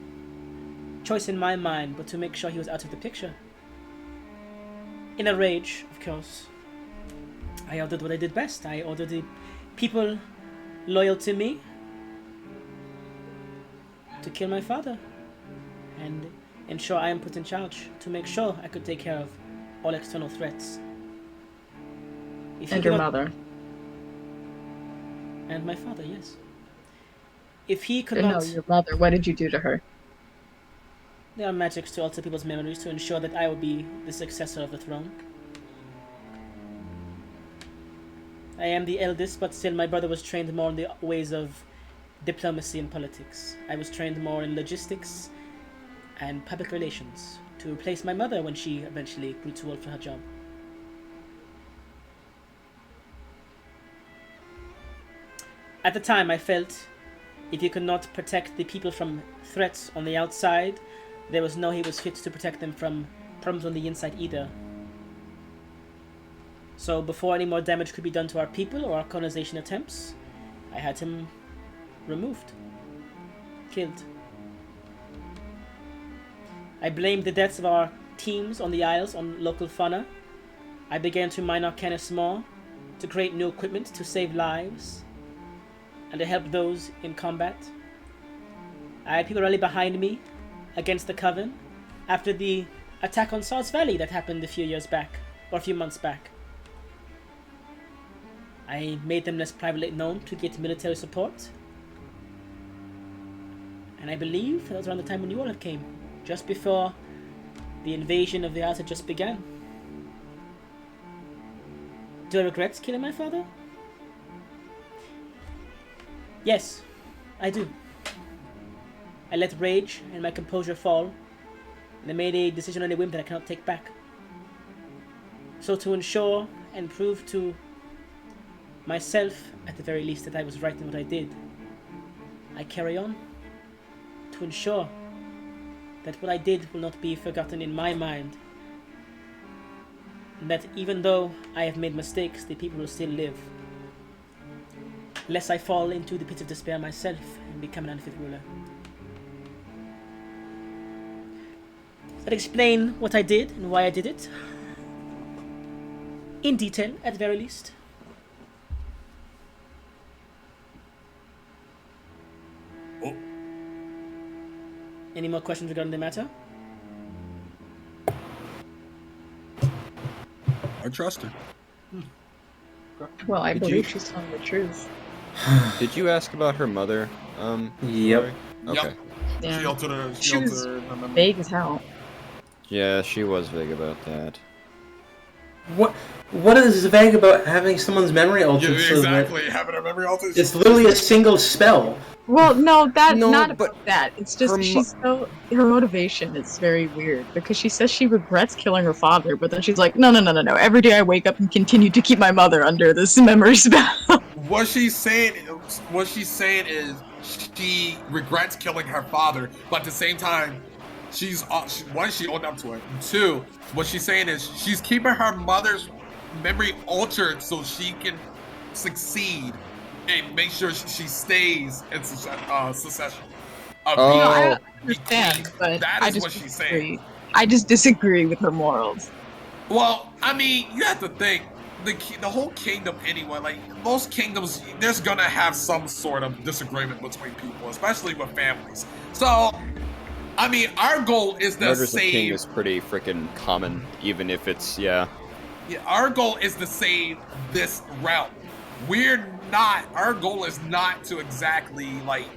choice in my mind but to make sure he was out of the picture. In a rage, of course, I ordered what I did best. I ordered the people loyal to me to kill my father and ensure I am put in charge to make sure I could take care of all external threats. And your mother. And my father, yes. If he could No, not... your mother. What did you do to her? There are magics to alter people's memories to ensure that I will be the successor of the throne. I am the eldest, but still my brother was trained more in the ways of diplomacy and politics. I was trained more in logistics and public relations to replace my mother when she eventually grew too old for her job. At the time, I felt if he could not protect the people from threats on the outside, there was no he was fit to protect them from problems on the inside either. So before any more damage could be done to our people or our colonization attempts, I had him removed, killed. I blamed the deaths of our teams on the Isles on local fauna. I began to mine Arcanis more, to create new equipment to save lives, and to help those in combat. I had people rally behind me against the Coven after the attack on Sars Valley that happened a few years back, or a few months back. I made them less privately known to get military support. And I believe that was around the time when you all came, just before the invasion of the Isles had just began. Do I regret killing my father? Yes, I do. I let rage and my composure fall, and I made a decision on a whim that I cannot take back. So to ensure and prove to myself, at the very least, that I was right in what I did, I carry on to ensure that what I did will not be forgotten in my mind, and that even though I have made mistakes, the people will still live, lest I fall into the pit of despair myself and become an unfit ruler. I'd explain what I did and why I did it, in detail, at the very least. Oh, Any more questions regarding the matter? I trust her. Well, I Did believe you- she's telling the truth. Did you ask about her mother? Yep. Larry? Okay. Yep. She Yeah. altered her. She was altered her- vague as hell. Yeah, she was vague about that. What is vague about having someone's memory Yeah, altered? So that exactly. Having her memory altered. it's literally a single spell. Well, no, that No, not but about that. It's just her she's so her motivation is very weird because she says she regrets killing her father, but then she's like, no. Every day I wake up and continue to keep my mother under this memory spell. What she's saying is she regrets killing her father, but at the same time, one, she owned up to it. And two, what she's saying is she's keeping her mother's memory altered so she can succeed and make sure she stays in succession. Oh. No, I being understand, queen. but That I is just what she's disagree. saying. I just disagree with her morals. Well, I mean, you have to think the whole kingdom anyway. Like most kingdoms, there's gonna have some sort of disagreement between people, especially with families. So, I mean, our goal is to Murders of King save. is pretty freaking common, even if it's, yeah. Yeah, our goal is to save this realm. We're not. Our goal is not to exactly like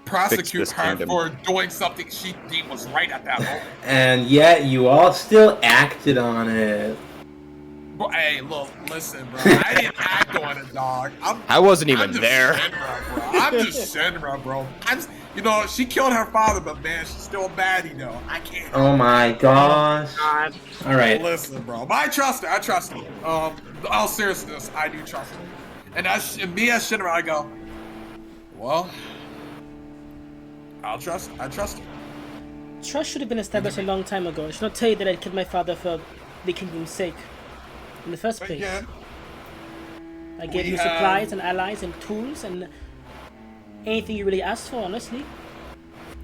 prosecute this her kingdom. for doing something she deemed was right at that moment. And yet you all still acted on it. Bro, hey, look, listen, bro. I didn't act on it, dog. I wasn't even I'm just there. Shinra, bro. I'm just Shinra, bro. You know, she killed her father, but man, she's still a baddie, though. I can't. Oh my gosh. God. Alright. Listen, bro. But I trust her. I trust her. All seriousness, I do trust her. And me as Shinra, I go, well, I trust her. Trust should have been established a long time ago. I should not tell you that I killed my father for the kingdom's sake. In the first But place. yeah, I gave we you have- supplies and allies and tools and anything you really asked for, honestly.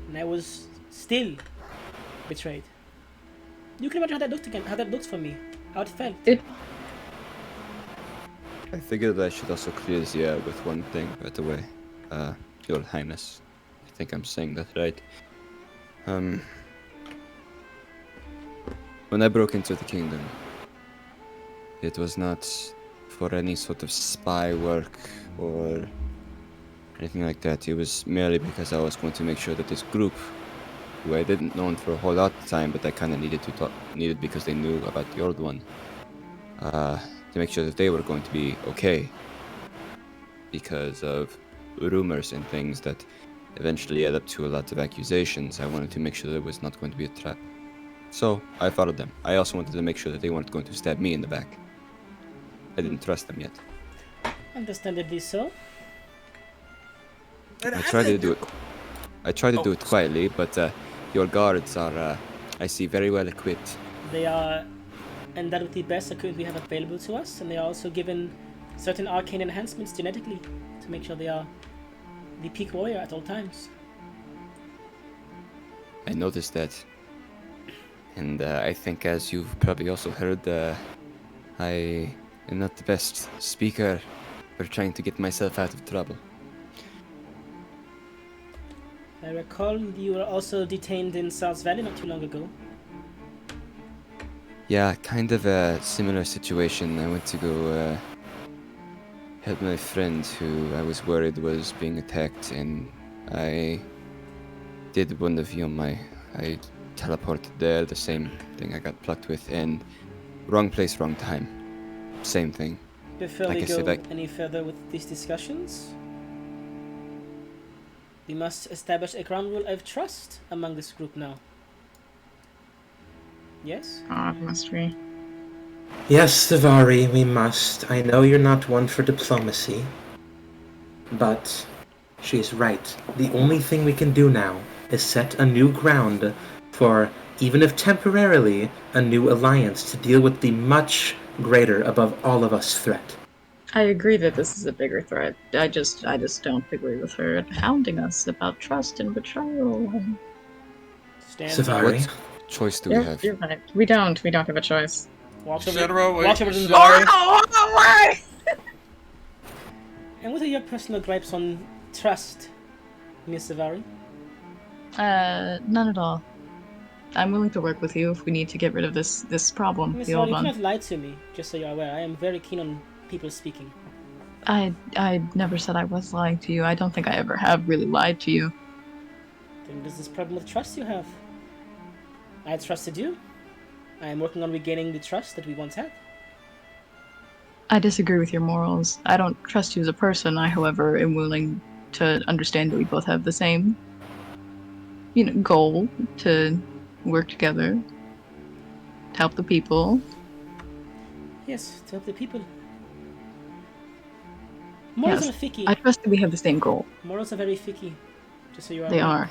And I was still betrayed. You can imagine how that looked again, how that looked for me, how it felt. I figured I should also clear the air with one thing right away. Your Highness. I think I'm saying that right. When I broke into the kingdom, it was not for any sort of spy work or anything like that. It was merely because I was going to make sure that this group, who I didn't know for a whole lot of time, but I kind of needed because they knew about the old one, to make sure that they were going to be okay because of rumors and things that eventually add up to a lot of accusations. I wanted to make sure there was not going to be a trap. So I followed them. I also wanted to make sure that they weren't going to stab me in the back. I didn't trust them yet. Understandably so. I tried to do it. I tried to do it quietly, but your guards are, I see, very well equipped. They are undoubtedly best equipment we have available to us, and they are also given certain arcane enhancements genetically to make sure they are the peak warrior at all times. I noticed that. And I think, as you've probably also heard, I am not the best speaker for trying to get myself out of trouble. I recall you were also detained in South Valley not too long ago. Yeah, kind of a similar situation. I went to go help my friend who I was worried was being attacked, and I did one of I teleported there, the same thing I got plucked with, and wrong place, wrong time. Same thing. Before Like we I go said, any further with these discussions, we must establish a ground rule of trust among this group now. Yes? Must we? Yes, Savari, we must. I know you're not one for diplomacy, but she's right. The only thing we can do now is set a new ground for, even if temporarily, a new alliance to deal with the much greater, above all of us, threat. I agree that this is a bigger threat. I just don't agree with her hounding us about trust and betrayal. Stand Savari? What choice do we have? You're right. We don't have a choice. Watch over, Shinra, wait. watch over the Sorry. Zari. And what are your personal gripes on trust, Miss Savari? None at all. I'm willing to work with you if we need to get rid of this problem, Miss the Savari, old you one. cannot lie to me, just so you're aware. I am very keen on people speaking. I never said I was lying to you. I don't think I ever have really lied to you. Then there's this problem with trust you have. I trusted you. I am working on regaining the trust that we once had. I disagree with your morals. I don't trust you as a person. I, however, am willing to understand that we both have the same, goal to work together, to help the people. Yes, to help the people. Morals Yes, are ficky. I trust that we have the same goal. Morals are very ficky. Just so you are They aware. are.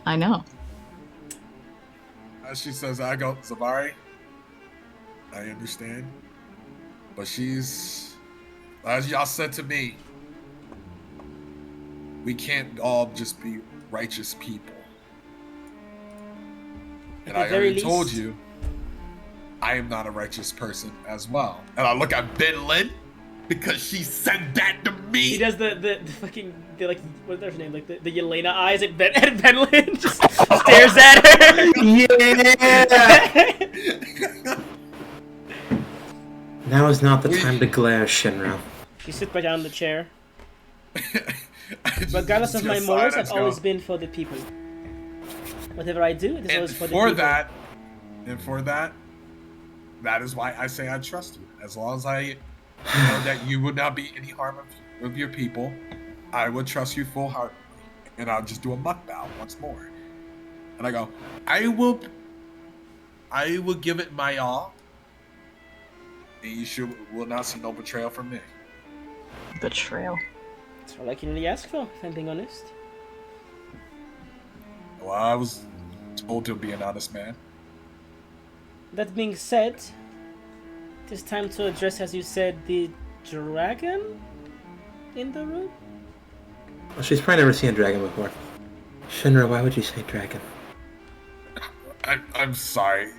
I know. As she says, I go, Savari, I understand. But she's, as y'all said to me, we can't all just be righteous people. And At I the very already told least- you, I am not a righteous person as well. And I look at Ben Lin because she said that to me. He does the fucking what's her name, like the Yelena eyes at Ben Lynn, just stares at her. Yeah! Now is not the time to glare, Shinra. She sits back down in the chair. Regardless of Just my sigh morals, and I've just always go, been for the people. Whatever I do, it is and always for the for people. that, that is why I say I trust you. As long as I know that you would not be any harm of your people, I would trust you full-heartedly. And I'll just do a muck bow once more. And I go, I will give it my all. And you will not see no betrayal from me. Betrayal. That's all I can really ask for, if I'm being honest. Well, I was told to be an honest man. That being said, it is time to address, as you said, the dragon in the room? Well, she's probably never seen a dragon before. Shinra, why would you say dragon? I'm sorry.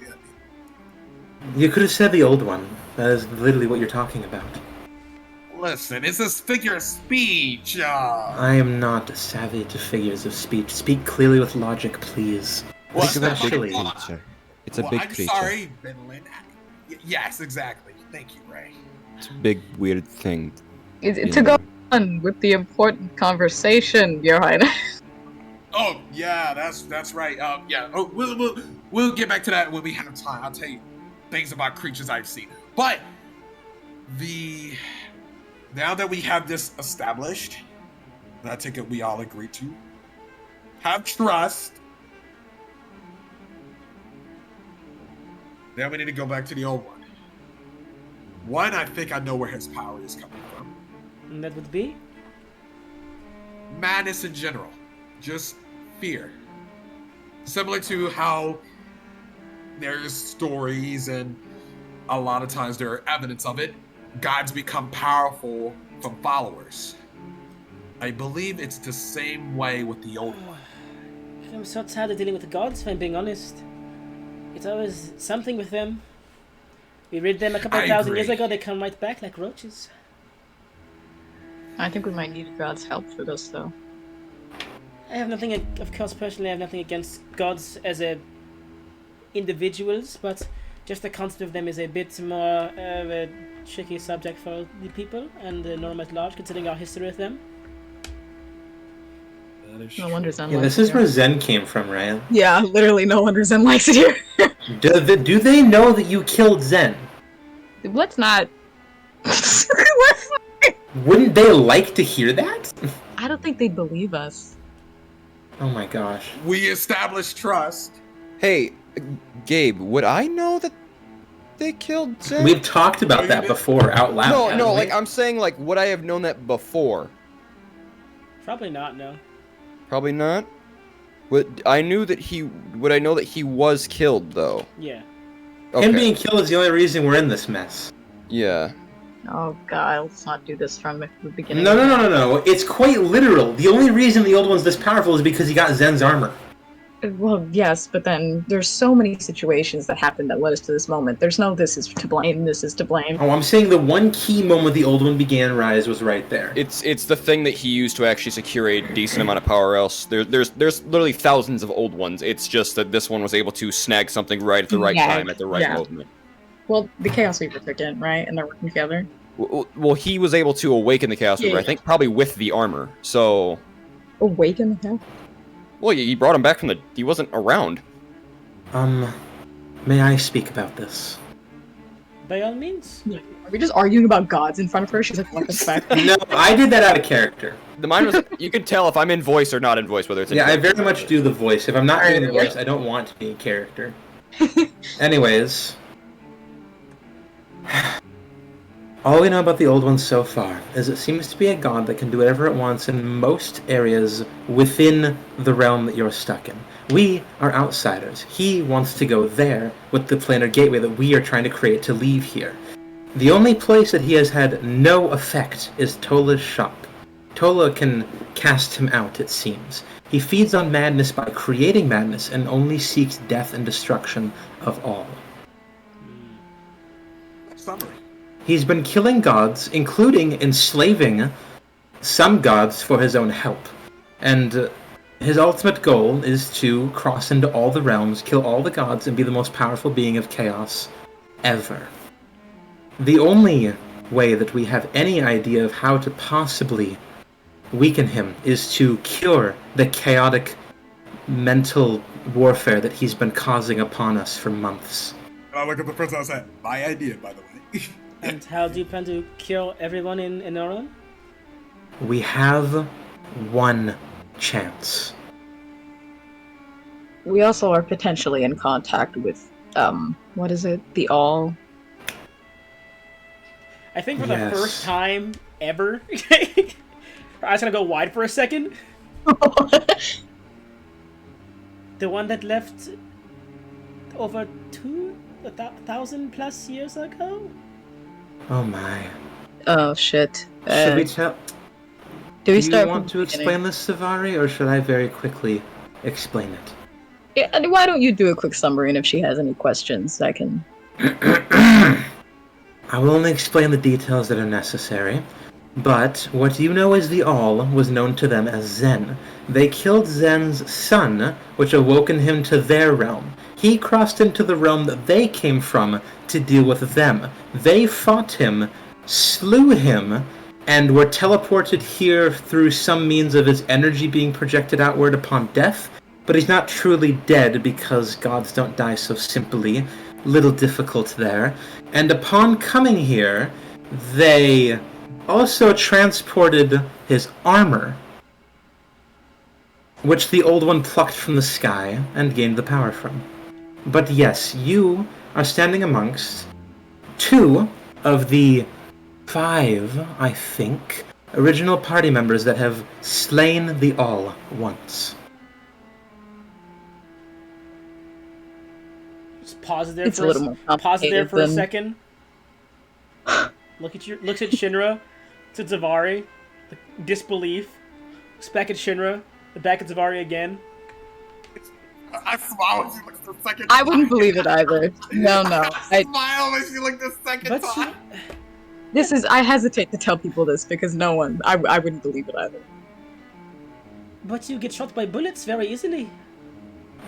You could have said the old one. That is literally what you're talking about. Listen, it's a figure of speech. I am not savvy to figures of speech. Speak clearly with logic, please. Well, Especially... It's a big creature. I'm sorry, Benlin. Yes, exactly. Thank you, Ray. It's a big, weird thing. To go on with the important conversation, Your Highness. Oh yeah, that's right. Yeah. Oh, we'll get back to that when we have time. I'll tell you things about creatures I've seen. But now that we have this established, and I think we all agree to have trust. Now we need to go back to the old one. One, I think I know where his power is coming from. And that would be? Madness in general. Just fear. Similar to how there's stories and a lot of times there are evidence of it. Gods become powerful from followers. I believe it's the same way with the old one. I'm so tired of dealing with the gods, if I'm being honest. It's always something with them. We rid them a couple of thousand years ago, they come right back like roaches. I think we might need God's help for this, though. I have nothing, of course, personally, I have nothing against gods as individuals, but just the concept of them is a bit more of a tricky subject for the people and the norm at large, considering our history with them. No wonder Zen Yeah, likes this is it where here. Zen came from, right? Yeah, literally no wonder Zen likes it here. Do they know that you killed Zen? Let's not... Wouldn't they like to hear that? I don't think they'd believe us. Oh my gosh. We established trust. Hey, Gabe, would I know that they killed Zen? We've talked about that before out loud. No, haven't we? like I'm saying, like, would I have known that before? Probably not, no. Probably not. Would I know that he was killed though? Yeah. Okay. Him being killed is the only reason we're in this mess. Yeah. Oh god, let's not do this from the beginning. No. It's quite literal. The only reason the old one's this powerful is because he got Zen's armor. Well, yes, but then there's so many situations that happened that led us to this moment. There's no this is to blame, this is to blame. Oh, I'm saying the one key moment the old one began Rise was right there. It's the thing that he used to actually secure a decent amount of power. Else there's literally thousands of old ones. It's just that this one was able to snag something right at the right time at the right moment. Well, the Chaos Reaper took it, right? And they're working together. Well, he was able to awaken the Chaos Reaper, I think, probably with the armor. So. Awaken the Chaos? Well, he brought him back from he wasn't around. May I speak about this? By all means. Yeah. Are we just arguing about gods in front of her? She's like, what the fuck? No, I did that out of character. The mine was. You can tell if I'm in voice or not in voice, whether it's in Yeah, I character. very much do the voice. If I'm not doing the voice, I don't want to be in character. Anyways. All we know about the old one so far is it seems to be a god that can do whatever it wants in most areas within the realm that you're stuck in. We are outsiders. He wants to go there with the planar gateway that we are trying to create to leave here. The only place that he has had no effect is Tola's shop. Tola can cast him out, it seems. He feeds on madness by creating madness and only seeks death and destruction of all. Summary. He's been killing gods, including enslaving some gods for his own help. And his ultimate goal is to cross into all the realms, kill all the gods, and be the most powerful being of chaos ever. The only way that we have any idea of how to possibly weaken him is to cure the chaotic mental warfare that he's been causing upon us for months. And I look at the princess and I say, my idea, by the way. And how do you plan to kill everyone in Oran? We have one chance. We also are potentially in contact with, what is it? The All? I think for Yes. the first time ever, I was gonna go wide for a second. The one that left over 2,000 plus years ago? Oh my. Oh, shit. Should we tell... Do we Do start you want to explain this, Savari, or should I very quickly explain it? Yeah, and why don't you do a quick summary, and if she has any questions, I can... I will only explain the details that are necessary, but what you know as the All was known to them as Zen. They killed Zen's son, which awoken him to their realm. He crossed into the realm that they came from to deal with them. They fought him, slew him, and were teleported here through some means of his energy being projected outward upon death, but he's not truly dead because gods don't die so simply. Little difficult there. And upon coming here, they also transported his armor, which the old one plucked from the sky and gained the power from. But yes, you are standing amongst 2 of the 5, I think, original party members that have slain the All once. Just pause it there It's for a little more pause it there complicated for a than- second. Looks at Shinra, to Zavari, disbelief. Looks back at Shinra, back at Zavari again. I smile when she looks the second I time. wouldn't believe it either. No. I smile when she looked the second But time. I hesitate to tell people this because no one, I wouldn't believe it either. But you get shot by bullets very easily.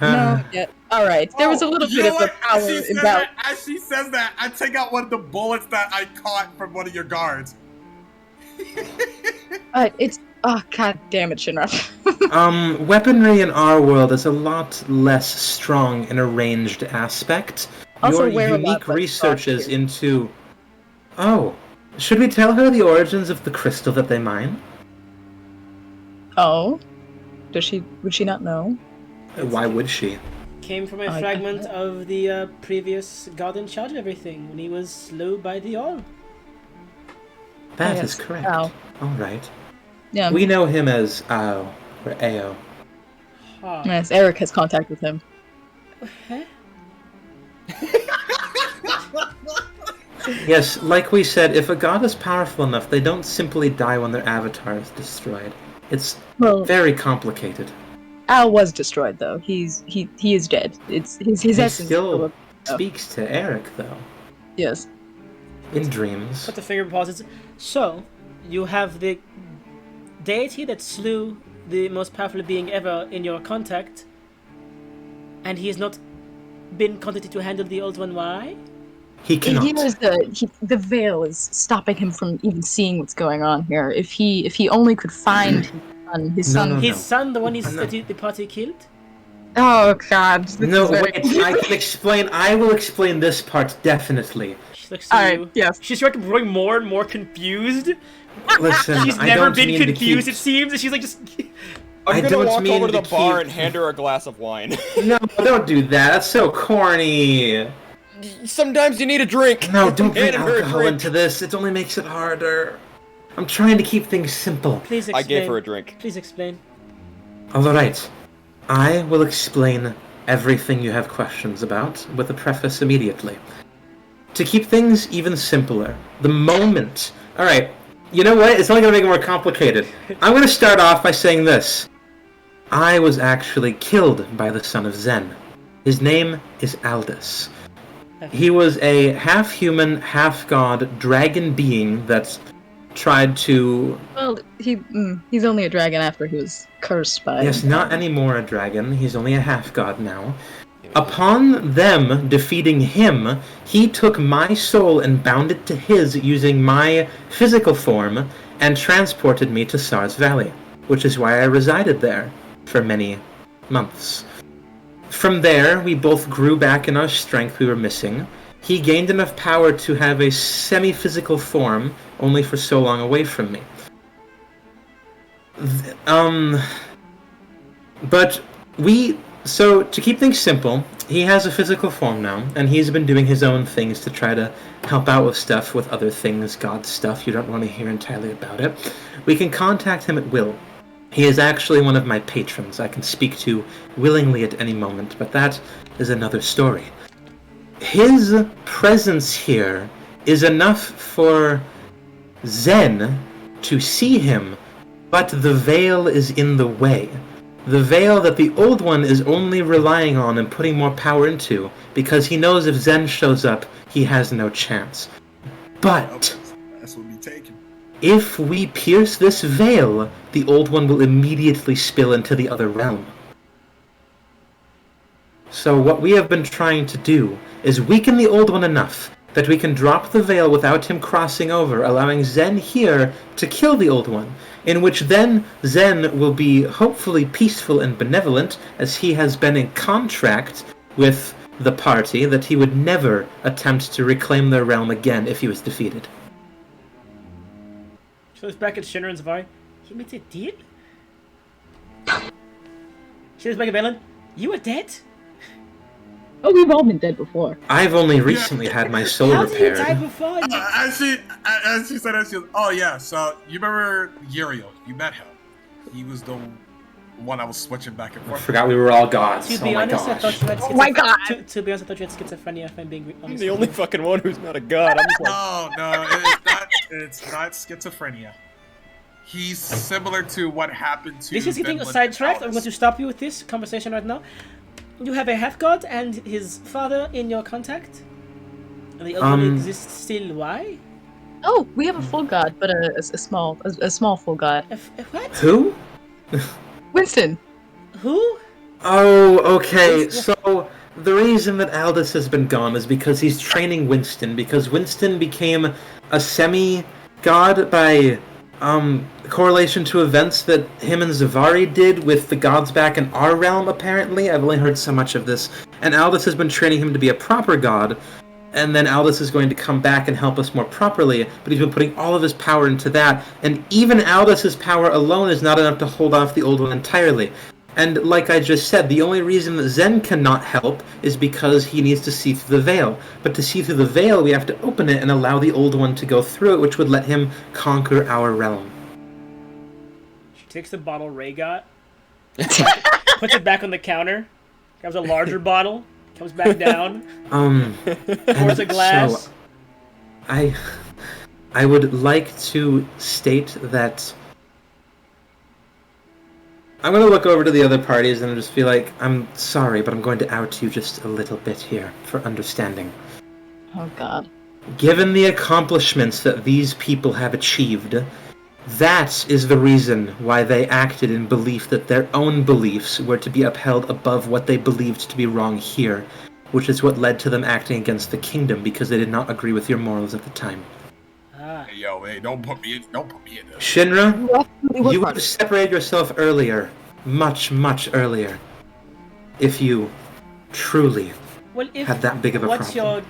No, yeah. Alright, there was a little you bit know of a what? power As she says imbalance. that, as she says that, I take out one of the bullets that I caught from one of your guards. It's, oh god damn it, Shinra. Weaponry in our world is a lot less strong in a ranged aspect. Also Your wear a lot unique less researches here. into... Oh, should we tell her the origins of the crystal that they mine? Oh? Would she not know? Why would she? Came from a I fragment don't of the previous god in charge of everything when he was slew by the All. That Yes, is correct. Ao. Alright. Yeah, We know him as Ao, or Ao. Huh. yes, Eric has contact with him. Huh? Yes, like we said, if a god is powerful enough, they don't simply die when their avatar is destroyed. It's Well, very complicated. Al was destroyed though. He is dead. It's his He essence. still up. speaks to Eric, though, Yes. in dreams. Put the finger pauses. So, you have the deity that slew the most powerful being ever in your contact, and he has not been contacted to handle the old one. Why? He cannot. The veil is stopping him from even seeing what's going on here. If he only could find his son. No, His son, the one No. that the party killed? Oh god. this No, is very- wait, I can explain. I will explain this part definitely. She looks to Alright, you. yes. She's like growing more and more confused. Listen, She's I never don't been mean to confused, keep- it seems, and she's like just... I I'm gonna don't walk mean over to the to bar keep- and hand her a glass of wine. No, don't do that. That's so corny. Sometimes you need a drink. No, don't bring Hand her a alcohol drink. into this. It only makes it harder. I'm trying to keep things simple. Please I explain. gave her a drink. Please explain. Alright. I will explain everything you have questions about with a preface immediately. To keep things even simpler, the moment... Alright, you know what? It's only going to make it more complicated. I'm going to start off by saying this. I was actually killed by the son of Zen. His name is Aldous. He was a half-human, half-god dragon being that tried to... Well, he's only a dragon after he was cursed by. Yes, not anymore a dragon. He's only a half-god now. Upon them defeating him, he took my soul and bound it to his using my physical form, and transported me to Sars Valley, which is why I resided there for many months. From there, we both grew back in our strength we were missing. He gained enough power to have a semi-physical form, only for so long away from me. But so to keep things simple, he has a physical form now, and he's been doing his own things to try to help out with stuff, with other things, God's stuff. You don't want to hear entirely about it. We can contact him at will. He is actually one of my patrons I can speak to willingly at any moment, but that is another story. His presence here is enough for Zen to see him, but the veil is in the way. The veil that the Old One is only relying on and putting more power into, because he knows if Zen shows up, he has no chance. But That's what we taking. if we pierce this veil, the Old One will immediately spill into the other realm. So what we have been trying to do is weaken the Old One enough that we can drop the veil without him crossing over, allowing Zen here to kill the Old One, in which then Zen will be hopefully peaceful and benevolent, as he has been in contract with the party that he would never attempt to reclaim their realm again if he was defeated. She looks back at Shinra and Zavari. You made it dead? She looks back at Valen. You were dead? Oh, we've all been dead before. I've only recently had my soul How did you die repaired. before? As she said, oh yeah, so you remember Uriel? You met him. He was the one I was switching back and I forth. forgot we were all gods. To Oh be my honest, I thought gosh. you had schizophrenia. Oh my God! To be honest, I thought you had schizophrenia, if I'm being honest. I'm the only fucking one who's not a god. I'm just like, No, it's not schizophrenia. He's similar to what happened to. This is getting Vinland sidetracked. and I'm going to stop you with this conversation right now. You have a half-god and his father in your contact? And the other one exists still. Why? Oh, we have a full god, but a small full god. What? Who? Winston. Who? Oh, okay. So the reason that Aldous has been gone is because he's training Winston, because Winston became a semi-god by correlation to events that him and Zavari did with the gods back in our realm, apparently. I've only heard so much of this. And Aldous has been training him to be a proper god, and then Aldous is going to come back and help us more properly, but he's been putting all of his power into that, and even Aldous' power alone is not enough to hold off the Old One entirely. And like I just said, the only reason that Zen cannot help is because he needs to see through the veil. But to see through the veil, we have to open it and allow the Old One to go through it, which would let him conquer our realm. She takes the bottle Ray got, puts it back on the counter, grabs a larger bottle, comes back down, pours a glass. So, I would like to state that I'm going to look over to the other parties and just be like, I'm sorry, but I'm going to out you just a little bit here for understanding. Oh god. Given the accomplishments that these people have achieved, that is the reason why they acted in belief that their own beliefs were to be upheld above what they believed to be wrong here, which is what led to them acting against the kingdom because they did not agree with your morals at the time. Hey, yo, hey, don't put me in this. Shinra, You you would have separated yourself earlier, much, much earlier, if you truly Well, if had that big of a what problem. you're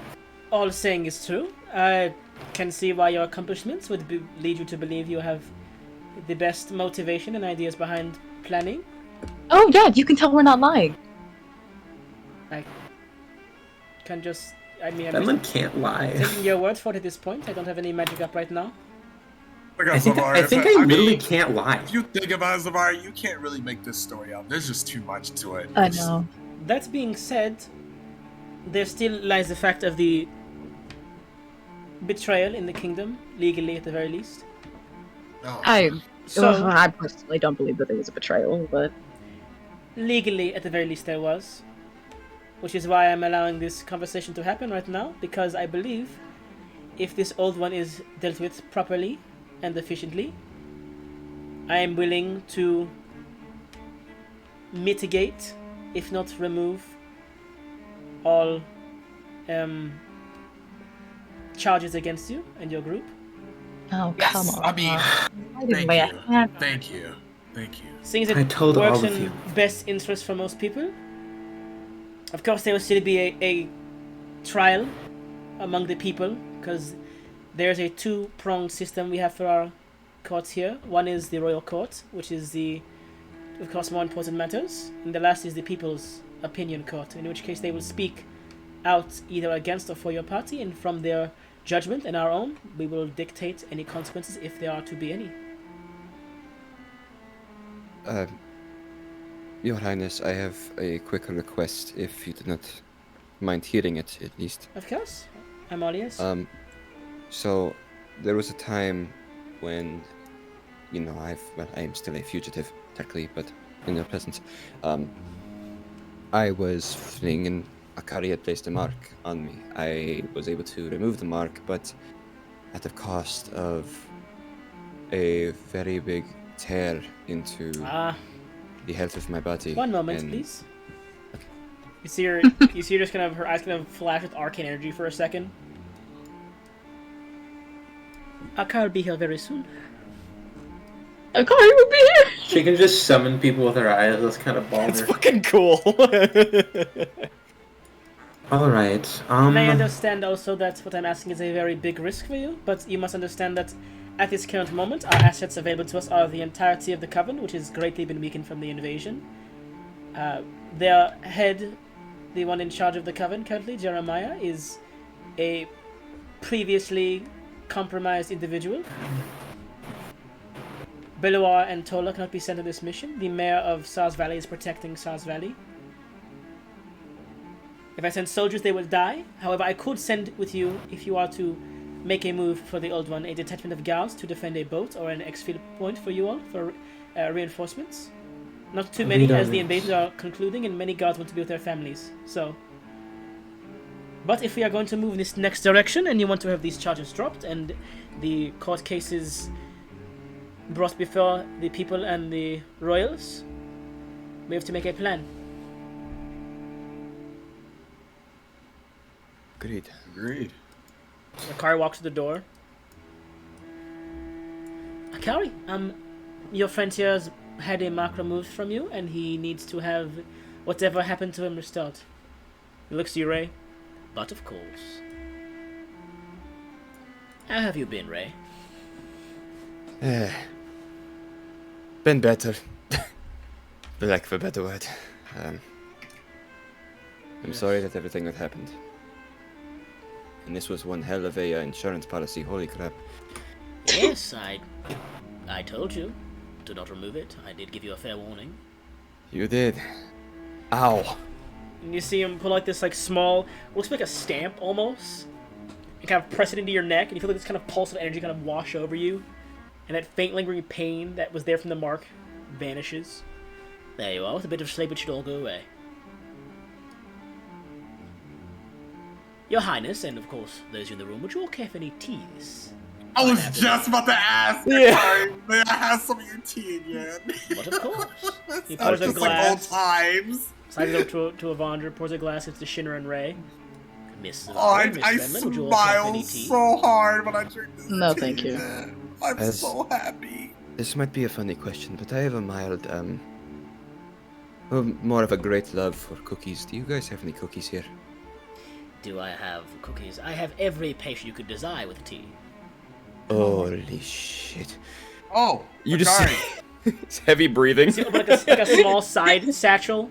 all saying is true, I can see why your accomplishments would lead you to believe you have the best motivation and ideas behind planning. Oh yeah, you can tell we're not lying. Can just, I'm Finland just can't lie. taking your word for it at this point. I don't have any magic up right now. Look I at think Zavari. I literally mean, can't lie. if you think about Zavari, you can't really make this story up. There's just too much to it. I know. That being said, there still lies the fact of the betrayal in the kingdom, legally at the very least. Oh. I personally don't believe that there was a betrayal, but Legally, at the very least, there was. Which is why I'm allowing this conversation to happen right now, because I believe if this Old One is dealt with properly and efficiently, I am willing to mitigate, if not remove, all charges against you and your group. oh Yes, come on. I mean, I didn't Thank lay a you. hand. Thank you. Thank you. Seeing as I it told works all of in you. best interest for most people, of course there will still be a trial among the people, because there's a two-pronged system we have for our courts here. One is the royal court, which is the, of course, more important matters, and the last is the people's opinion court, in which case they will speak out either against or for your party, and from their judgment and our own, we will dictate any consequences if there are to be any. Your Highness, I have a quick request, if you do not mind hearing it, at least. Of course, I'm all ears. So, there was a time when, you know, I am still a fugitive, technically, but in your presence, I was fleeing and Akari had placed a mark on me. I was able to remove the mark, but at the cost of a very big tear into the health of my body. 1 moment, and- please. You see her just kind of, her eyes kind of flash with arcane energy for a second. Akari will be here very soon. Akari would be here. She can just summon people with her eyes. That's kind of It's baller. fucking cool. All right. I understand also that what I'm asking is a very big risk for you, but you must understand that at this current moment, our assets available to us are the entirety of the Coven, which has greatly been weakened from the invasion. Their head, the one in charge of the Coven currently, Jeremiah, is a previously compromised individual. Beloar and Tola cannot be sent on this mission. The mayor of Sars Valley is protecting Sars Valley. If I send soldiers, they will die. However, I could send with you, if you are to make a move for the old one, a detachment of guards to defend a boat or an exfil point for you all for reinforcements. Not too many, as the invasions are concluding, and many guards want to be with their families. So, but if we are going to move in this next direction, and you want to have these charges dropped and the court cases brought before the people and the royals, we have to make a plan. Agreed. Agreed. Akari walks to the door. Akari, your friend here has had a mark removed from you, and he needs to have whatever happened to him restored. He looks to you, Ray. But of course. How have you been, Ray? Been better. For lack of a better word. I'm sorry that everything that happened. And this was one hell of a insurance policy, holy crap. Yes, I told you. Do not remove it. I did give you a fair warning. You did. Ow. And you see him pull like this small, looks like a stamp almost, and kind of press it into your neck, and you feel like this kind of pulse of energy kind of wash over you, and that faint lingering pain that was there from the mark vanishes. There you are, with a bit of sleep it should all go away. Your Highness, and of course those in the room, would you all care for any teas? I was just about to ask. Yeah. Sorry, may I have some of your tea again? But of course. He Sounds pours a just like old glass, times. slides it up to Avandra, pours a glass, it's to Shinra and Ray. Miss Oh, I Venlin, would you all care for smile any tea? so hard when I drink this No, tea, thank you. man. I'm As- so happy. This might be a funny question, but I have a mild, more of a great love for cookies. Do you guys have any cookies here? Do I have cookies? I have every patient you could desire with tea. Holy shit. Oh, You just Akari. it's heavy breathing. You open like a small side satchel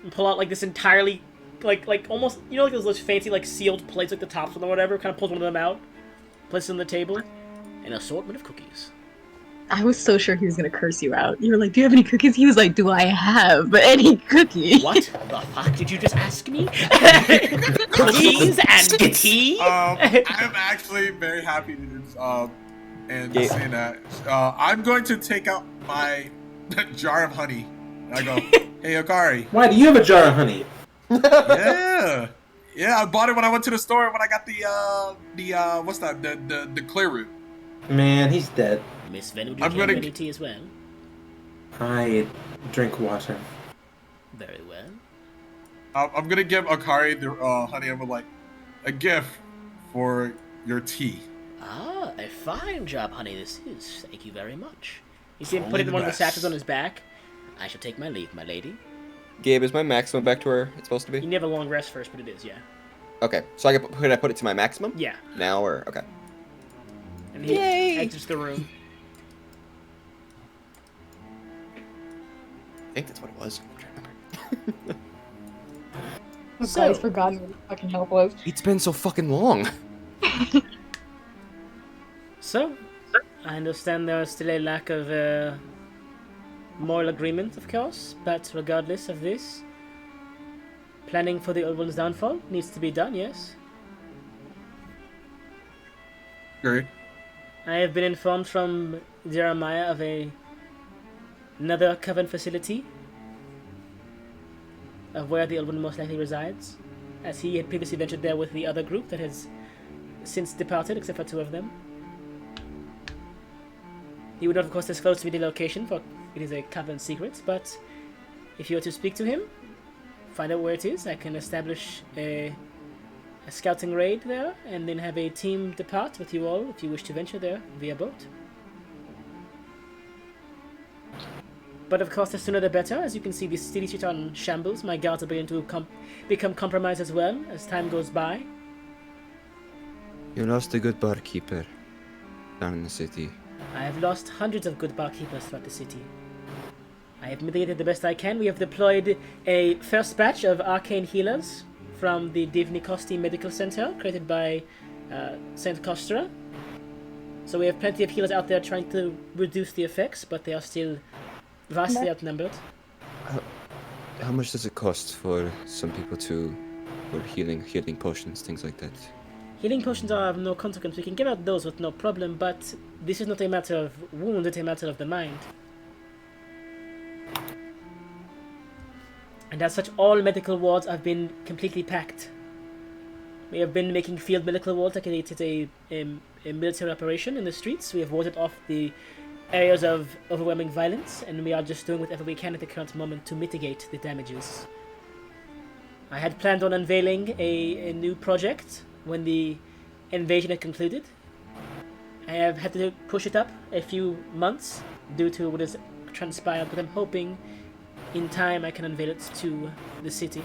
and pull out like this entirely like almost, you know, like those fancy sealed plates, like the tops one or whatever. Kind of pulls one of them out, places it on the table, an assortment of cookies. I was so sure he was gonna curse you out. You were like, "Do you have any cookies?" He was like, "Do I have any cookies?" What the fuck did you just ask me? Cookies and tea? I'm actually very happy to and Yeah. say that. I'm going to take out my jar of honey. And I go, hey, Akari. Why do you have a jar of honey? Yeah, I bought it when I went to the store when I got the what's that? The clear root. Man, he's dead. Miss Venn, would you I'm care for gonna- any tea as well? I drink water. Very well. I'm gonna give Akari the honey. I'm like a gift for your tea. Ah, a fine job, honey. This is. Thank you very much. You see him Only put it in the one of the best. satchels on his back. I shall take my leave, my lady. Gabe, is my maximum back to where it's supposed to You be? need to have a long rest first, but it is, yeah. Okay, so could I put it to my maximum? Yeah. Now or okay? And he Yay! exits the room. I think that's what it was. I'm trying to remember. This So- guy's forgotten where the fucking help was. It's been so fucking long. So, I understand there is still a lack of moral agreement, of course, but regardless of this, planning for the Old One's downfall needs to be done, yes? Great. I have been informed from Jeremiah of another Coven facility of where the Old One most likely resides, as he had previously ventured there with the other group that has since departed, except for 2 of them. He would not, of course, disclose to me the location, for it is a Coven secret, but if you were to speak to him, find out where it is, I can establish a scouting raid there, and then have a team depart with you all if you wish to venture there via boat. But of course, the sooner the better. As you can see, the city streets are in shambles. My guards are beginning to become compromised as well as time goes by. You lost a good barkeeper down in the city. I have lost hundreds of good barkeepers throughout the city. I have mitigated the best I can. We have deployed a first batch of arcane healers from the Divni Kosti Medical Center, created by Saint Kostra. So we have plenty of healers out there trying to reduce the effects, but they are still vastly outnumbered. How much does it cost for some people for healing potions, things like that? Healing potions are of no consequence. We can give out those with no problem, but this is not a matter of wound, it's a matter of the mind. And as such, all medical wards have been completely packed. We have been making field medical wards like it is a military operation in the streets. We have warded off the areas of overwhelming violence, and we are just doing whatever we can at the current moment to mitigate the damages. I had planned on unveiling a new project when the invasion had concluded. I have had to push it up a few months due to what has transpired, but I'm hoping in time I can unveil it to the city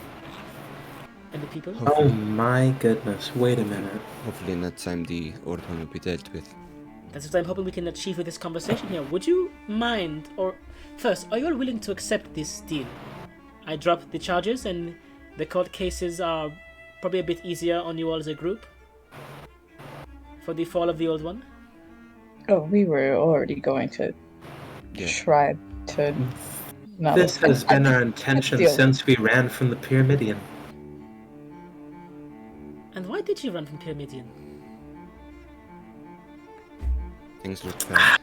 and the people. Oh my goodness, wait a minute. Hopefully in that time the Old One will be dealt with. That's what I'm hoping we can achieve with this conversation here. Would you mind, or first, are you all willing to accept this deal? I drop the charges and the court cases are probably a bit easier on you all as a group for the fall of the Old One. Oh, we were already going to Yeah. try to. No, This has I- been I- our intention deal. since we ran from the Pyramidion. And why did you run from Pyramidion? Things look bad.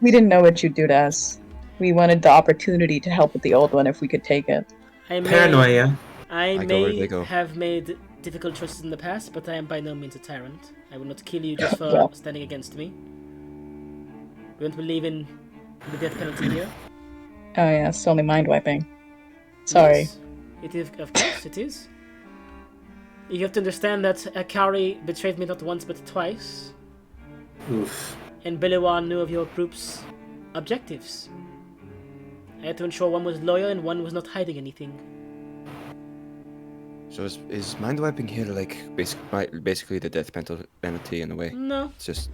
We didn't know what you'd do to us. We wanted the opportunity to help with the old one if we could take it. Paranoia. I I go where may they go. have made difficult choices in the past, but I am by no means a tyrant. I will not kill you just for Yeah. standing against me. We don't believe in the death penalty here. Oh yeah, it's only mind wiping. Sorry. Yes, it is, of course, it is. You have to understand that Akari betrayed me not once but twice, Oof. and Beliwan knew of your group's objectives. I had to ensure one was loyal and one was not hiding anything. So is mind wiping here like basically the death penalty in a way? No. It's just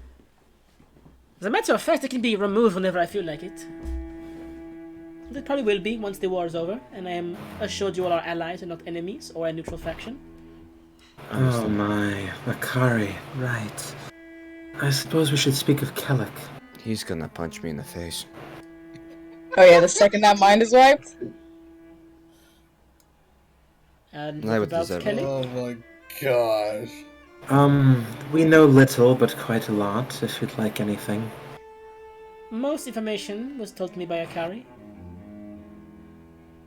As a matter of fact, it can be removed whenever I feel like it. It probably will be once the war is over, and I am assured you all are allies and not enemies or a neutral faction. Oh my, Akari, right. I suppose we should speak of Kellic. he's gonna punch me in the face. Oh yeah, the second that mind is wiped. And I what would about deserve it. Kelly? Oh my gosh. We know little, but quite a lot, if you'd like anything. Most information was told to me by Akari.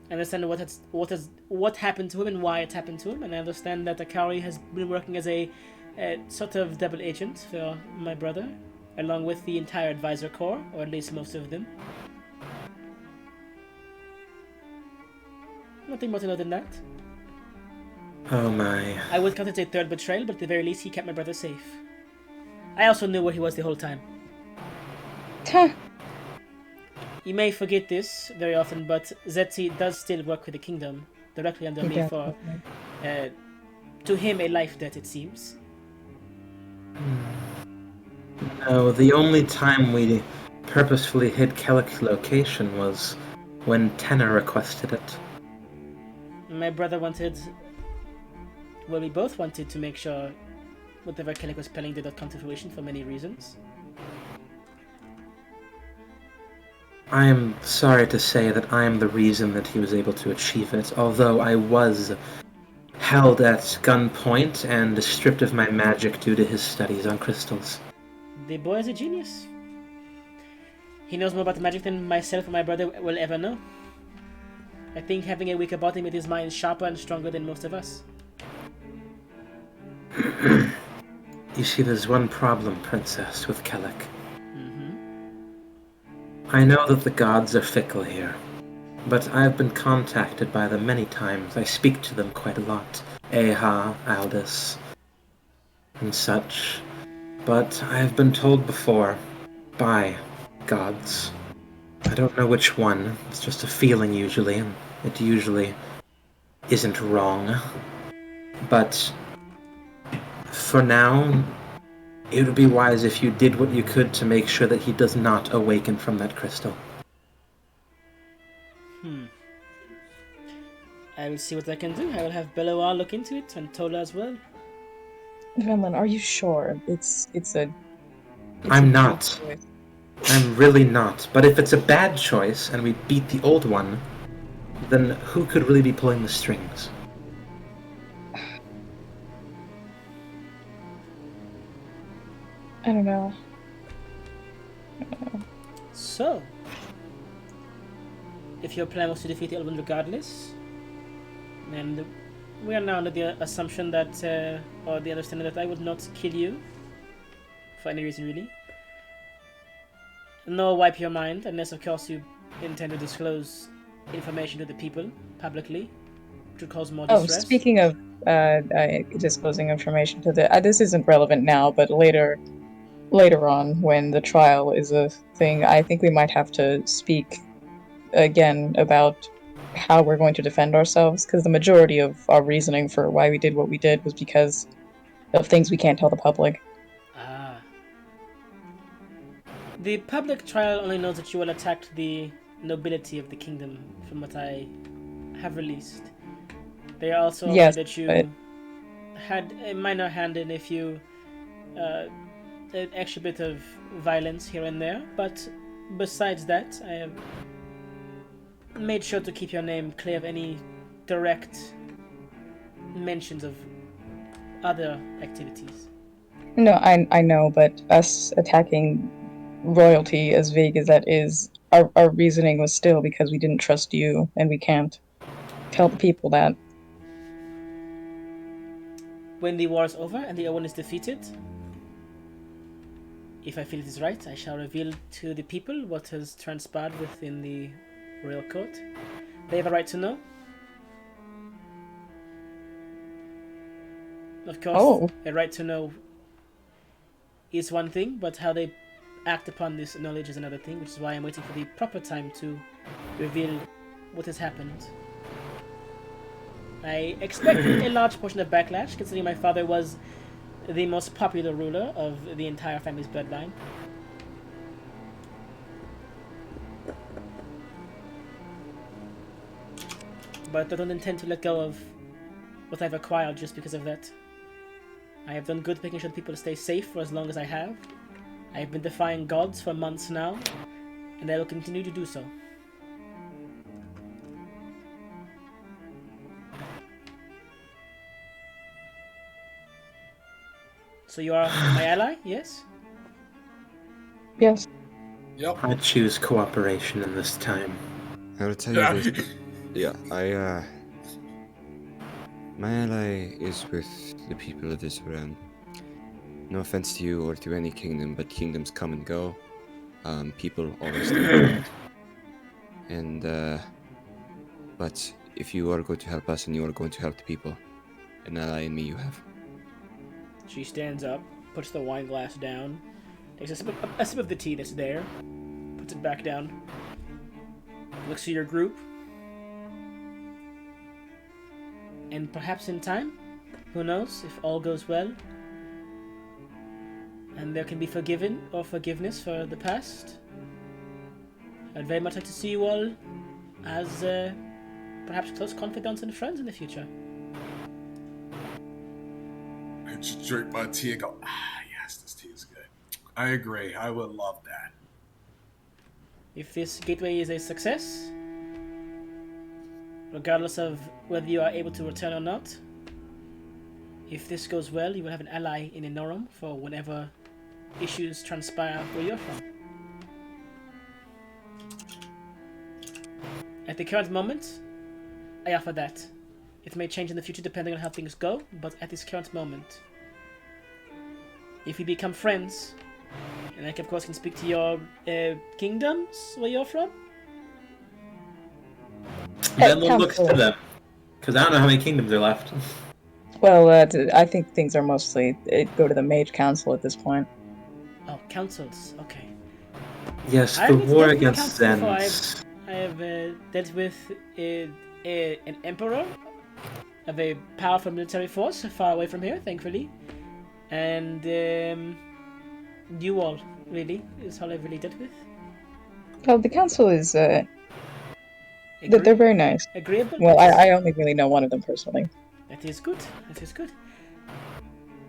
I understand what happened to him and why it happened to him, and I understand that Akari has been working as a sort of double agent for my brother, along with the entire advisor corps, or at least most of them. Nothing more to know than that. Oh my. I would count it a third betrayal, but at the very least he kept my brother safe. I also knew where he was the whole time. Huh. You may forget this very often, but Zetzi does still work with the kingdom, directly under me for, to him, a life debt, it seems. No, the only time we purposefully hid Kellick's location was when Tenor requested it. My brother wanted... Well, we both wanted to make sure whatever Kellick was planning did not come to fruition for many reasons. I am sorry to say that I am the reason that he was able to achieve it, although I was held at gunpoint and stripped of my magic due to his studies on crystals. The boy is a genius. He knows more about magic than myself and my brother will ever know. I think having a weaker body made his mind sharper and stronger than most of us. You see, there's one problem, Princess, with Kellick. I know that the gods are fickle here, but I've been contacted by them many times. I speak to them quite a lot. Eha, Aldous, and such. But I have been told before, by gods. I don't know which one. It's just a feeling usually, and it usually isn't wrong. But for now, it would be wise if you did what you could to make sure that he does not awaken from that crystal. I will see what I can do. I will have Beloar look into it, and Tola as well. Venlin, are you sure? I'm not. I'm really not. But if it's a bad choice, and we beat the old one, then who could really be pulling the strings? I don't know. So, if your plan was to defeat the Elven regardless, and we are now under the assumption that, or the understanding that I would not kill you, for any reason really, nor wipe your mind, unless of course you intend to disclose information to the people, publicly, to cause more distress. Oh, speaking of disclosing information to the... this isn't relevant now, but later on, when the trial is a thing, I think we might have to speak again about how we're going to defend ourselves, because the majority of our reasoning for why we did what we did was because of things we can't tell the public. Ah. The public trial only knows that you all attacked the nobility of the kingdom, from what I have released. They are also aware that you had a minor hand in a few an extra bit of violence here and there, but besides that, I have made sure to keep your name clear of any direct mentions of other activities. No, I know, but us attacking royalty, as vague as that is, our reasoning was still because we didn't trust you, and we can't tell the people that. When the war is over and the Owen is defeated, if I feel it is right, I shall reveal to the people what has transpired within the royal court. They have a right to know. Of course, a right to know is one thing, but how they act upon this knowledge is another thing, which is why I'm waiting for the proper time to reveal what has happened. I expect a large portion of backlash, considering my father was the most popular ruler of the entire family's bloodline. But I don't intend to let go of what I've acquired just because of that. I have done good making sure that people stay safe for as long as I have. I have been defying gods for months now, and I will continue to do so. So you are my ally, yes? Yes. Yep. I choose cooperation in this time. I will tell you this. Yeah, my ally is with the people of this realm. No offense to you or to any kingdom, but kingdoms come and go. People always stay around. And, but if you are going to help us and you are going to help the people, an ally in me you have. She stands up, puts the wine glass down, takes a sip of the tea that's there, puts it back down, looks to your group, and perhaps in time, who knows, if all goes well, and there can be forgiveness for the past, I'd very much like to see you all as perhaps close confidants and friends in the future. I just drink my tea and go, yes, this tea is good. I agree. I would love that. If this gateway is a success, regardless of whether you are able to return or not, if this goes well, you will have an ally in Enorum for whenever issues transpire where you're from. At the current moment, I offer that. It may change in the future depending on how things go, but at this current moment, if we become friends, and I of course can speak to your kingdoms where you're from. Then we'll look to them, because I don't know how many kingdoms are left. Well, I think things are mostly go to the Mage Council at this point. Oh, councils. Okay. Yes, I the haven't war dealt with against council before. Zens. I have dealt with an emperor of a powerful military force far away from here, thankfully, and you all really is all I've really dealt with. Well, the council is they're very nice. Agreeable. Well, I only really know one of them personally. That is good. That is good.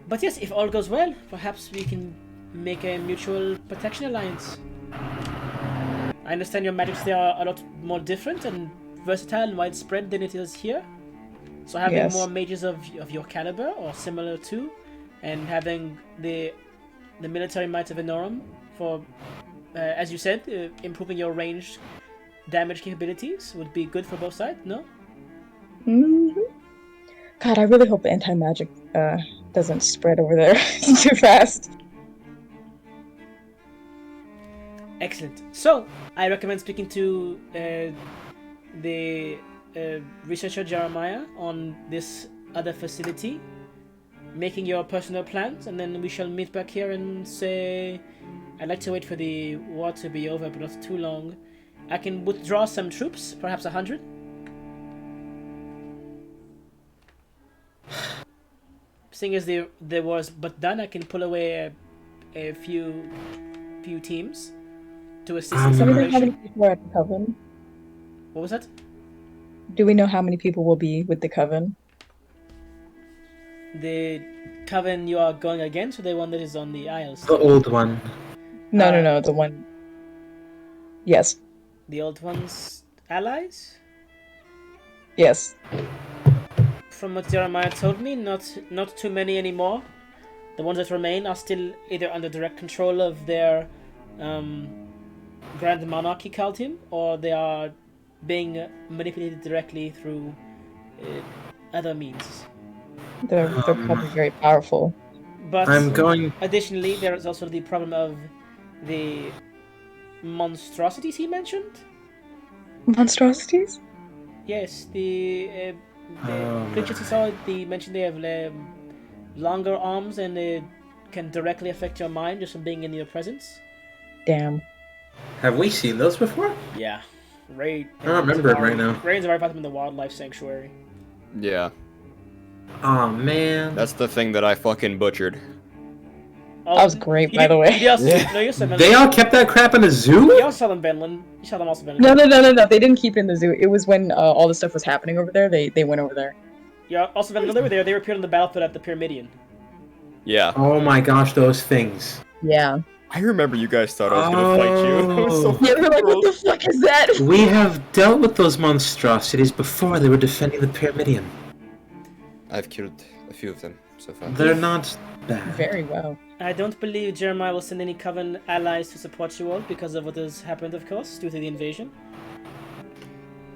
But yes, if all goes well, perhaps we can make a mutual protection alliance. I understand your magics there are a lot more different and versatile and widespread than it is here. So having more mages of your caliber or similar to, and having the military might of Enorum for, as you said, improving your ranged damage capabilities would be good for both sides. No? Mm-hmm. God, I really hope anti-magic doesn't spread over there too fast. Excellent. So, I recommend speaking to the researcher Jeremiah on this other facility, making your personal plans, and then we shall meet back here and say, I'd like to wait for the war to be over, but not too long. I can withdraw some troops, perhaps 100. Seeing as the war is but done, I can pull away a few teams to assist in Do we know how many separation. people are at the coven? What was that? Do we know how many people will be with the coven? The coven you are going against, or the one that is on the Isles? The old one. No, the one. Yes. The old one's allies? Yes. From what Jeremiah told me, not too many anymore. The ones that remain are still either under direct control of their Grand Monarchy Cultim, or they are being manipulated directly through other means. They're probably very powerful. But I'm going. additionally, there is also the problem of the monstrosities he mentioned. Monstrosities? Yes, the Oh, creatures he saw, they mentioned they have longer arms and they can directly affect your mind just from being in your presence. Damn. Have we seen those before? Yeah. Ray. I don't remember it right now. Ray's right about them in the wildlife sanctuary. Yeah, Oh man. that's the thing that I fucking butchered. Oh, That was great, by the way. You also, no, you saw them. They all kept that crap in a zoo? You also saw them, Benlin. You saw them also, Benlin. No. They didn't keep it in the zoo. It was when all the stuff was happening over there. They went over there. Yeah, also, Benlin, they were there. They appeared on the battlefield at the Pyramidion. Yeah, Oh my gosh, those things. Yeah. I remember you guys thought I was gonna fight you. That was so Oh. Yeah, we were like, what the fuck is that? We have dealt with those monstrosities before they were defending the Pyramidion. I've killed a few of them so far. They're not bad. Very well. I don't believe Jeremiah will send any Coven allies to support you all because of what has happened, of course, due to the invasion.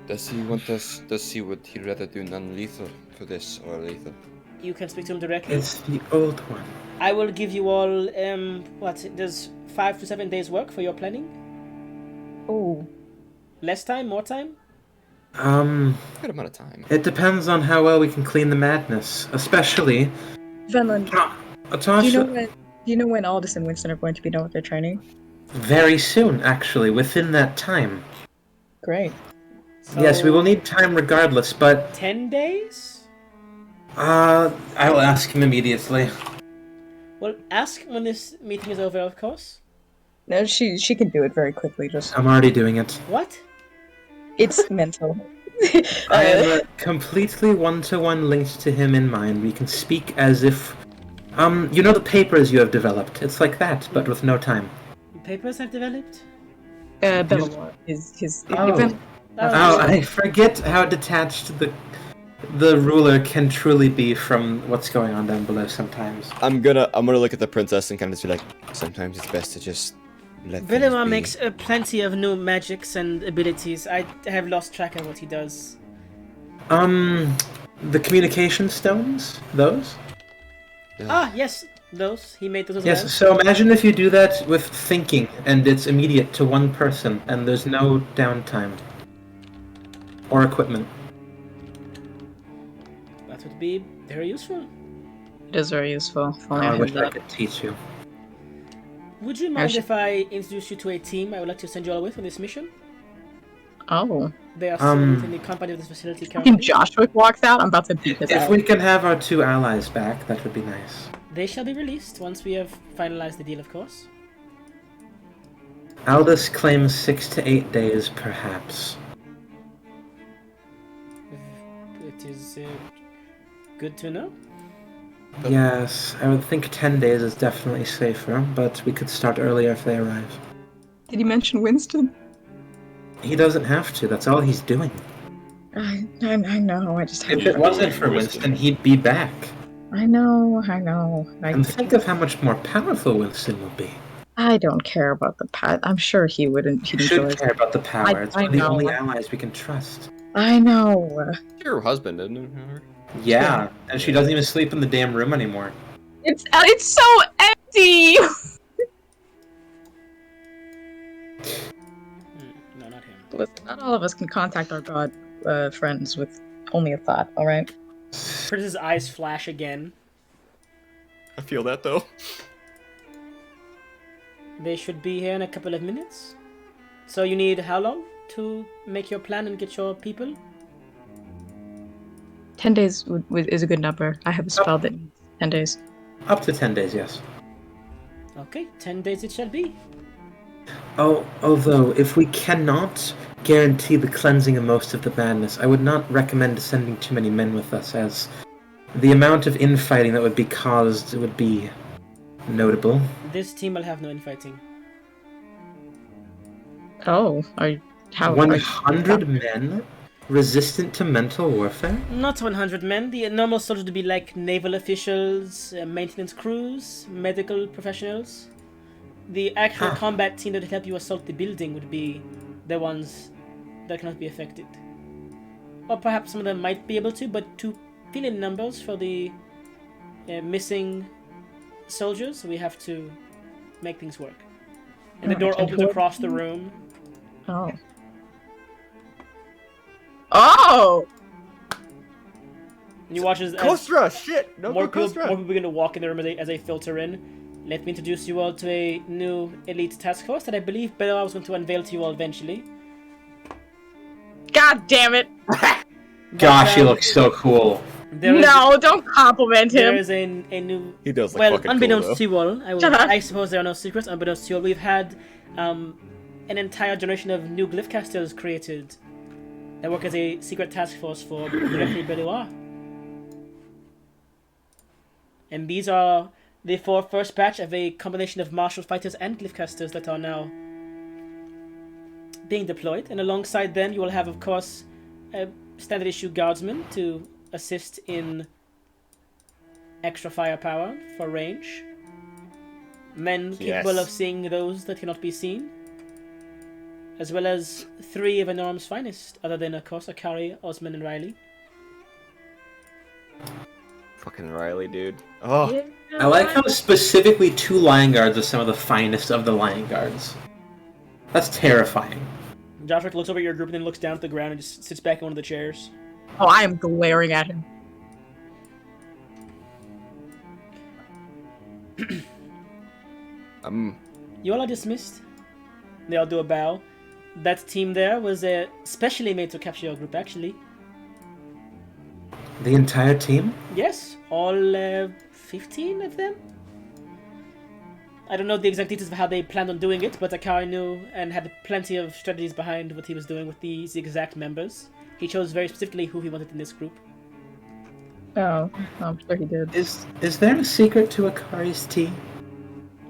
Does he want us? Does he would he rather do non-lethal for this or lethal? You can speak to him directly. It's the old one. I will give you all, there's 5 to 7 days work for your planning? Oh. Less time? More time? Good amount of time. It depends on how well we can clean the madness. Especially, Venlin, Natasha. do you know what Do you know when Aldous and Winston are going to be done with their training? Very soon, actually, within that time. Great. So, Yes, we will need time regardless, but 10 days? I will ask him immediately. Well, ask when this meeting is over, of course. No, she can do it very quickly. Just I'm already doing it. What? it's mental. I am completely one-to-one linked to him in mind. We can speak as if... you know the papers you have developed? It's like that, but with no time. Papers have developed? Bellamore is his Oh. event. Oh, I forget how detached the ruler can truly be from what's going on down below sometimes. I'm gonna look at the princess and kind of be like, sometimes it's best to just let things Bellamar be. makes plenty of new magics and abilities. I have lost track of what he does. The communication stones? Those? Yeah. Ah, yes, those. He made those as Yes, well. so imagine if you do that with thinking, and it's immediate to one person, and there's no downtime. Or equipment. That would be very useful. It is very useful. If only I I wish had I that. could teach you. Would you mind Actually- if I introduce you to a team I would like to send you all with on this mission? Oh, They are still within the company of this facility fucking currently. Joshua walks out. I'm about to beat his If ass. we can have our 2 allies back, that would be nice. They shall be released once we have finalized the deal, of course. Aldous claims 6 to 8 days, perhaps. It is good to know. Yes, I would think 10 days is definitely safer, but we could start earlier if they arrive. Did he mention Winston? He doesn't have to, that's all he's doing. I know. I just have. If it wasn't for Winston, he'd be back. I know. And think of how much more powerful Winston will be. I don't care about the past. I'm sure he wouldn't. You He'd should enjoy it. care about the power. It's I one of the know. only allies we can trust. I know. Your husband, isn't it? Yeah, and she doesn't even sleep in the damn room anymore. It's so empty. No, not him. Listen, not all of us can contact our god friends with only a thought. All right. Prince's eyes flash again. I feel that though. They should be here in a couple of minutes. So you need how long to make your plan and get your people? 10 days is a good number. I have a spell that needs 10 days. Up to 10 days, yes. Okay, 10 days it shall be. Oh, although, if we cannot guarantee the cleansing of most of the madness, I would not recommend sending too many men with us, as the amount of infighting that would be caused would be notable. This team will have no infighting. Oh, how 100 men resistant to mental warfare? Not 100 men. The normal soldiers would be like naval officials, maintenance crews, medical professionals. The actual combat team that would help you assault the building would be the ones that cannot be affected. Or perhaps some of them might be able to, but to fill in numbers for the missing soldiers, we have to make things work. And the door opens across the room. Oh. Oh! And you watch as Kostra, shit! No, more go people Kostra! begin to walk in the room as they filter in. Let me introduce you all to a new elite task force that I believe Bella was going to unveil to you all eventually. God damn it! Gosh, he looks so cool. No, don't compliment There him. is a new. He does look Well, fucking unbeknownst cool, to you all, Shut up. I suppose there are no secrets. Unbeknownst to you all, we've had an entire generation of new glyphcasters created that work as a secret task force for directly Bellois. And these are the first batch of a combination of martial fighters and glyphcasters that are now being deployed. And alongside them, you will have, of course, a standard issue guardsmen to assist in extra firepower for range. Men capable Yes. of seeing those that cannot be seen. As well as 3 of Enorm's finest, other than, of course, Akari, Osman, and Riley. Fucking Riley, dude. Oh, I like how specifically 2 Lion Guards are some of the finest of the Lion Guards. That's terrifying. Joshua looks over at your group and then looks down at the ground and just sits back in one of the chairs. Oh, I am glaring at him. You all are dismissed. They all do a bow. That team there was specially made to capture your group, actually. The entire team? Yes, all 15 of them. I don't know the exact details of how they planned on doing it, but Akari knew and had plenty of strategies behind what he was doing with these exact members. He chose very specifically who he wanted in this group. Oh, I'm sure he did. Is there a secret to Akari's tea?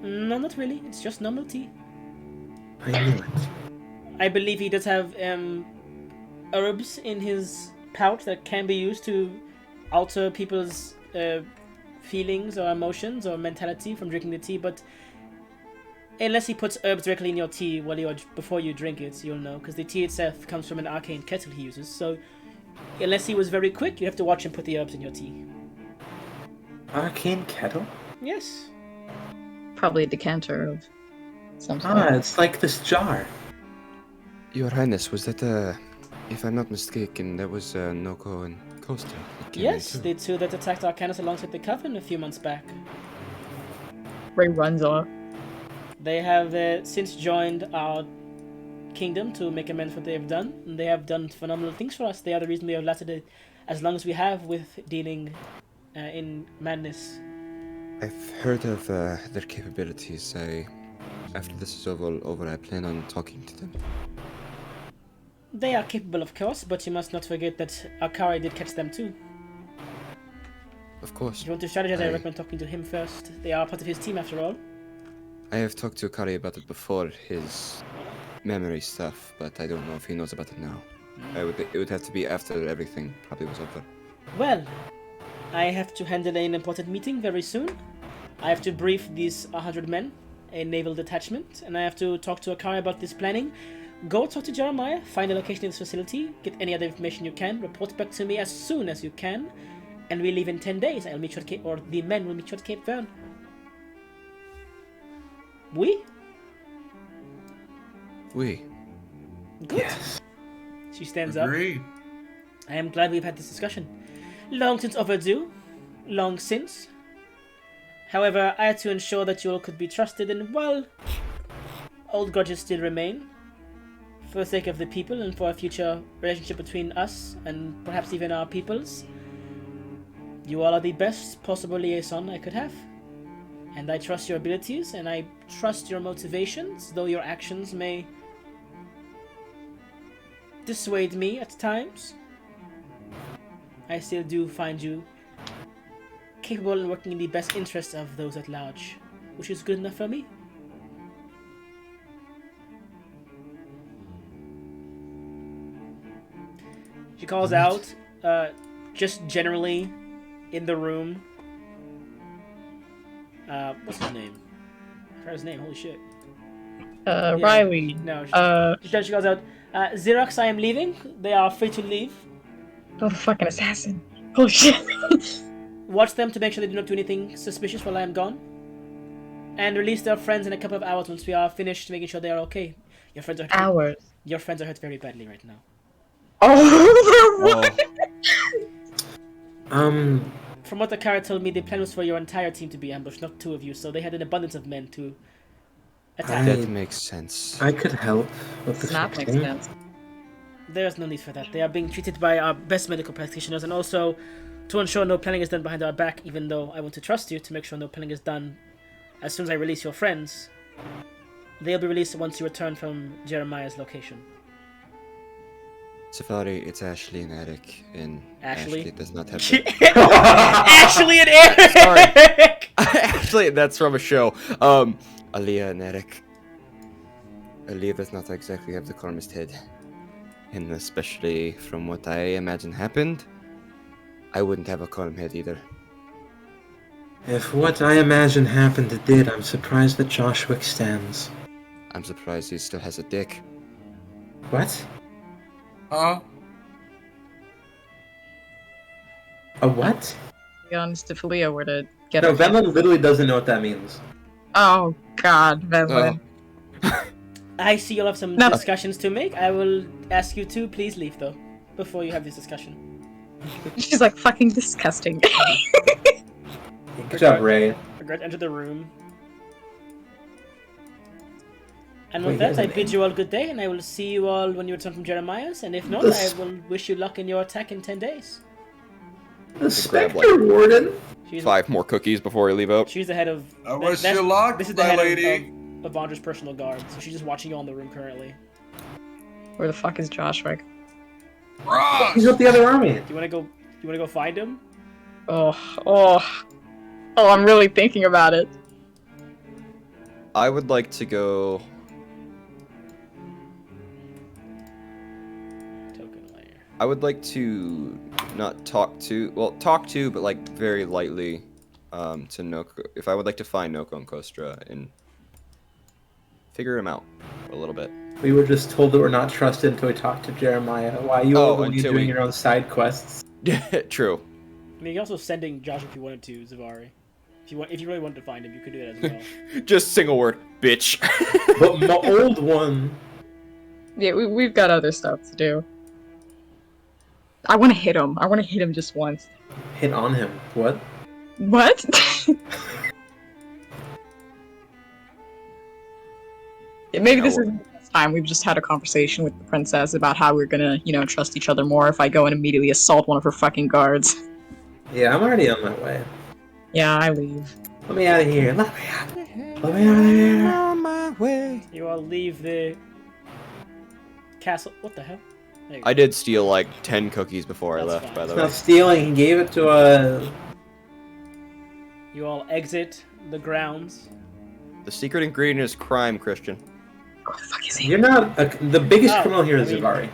No, not really. It's just normal tea. I knew it. I believe he does have herbs in his pouch that can be used to alter people's feelings or emotions or mentality from drinking the tea, but unless he puts herbs directly in your tea before you drink it, you'll know, because the tea itself comes from an arcane kettle he uses, so unless he was very quick, you have to watch him put the herbs in your tea. Arcane kettle? Yes. Probably a decanter of some sort. Ah, it's like this jar. Your Highness, was that, if I'm not mistaken, that was Noko and Costa? that came in Yes, too. the two that attacked Arcanus alongside the Coven a few months back. Ray runs off. They have since joined our kingdom to make amends for what they have done, and they have done phenomenal things for us. They are the reason we have lasted as long as we have with dealing in madness. I've heard of their capabilities. After this is over, I plan on talking to them. They are capable, of course, but you must not forget that Akari did catch them too. Of course. If you want to strategize, I recommend talking to him first. They are part of his team, after all. I have talked to Akari about it before, his memory stuff, but I don't know if he knows about it now. It would have to be after everything probably was over. Well, I have to handle an important meeting very soon. I have to brief these 100 men, a naval detachment, and I have to talk to Akari about this planning. Go talk to Jeremiah, find the location of this facility, get any other information you can, report back to me as soon as you can, and we leave in 10 days. I'll meet you at the men will meet you at Cape Verne. We? We. Good. Yes. She stands up. Agreed. I am glad we've had this discussion. Long since overdue. Long since. However, I had to ensure that you all could be trusted, and, well, old grudges still remain. For the sake of the people and for a future relationship between us and perhaps even our peoples, you all are the best possible liaison I could have. And I trust your abilities, and I trust your motivations, though your actions may dissuade me at times. I still do find you capable and working in the best interests of those at large, which is good enough for me. She calls out, just generally in the room. What's his name? I forgot his name, holy shit. Riley. No, she calls out, Xerox, I am leaving. They are free to leave. Oh, the fucking assassin. Oh shit. Watch them to make sure they do not do anything suspicious while I am gone. And release their friends in a couple of hours once we are finished making sure they are okay. Your friends are Hours. Your friends are hurt very badly right now. Oh, From what the Akari told me, the plan was for your entire team to be ambushed, not two of you, so they had an abundance of men to attack. That makes sense. I could help with the Snap makes fixing. sense. There's no need for that. They are being treated by our best medical practitioners, and also to ensure no planning is done behind our back, even though I want to trust you to make sure no planning is done as soon as I release your friends. They'll be released once you return from Jeremiah's location. Safari, it's Ashley and Eric, and Ashley? does not have Ashley and Eric! Actually, that's from a show. Aaliyah and Eric. Aaliyah does not exactly have the calmest head. And especially from what I imagine happened, I wouldn't have a calm head either. If what I imagine happened it did, I'm surprised that Joshua stands. I'm surprised he still has a dick. What? Huh? A what? To be honest, if Leah were to get No, a Venlin literally doesn't know what that means. Oh god, Venlin. I see you'll have some No. discussions to make. I will ask you to please leave, though, before you have this discussion. She's like fucking disgusting. Good job, Ray. Regret enter the room. And with Wait, that, there's I an bid end. you all good day, and I will see you all when you return from Jeremiah's. And if not, This- I will wish you luck in your attack in 10 days. The grab, Spectre Warden. She's 5 more cookies before I leave out. She's the head of. I wish you luck, This is the my head lady. of Vondra's personal guard, so she's just watching you all in the room currently. Where the fuck is Joshua? Rush! He's with the other army. Do you want to go? Do you want to go find him? Oh, I'm really thinking about it. I would like to go. Token layer. I would like to not talk to. Well, talk to, but like very lightly. To Noko. If I would like to find Noko and Kostra and figure him out a little bit. We were just told that we're not trusted until we talk to Jeremiah. Why you all are until doing we- your own side quests? True. I mean, you're also sending Josh if you wanted to, Zavari. If you really wanted to find him, you could do that as well. Just single word, bitch. But my old one. Yeah, we've got other stuff to do. I want to hit him. I want to hit him just once. Hit on him. What? What? Yeah, maybe this isn't the best time. We've just had a conversation with the princess about how we're gonna, trust each other more if I go and immediately assault one of her fucking guards. Yeah, I'm already on my way. Yeah, I leave. Let me out of here. Let me out. Let me out of here. On my way. You all leave the castle. What the hell? There you go. I did steal like 10 cookies before I That's left, fine. by the It's way. not stealing. He gave it to us. You all exit the grounds. The secret ingredient is crime, Christian. What the fuck is he? You're not the biggest Oh, criminal here I is mean- Zavari.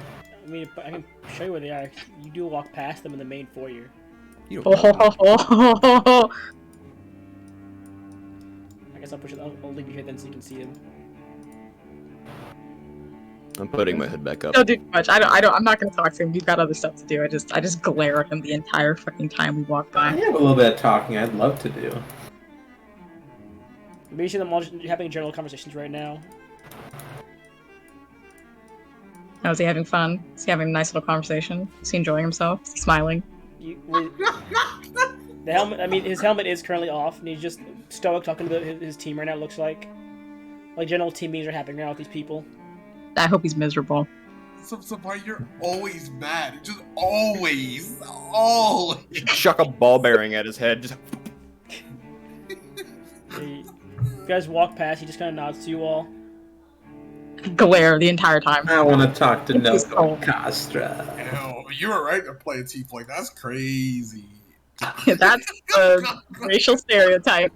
I mean, I can show you where they are. You do walk past them in the main foyer. You don't Oh, I guess I'll push it. I'll leave you here then so you can see them. I'm putting my hood back up. don't do too much. I'm not gonna talk to him. We've got other stuff to do. I just glare at him the entire fucking time we walk I by. have a little bit of talking I'd love to do. Maybe you see them all just having general conversations right now. How is he having fun? Is he having a nice little conversation? Is he enjoying himself? Is he smiling? The helmet. I mean, his helmet is currently off, and he's just stoic talking to his team right now. It looks like general team meetings are happening right now with these people. I hope he's miserable. Somebody, you're always mad. Just always. Chuck a ball bearing at his head. Just... You guys walk past. He just kind of nods to you all. Glare the entire time. I want to talk to It's Noko cold. Castra. Hell, you were right to play a team play. That's crazy. That's a racial stereotype.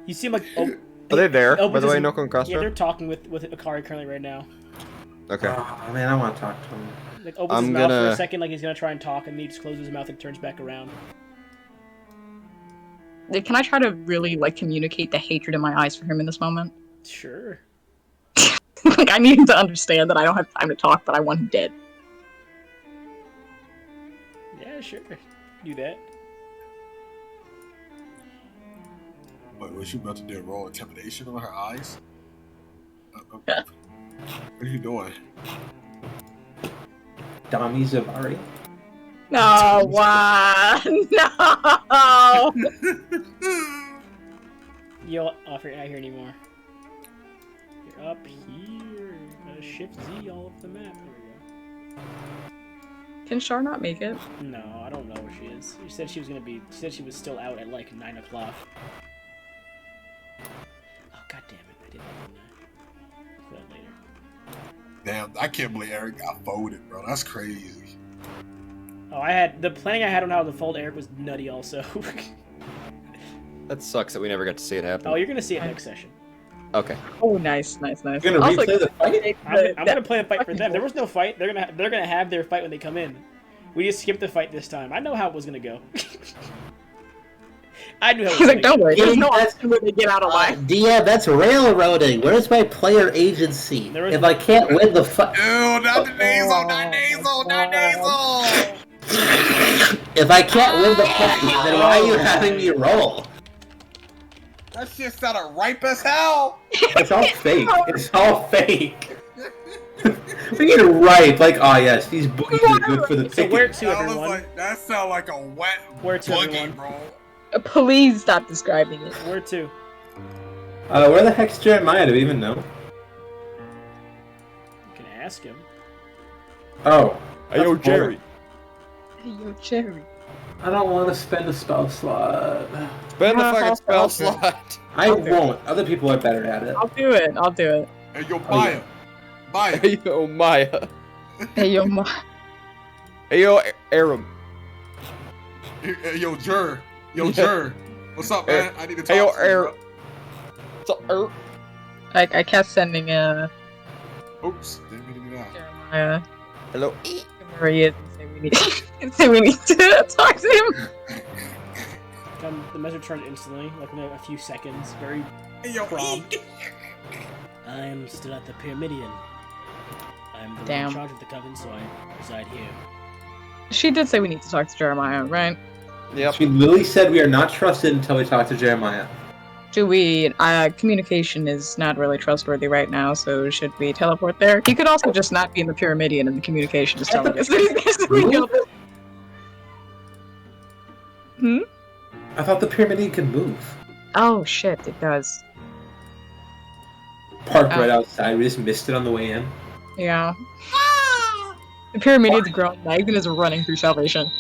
You seem like Are they there, Oh, by the way, because- Noko and yeah, Kostra? they're talking with Akari currently right now. Okay. Oh man, I want to talk to him. Like opens his I'm mouth for gonna- a second, like he's gonna try and talk, and then he just closes his mouth and turns back around. Can I try to really communicate the hatred in my eyes for him in this moment? Sure. I need him to understand that I don't have time to talk, but I want him dead. Yeah, sure. Do that. Wait, was she about to do a roll intimidation on her eyes? Yeah. What are you doing? Dami Zavari. No, why? No! You're off. You're not here anymore. You're up here. Shift Z all of the map. There we go. Can Char not make it? No, I don't know where she is. She said she was gonna be. She said she was still out at like 9 o'clock. Oh god damn it! I didn't. Put that later. Damn, I can't believe Eric got folded, bro. That's crazy. Oh, I had the planning I had on how to fold Eric was nutty. Also. That sucks that we never got to see it happen. Oh, you're gonna see it next session. Okay. Oh, nice, nice, nice. You're gonna Also, replay the fight? I'm gonna play a fight for them. There was no fight. They're gonna have their fight when they come in. We just skipped the fight this time. I know how it was gonna go. I knew how it was He's like, gonna don't worry, Yeah, there's no that's- option where they get out alive. Yeah, that's railroading. Where's my player agency? There was- If I can't win the fight, Ew, not the nasal, not nasal, not nasal! if I can't win the fight, then why are you having me roll? That shit sounded ripe as hell! It's all fake. It's all fake. We get it right. Like, oh yes, these boogies are good for the So where ticket. to, That was everyone? like, that sound like a wet Where to, boogie, everyone? bro. Please stop describing it. Where to? Where the heck's Jeremiah? Do we even know? You can ask him. Oh. Hey, yo, that's Jerry. Hey, yo, Jerry. I don't want to spend a spell slot. Spend the fucking spell Okay. slot. I I'll do won't. Other people are better at it. I'll do it. I'll do it. Hey, yo, Oh, yeah. Maya. Hey, yo, Maya. Hey, yo, Hey, yo, Aram. Hey, yo, Jur. Yo, Jur. What's up, man? I need to talk Hey, yo, to you, bro. What's up, I cast sending Oops. Didn't mean to do that. Jeremiah Hello. to Maria and say we need say we need to talk to him. The message turned instantly, like in a few seconds. Very Hey, yo, prompt. I am still at the Pyramidion. I am the one Damn. in charge of the coven, so I reside here. She did say we need to talk to Jeremiah, right? Yep. She literally said we are not trusted until we talk to Jeremiah. Do we? Communication is not really trustworthy right now, so should we teleport there? He could also just not be in the Pyramidion, and the communication is telling us that he's basically killed. Hmm? I thought the Pyramid can move. Oh shit, it does. Parked Oh. right outside. We just missed it on the way in. Yeah. The Pyramidion's grown legs and is running through Salvation.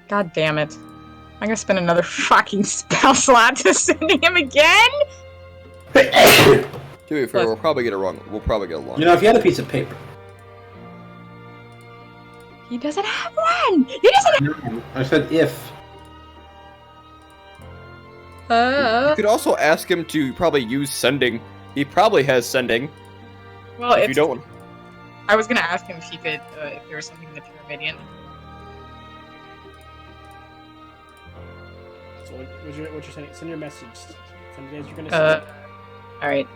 God damn it. I'm gonna spend another fucking spell slot to sending him again? To be fair, we'll probably get it wrong. We'll probably get along. You know, if you had a piece of paper. He doesn't have one! He doesn't No, I said if. have You could also ask him to probably use sending. He probably has sending. Well, If it's, you don't, I was gonna ask him if he could, if there was something in the Pyramidion. So what you're saying? Send your message. Send it as you're gonna send it. Alright,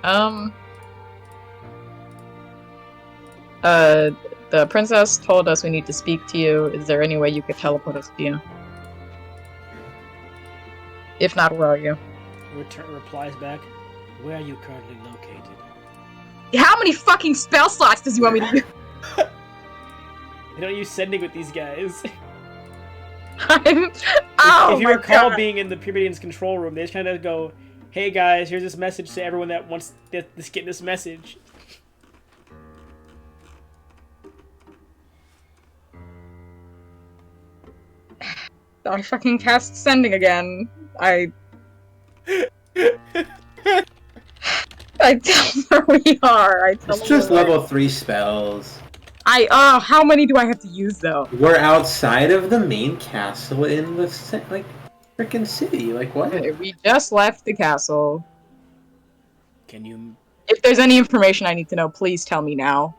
the princess told us we need to speak to you. Is there any way you could teleport us to you? If not, where are you? Replies back. Where are you currently located? How many fucking spell slots does he want me to use? I don't use sending with these guys. Oh if you my recall God. being in the Pyramidian's control room, they just kind of go, "Hey guys, here's this message to everyone that wants to get this message." I fucking cast sending again. I tell them where we are. I tell It's them just where we are. level 3 spells. How many do I have to use though? We're outside of the main castle in the freaking city. Like what? Okay, we just left the castle. Can you If there's any information I need to know, please tell me now.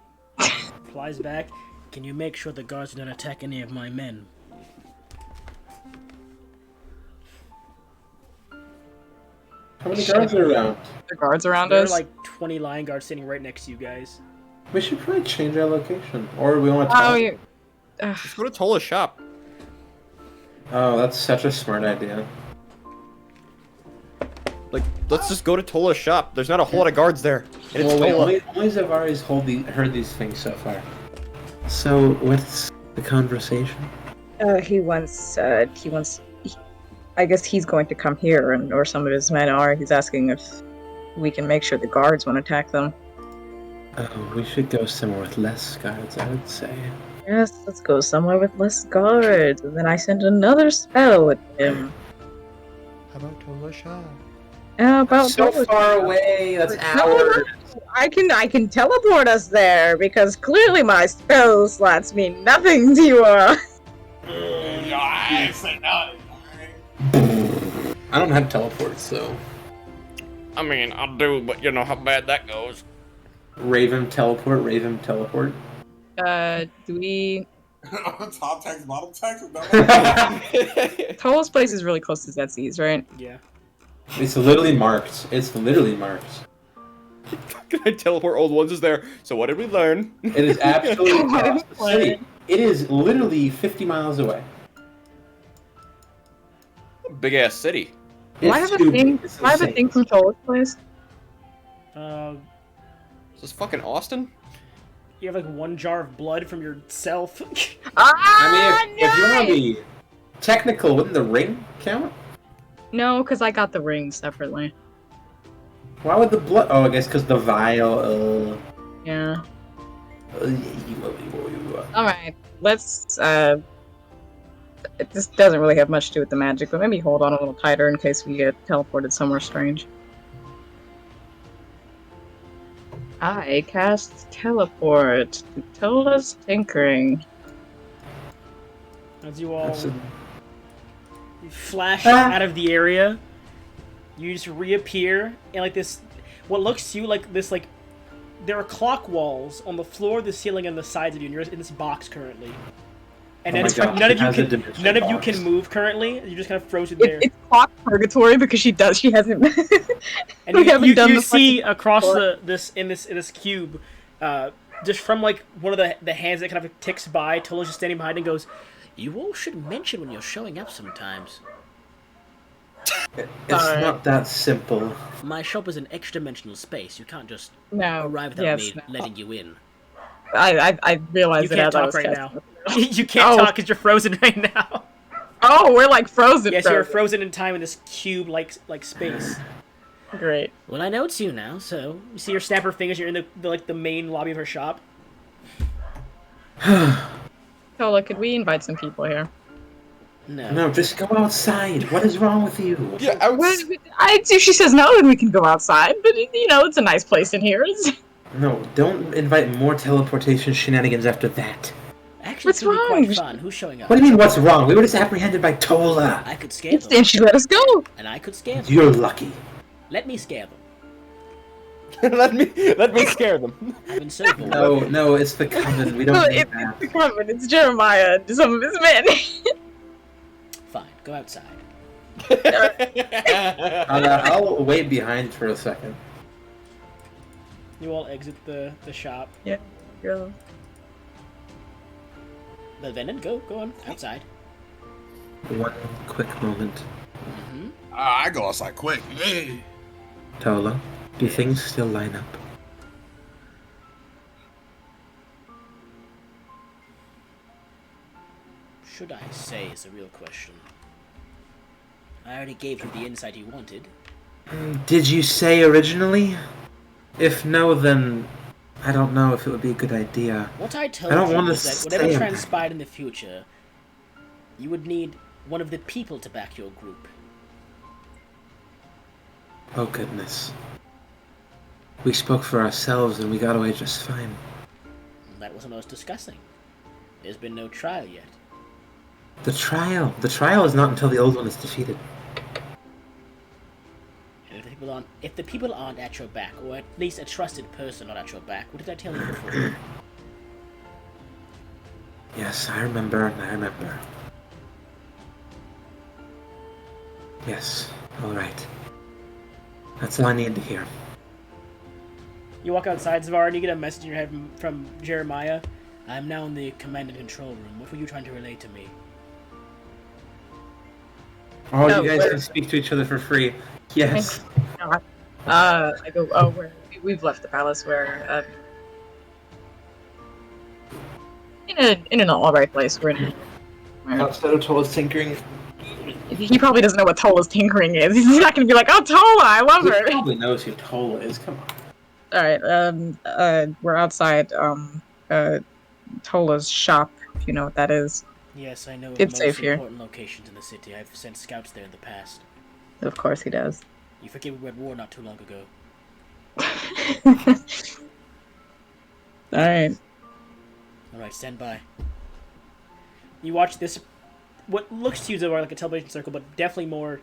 replies back? Can you make sure the guards don't attack any of my men? How many guards are around? The guards around There are us. like 20 lion guards sitting right next to you guys. We should probably change our location, or we want to. Oh, yeah. just go to Tola's shop. Oh, that's such a smart idea. Like, let's just go to Tola's shop. There's not a whole lot of guards there. And it's Well, wait, Tola. only Zavari's heard these things so far. So, what's the conversation? He wants. I guess he's going to come here, or some of his men are. He's asking if we can make sure the guards won't attack them. Oh, we should go somewhere with less guards, I would say. Yes, let's go somewhere with less guards. And then I send another spell at him. How about Tola's shop? About So those- far away, that's No, hours. I can teleport us there because clearly my spell slots mean nothing to you. Yo, I ain't say nothing. I don't have teleports, so. I mean, I'll do, but you know how bad that goes. Raven teleport, Raven teleport. Do we? Top text, bottom text? No. Tola's place is really close to Zetsy's, right? Yeah. It's literally marked. It's literally marked. Can I teleport old ones is there? So what did we learn? It is absolutely across the city. It is literally 50 miles away. Big ass city. Do I have a thing? Do I have a thing from Tola's place? Is this fucking Austin? You have like one jar of blood from yourself. I mean, if you want to be technical, wouldn't the ring count? No, because I got the ring separately. Why would the blood? Oh, I guess because the vial. Yeah. Uh, Alright, let's, this doesn't really have much to do with the magic, but maybe hold on a little tighter in case we get teleported somewhere strange. I cast teleport to Tola's tinkering. As you all That's a- flash Ah. out of the area, you just reappear in like this, what looks to you like this, like, there are clock walls on the floor, the ceiling, and the sides of you, and you're in this box currently. And Oh then my God, none of it you has a can dimension none of you box. can move currently. You're just kind of frozen there. It's clock purgatory because she hasn't. And we haven't done you the see fucking across before. this cube, just from like one of the hands that kind of ticks by, Tolo's just standing behind and goes, "You all should mention when you're showing up sometimes. It's Alright. not that simple. My shop is an extra-dimensional space. You can't just No. arrive without Yes, me no. letting you in. I realized You it can't as I talk was right casting now. it. You can't Oh. talk because you're frozen right now. Oh, we're like frozen. Yes, you're frozen in time in this cube-like space. Great. Well, I know it's you now, so you see her snap her fingers. You're in the main lobby of her shop. Tola, could we invite some people here? No. No, just go outside. What is wrong with you? Yeah, If she says no, then we can go outside. But it's a nice place in here. No, don't invite more teleportation shenanigans after that. Actually, What's it's gonna be wrong? quite fun. Who's showing up? What do you mean, what's wrong? We were just apprehended by Tola. I could scare them, Then she let us go. and I could scare them. You're lucky. Let me scare them. let me scare them. I've been so bored. No, it's the coven. We don't Well, need it's that. the coven. It's Jeremiah and some of his men. Fine, go outside. I'll wait behind for a second. You all exit the shop. Yeah. Go. The Venom, go on outside. One quick moment. Mm-hmm. I go outside quick. Hey. Tola, do things still line up? Should I say is the real question. I already gave you the insight you wanted. Did you say originally? If no, then I don't know if it would be a good idea. What I told I don't you want to was that whatever say transpired in the future, you would need one of the people to back your group. Oh goodness. We spoke for ourselves and we got away just fine. That wasn't what I was discussing. There's been no trial yet. The trial is not until the old one is defeated. And if the people aren't at your back, or at least a trusted person not at your back, what did I tell you before? Yes, I remember. Yes, alright. That's all I need to hear. You walk outside, Zavar, and you get a message in your head from Jeremiah. I'm now in the command and control room. What were you trying to relay to me? Oh, No, you guys where- can speak to each other for free. Yes. I go. Oh, we've left the palace. We're in an all right place. We're in. Outside of Tola's tinkering, He probably doesn't know what Tola's tinkering is. He's not gonna be like, "Oh, Tola, I love he her." probably knows who Tola is. Come on. All right. We're outside. Tola's shop. If you know what that is. Yes, I know of It's most safe here. important locations in the city. I've sent scouts there in the past. Of course he does. You forget we were at war not too long ago. Alright. Alright, stand by. You watch this, what looks to you Zavar, like a television circle, but definitely more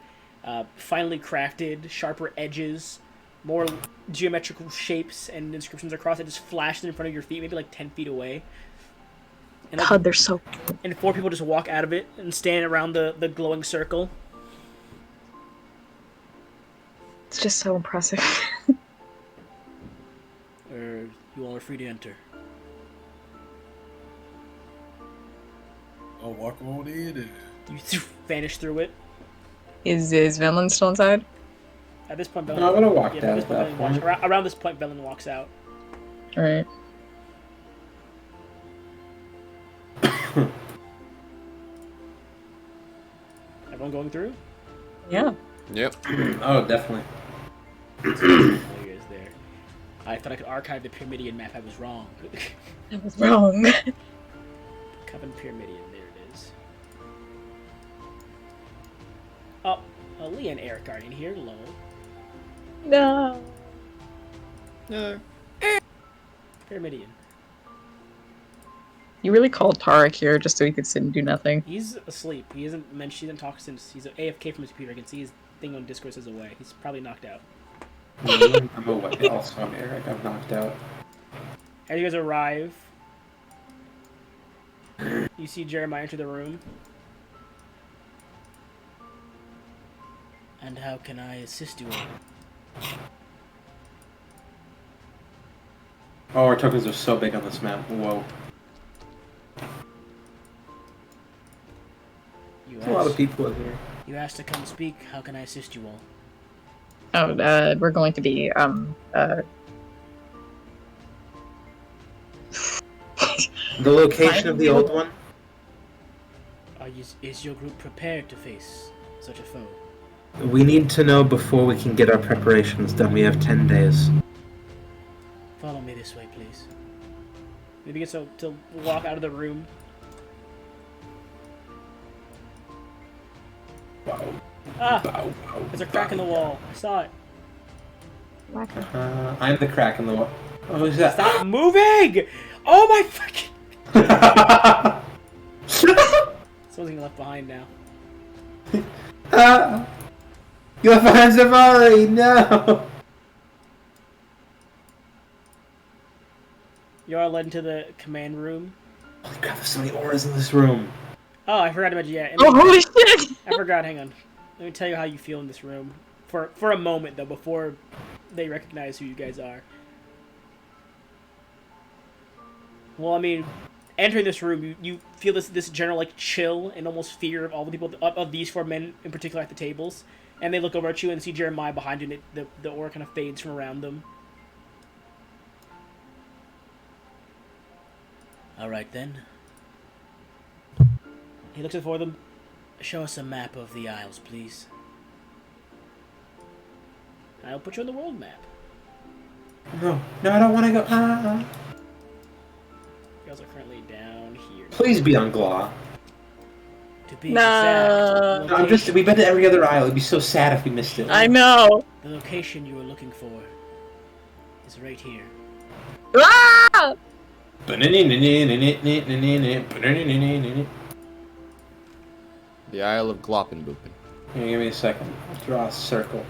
finely crafted, sharper edges, more geometrical shapes and inscriptions across it just flashed in front of your feet, maybe like 10 feet away. And, like, God, they're so cool. and 4 people just walk out of it and stand around the glowing circle. It's just so impressive. You all are free to enter. I'll walk on in. You vanish through it. Is Venlin still inside? At this point, I'm gonna walk at down this at point, that Belen point. walks, around this point, Belen walks out. Alright. Everyone going through? Yeah. Yep. Oh, definitely. There he is there. I thought I could archive the Pyramidion map. I was wrong. I was wrong. Coven Pyramidion. There it is. Oh, Lee and Eric are in here. Lol. No. No. Pyramidion. You really called Tarek here just so he could sit and do nothing. He's asleep. He hasn't talked since he's AFK from his computer. I can see his thing on Discord says away. He's probably knocked out. I'm away. Also, I'm Eric. I'm knocked out. As you guys arrive, you see Jeremiah enter the room. And how can I assist you all? Oh, our tokens are so big on this map. Whoa. You There's a lot of people in here. You asked to come speak. How can I assist you all? Oh, we're going to be, The location of the old one? Is your group prepared to face such a foe? We need to know before we can get our preparations done. We have 10 days. Follow me this way, please. He begins to walk out of the room. Ah! There's a crack in the wall. I saw it. I'm the crack in the wall. Oh, who's that? Stop moving! Oh my fucking... Someone's getting left behind now. You left behind Safari! No! You are led into the command room. Holy crap, there's so many auras in this room. Oh, I forgot to mention, yeah. oh, holy shit! I forgot, hang on. Let me tell you how you feel in this room. For a moment, though, before they recognize who you guys are. Well, I mean, entering this room, you feel this general, like, chill and almost fear of all the people, of these four men in particular at the tables. And they look over at you and see Jeremiah behind you, and the aura kind of fades from around them. Alright, then. He looks at for them. Show us a map of the Isles, please. I'll put you on the world map. No, I don't want to go. You guys are currently down here. Please be on Glaw. To be No. exact, We've been to every other isle. It'd be so sad if we missed it. I know. the location you were looking for is right here. Ah! The Isle of Gloppenboopen. Here, give me a second. I'll draw a circle.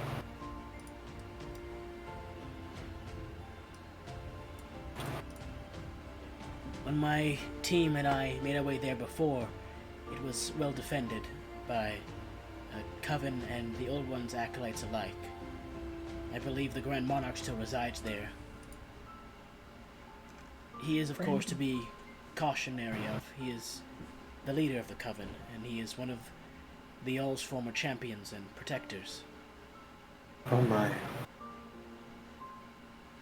When my team and I made our way there before, it was well defended by Coven and the Old One's acolytes alike. I believe the Grand Monarch still resides there. He is, of course, to be cautionary of. He is the leader of the Coven, and he is one of the All's former champions and protectors. Oh my.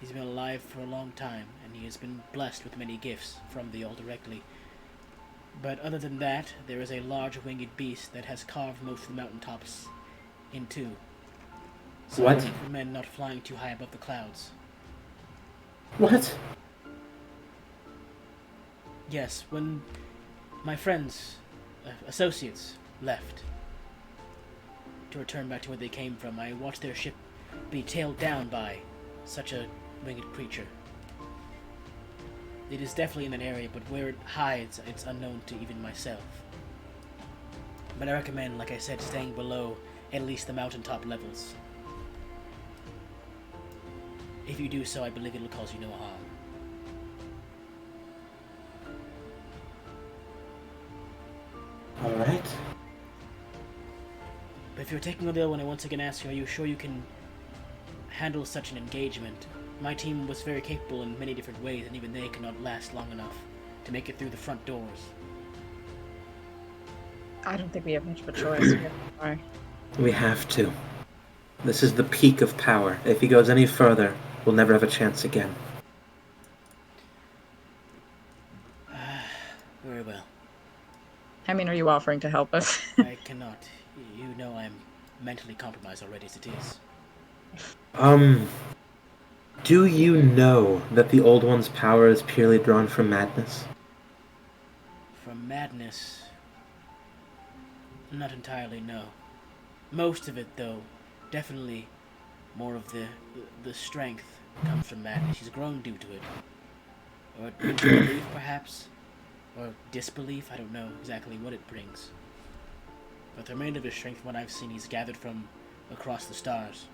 He's been alive for a long time, and he has been blessed with many gifts from the All directly. But other than that, there is a large winged beast that has carved most of the mountaintops in two. So What? for men not flying too high above the clouds. What? Yes, when my friends, associates, left to return back to where they came from, I watched their ship be tailed down by such a winged creature. It is definitely in that area, but where it hides, it's unknown to even myself. But I recommend, like I said, staying below at least the mountaintop levels. If you do so, I believe it'll cause you no harm. Alright. But if you're taking on the other one, I once again ask you, are you sure you can handle such an engagement? My team was very capable in many different ways, and even they could not last long enough to make it through the front doors. I don't think we have much of a choice. Sorry. We have to. This is the peak of power. If he goes any further, we'll never have a chance again. Very well. I mean, are you offering to help us? I cannot. You know I'm mentally compromised already as it is. Do you know that the Old One's power is purely drawn from madness? From madness... Not entirely, no. Most of it, though, definitely more of the strength comes from madness. She's grown due to it. Or belief, perhaps? Or disbelief, I don't know exactly what it brings. But the remainder of his strength, from what I've seen, he's gathered from across the stars.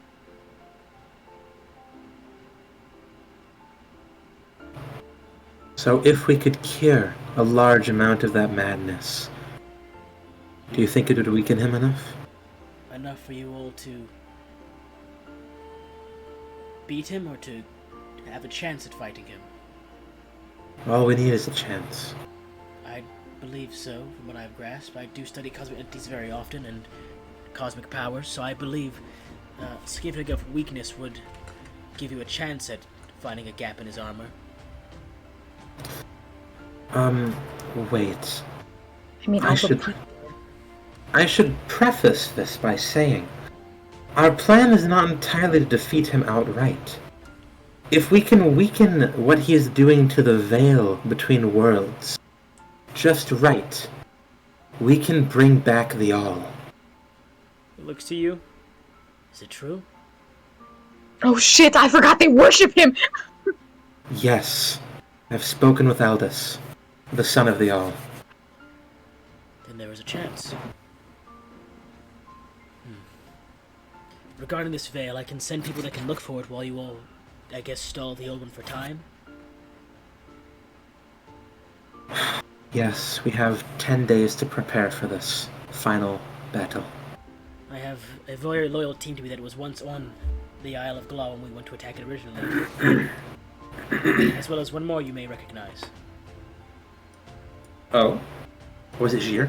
So if we could cure a large amount of that madness, do you think it would weaken him enough? Enough for you all to beat him, or to have a chance at fighting him? All we need is a chance. I believe so, from what I've grasped. I do study cosmic entities very often, and cosmic powers, so I believe skipping of weakness would give you a chance at finding a gap in his armor. Wait. I mean, I should preface this by saying, our plan is not entirely to defeat him outright. If we can weaken what he is doing to the veil between worlds just right, we can bring back the All. It looks to you. Is it true? oh shit! I forgot they worship him. Yes, I've spoken with Aldous, the son of the All. Then there is a chance. Regarding this veil, I can send people that can look for it while you all, I guess, stall the old one for time. Yes, we have 10 days to prepare for this final battle. I have a very loyal team to me that was once on the Isle of Glaw when we went to attack it originally. As well as one more you may recognize. Oh? Was it Jir?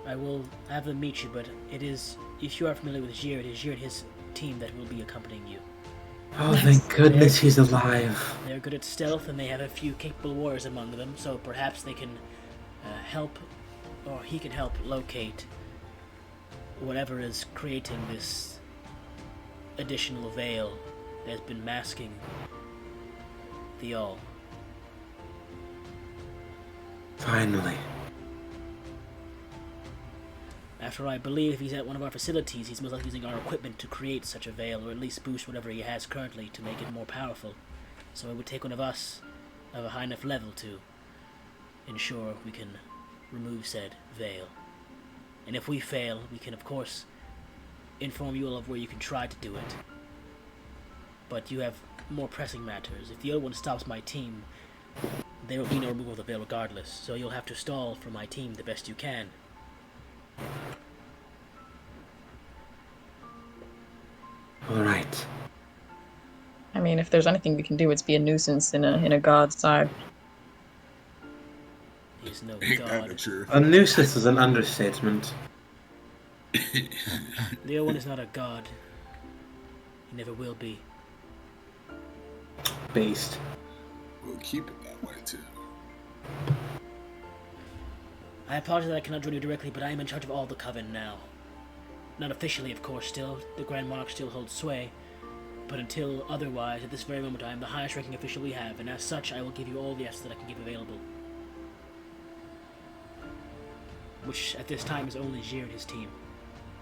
I will have them meet you, but it is, if you are familiar with Jir, it is Jir and his team that will be accompanying you. Oh, thank goodness he's alive. They're good at stealth, and they have a few capable warriors among them, so perhaps they can help, or he can help locate whatever is creating this additional veil that has been masking the All. Finally. After I believe if he's at one of our facilities, he's most likely using our equipment to create such a veil, or at least boost whatever he has currently to make it more powerful. So it would take one of us of a high enough level to ensure we can remove said veil. And if we fail, we can of course inform you all of where you can try to do it. But you have more pressing matters. If the other one stops my team, there will be no removal of the veil regardless, so you'll have to stall for my team the best you can. Alright. I mean, if there's anything we can do, it's be a nuisance in a god's side. He's no Ain't that god. the truth? A nuisance is an understatement. The other one is not a god. He never will be. Based. We'll keep it that way too. I apologize that I cannot join you directly, but I am in charge of all the Coven now. Not officially, of course, still. The Grand Monarch still holds sway. But until otherwise, at this very moment, I am the highest ranking official we have, and as such, I will give you all the answers that I can give available. Which, at this time, is only Jir and his team.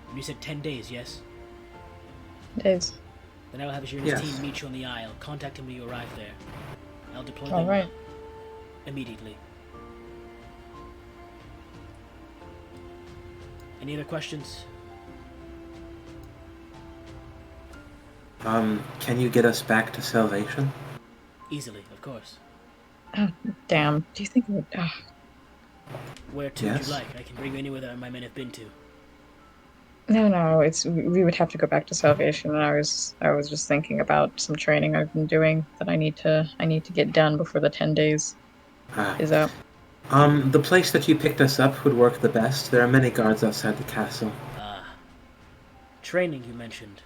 And you said 10 days, yes? Days. Then I will have Jir and Yes. his team meet you on the Isle. Contact him when you arrive there. I'll deploy them Alright. immediately. Any other questions? Can you get us back to Salvation? Easily, of course. Oh, damn. Do you think it would... Where to would Yes. you like? I can bring you anywhere that my men have been to. No, it's we would have to go back to Salvation, and I was just thinking about some training I've been doing that I need to get done before the 10 days Ah. is up. The place that you picked us up would work the best. There are many guards outside the castle. Training, you mentioned.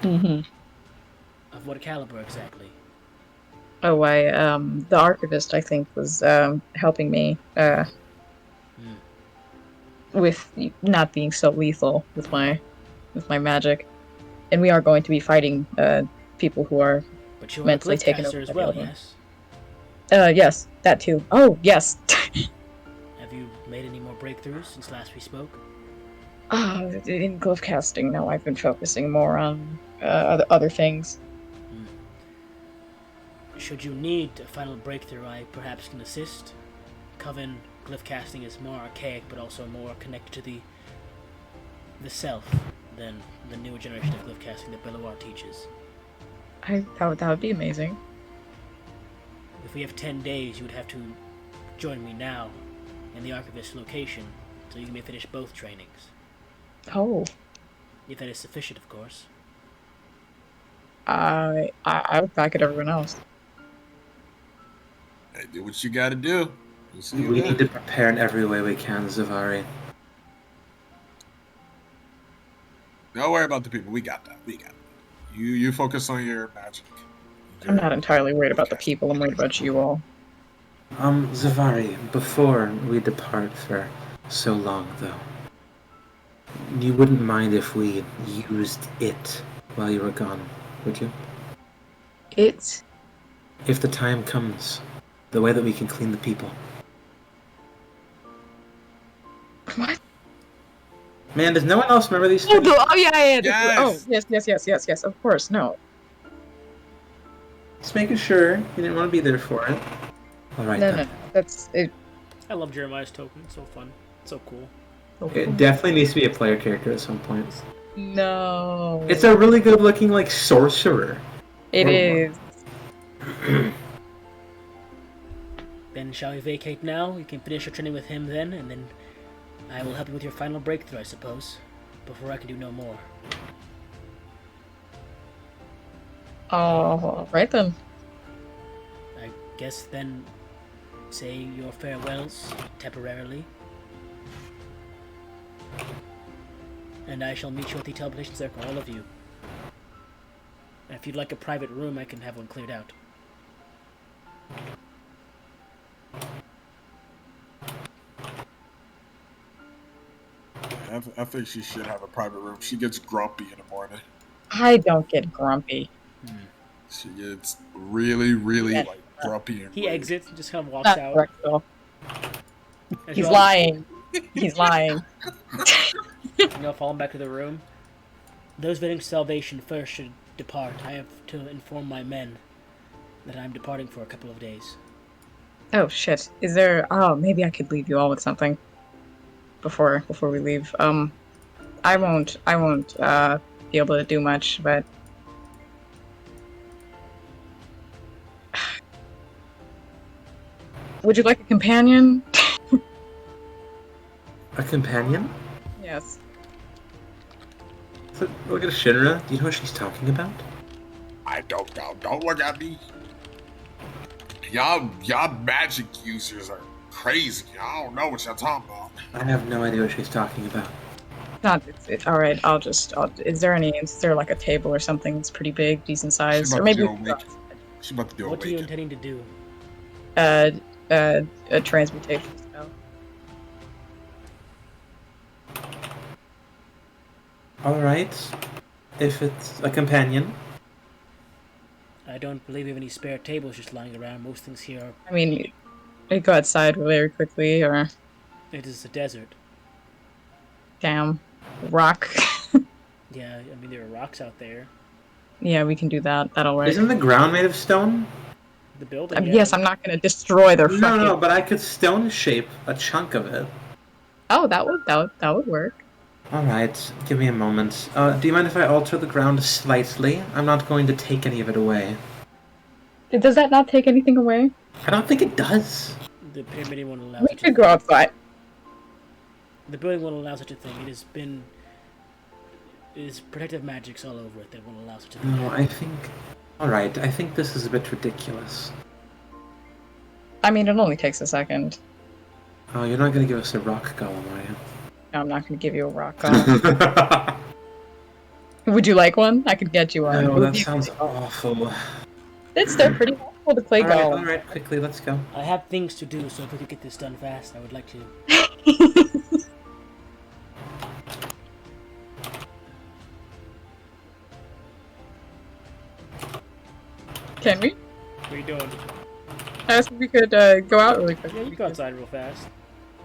Mm-hmm. Of what caliber exactly? Oh, the archivist, I think, was helping me with not being so lethal with my magic, and we are going to be fighting people who are But you are a mentally taken Glyphcaster over as by the well, Element. yes? Yes, that too. Oh, yes. Have you made any more breakthroughs since last we spoke? In glyph casting, no, I've been focusing more on other things. Should you need a final breakthrough, I perhaps can assist. Coven glyph casting is more archaic, but also more connected to the self than the newer generation of glyph casting that Belloir teaches. That would be amazing. If we have 10 days, you would have to join me now in the Archivist's location, so you may finish both trainings. Oh, If that is sufficient, of course. I would back at everyone else. Hey, do what you gotta do. We'll see you We then. need to prepare in every way we can, Zavari. Don't worry about the people. We got that. We got it. You focus on your magic. I'm not entirely worried about the people. I'm worried about you all. Zavari, before we depart for so long, though, you wouldn't mind if we used it while you were gone, would you? It's If the time comes, the way that we can clean the people. what? Man, does no one else remember these Oh, things? yeah. Yes! Oh, yes. Of course, no. Just making sure you didn't want to be there for it. Alright No. then. That's it. I love Jeremiah's token. It's so fun. It's so cool. It definitely needs to be a player character at some point. No. It's a really good looking, like, sorcerer. It is. Then shall we vacate now? You can finish your training with him then, and then I will help you with your final breakthrough, I suppose. Before I can do no more. Oh, right then. I guess then say your farewells temporarily. And I shall meet you at the teleportation circle, all of you. And if you'd like a private room, I can have one cleared out. I think she should have a private room. She gets grumpy in the morning. I don't get grumpy. She gets really, really Yeah. like grumpy and He rude. exits and just kind of walks Not out. correct at all. As He's you all- lying. He's lying. You know, falling back to the room. Those vetting salvation first should depart. I have to inform my men that I'm departing for a couple of days. Oh shit. Is there? Oh, maybe I could leave you all with something before we leave. I won't be able to do much, but would you like a companion? A companion? Yes. Look at Shinra. Do you know what she's talking about? I don't know. Don't look at me. Y'all magic users are crazy. I don't know what y'all talking about. I have no idea what she's talking about. Not. All right. Is there like a table or something that's pretty big, decent size, She's or about maybe to do a wake. She's about to do a What are you wake. intending to do? a transmutation spell. Alright. If it's a companion. I don't believe we have any spare tables just lying around. Most things here are... I mean, we go outside very quickly, or It is a desert. damn rock. Yeah, I mean, there are rocks out there. Yeah, we can do that. That'll work. Isn't the ground made of stone? The building, I mean, yeah. yes, I'm not gonna destroy their No, fucking. no, but I could stone shape a chunk of it. Oh, that would work. Alright, give me a moment. Do you mind if I alter the ground slightly? I'm not going to take any of it away. Does that not take anything away? I don't think it does. The pyramid won't allow We such a could go outside. The building won't allow such a thing. It is protective magics all over it that won't allow such a thing. No, I think... Alright, I think this is a bit ridiculous. I mean, it only takes a second. Oh, you're not going to give us a rock golem, are you? No, I'm not gonna give you a rock golem. Would you like one? I could get you one. No, that sounds awful. They're pretty helpful to play golem. Alright, quickly, let's go. I have things to do, so if we could get this done fast, I would like to. Can we? What are you doing? I asked if we could go out really quick. Yeah, you go outside real fast.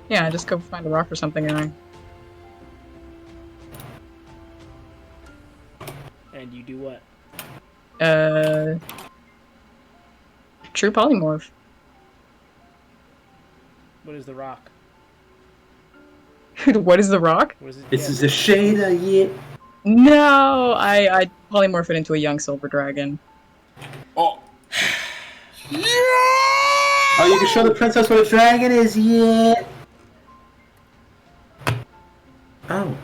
Yeah, just go find a rock or something and And you do what? true polymorph. What is the rock? What is the rock? What is it? This is a shader, yeah. No, I polymorph it into a young silver dragon. Oh. Yeah! Oh, you can show the princess what a dragon is, yeah. Oh.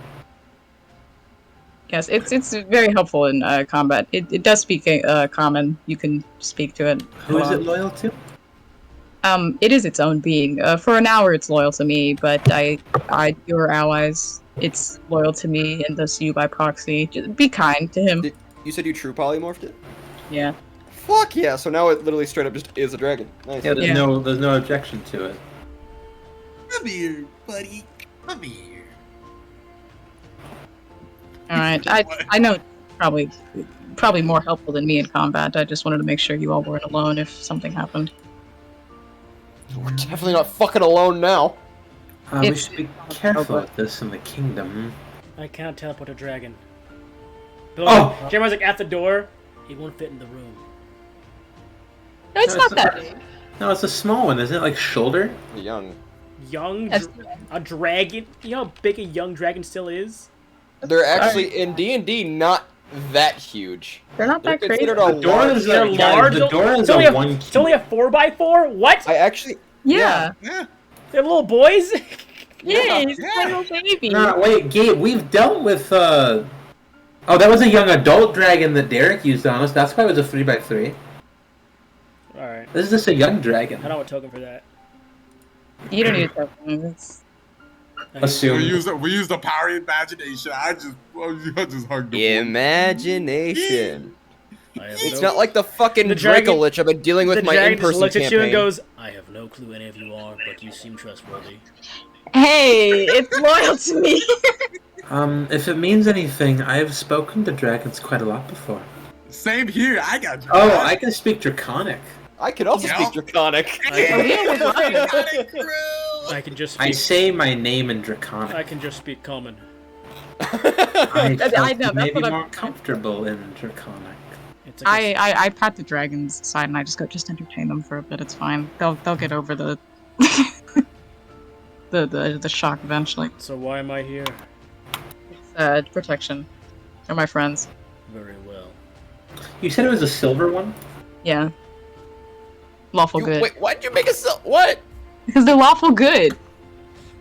Yes, it's very helpful in combat. It does speak common. You can speak to it. Who is it loyal to? It is its own being. For an hour, it's loyal to me, but your allies, it's loyal to me, and thus you by proxy. Just be kind to him. You said you true polymorphed it? Yeah. Fuck yeah! So now it literally straight up just is a dragon. Nice. Yeah, there's Yeah. no objection to it. Come here, buddy. Come here. All right. I know it's probably more helpful than me in combat. I just wanted to make sure you all weren't alone if something happened. We're definitely not fucking alone now. We It's- should be careful with this in the kingdom. I cannot teleport a dragon. Oh! Jeremiah's like at the door. He won't fit in the room. No, it's No, not it's that not. big. No, it's a small one, isn't it? Like shoulder? Young. That's- A dragon. You know how big a young dragon still is? They're actually in D&D not that huge. They're not They're that crazy. considered a The door large. is They're a large. The door is It's only a one. It's only a 4x4. What? I actually. Yeah. Yeah. They're little boys. Yeah, he's Yeah. a little baby. No, wait, Gabe. We've dealt with. Oh, that was a young adult dragon that Derek used on us. That's why it was a 3x3. All right. This is just a young dragon. I don't want token for that. You don't need that one. It's... Assume. We used the power of imagination. I just hugged the Imagination. I have It's no- not like the fucking The dragon- Dracolich I've been dealing with the my dragon just in-person looks at you and campaign. goes, "I have no clue any of you are, but you seem trustworthy." Hey, it's loyal to me. If it means anything, I have spoken to dragons quite a lot before. Same here. I got. Oh, I can speak Draconic. I can also Yeah. speak Draconic. I can just I speak. say my name in Draconic. I can just speak common. I I felt know, that's maybe what I'm- more comfortable in Draconic. It's like I pat the dragon's side and I just go, just entertain them for a bit. It's fine. They'll get over the the shock eventually. so why am I here? Protection. They're my friends. Very well. You said it was a silver one? Yeah. Lawful good. Wait, why'd you make a what? Because they're lawful good.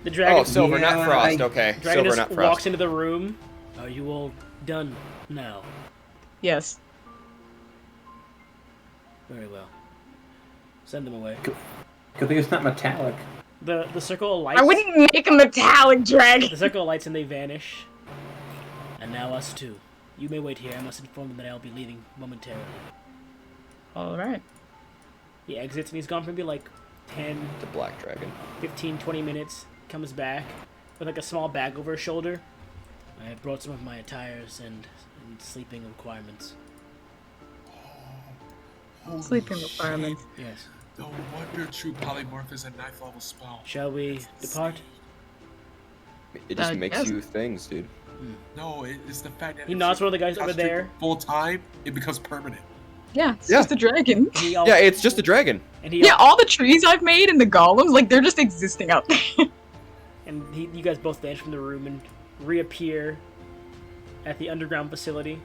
The dragon. Oh, silver, Yeah, not frost. I- Okay, dragon silver, just not walks frost. into the room. Are you all done now? Yes. Very well. Send them away. Good thing it's not metallic. The circle of lights. I wouldn't make a metallic dragon. The circle of lights and they vanish. And now us too. You may wait here. I must inform them that I'll be leaving momentarily. All right. He exits and he's gone for maybe like 10, The black dragon. 15, 20 minutes. Comes back with like a small bag over his shoulder. I have brought some of my attires and sleeping requirements. Sleeping requirements. Yes. No wonder true polymorph is a 9th level spell. Shall we depart? It just Uh, makes yes. you things, dude. No, it's the fact that He if nods you one of the guys over concentrate there. Full time, it becomes permanent. Yeah, it's Yeah. just a dragon. He Yeah, it's just a dragon. and he Yeah, all the trees I've made and the golems, like they're just existing out there. and you guys both vanish from the room and reappear at the underground facility.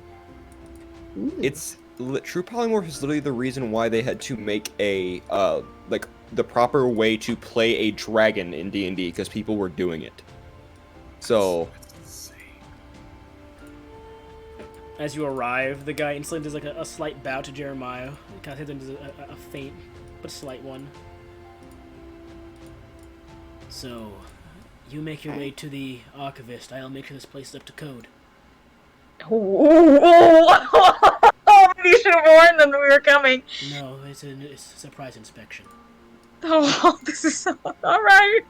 It's true polymorph is literally the reason why they had to make a like the proper way to play a dragon in D&D because people were doing it. So That's insane. As you arrive, the guy instantly does like a slight bow to Jeremiah. He kind of does a faint but slight one. So, you make your way to the archivist. I'll make sure this place is up to code. Oh, you should have warned them that we were coming. No, it's a surprise inspection. Oh, this is so... Alright.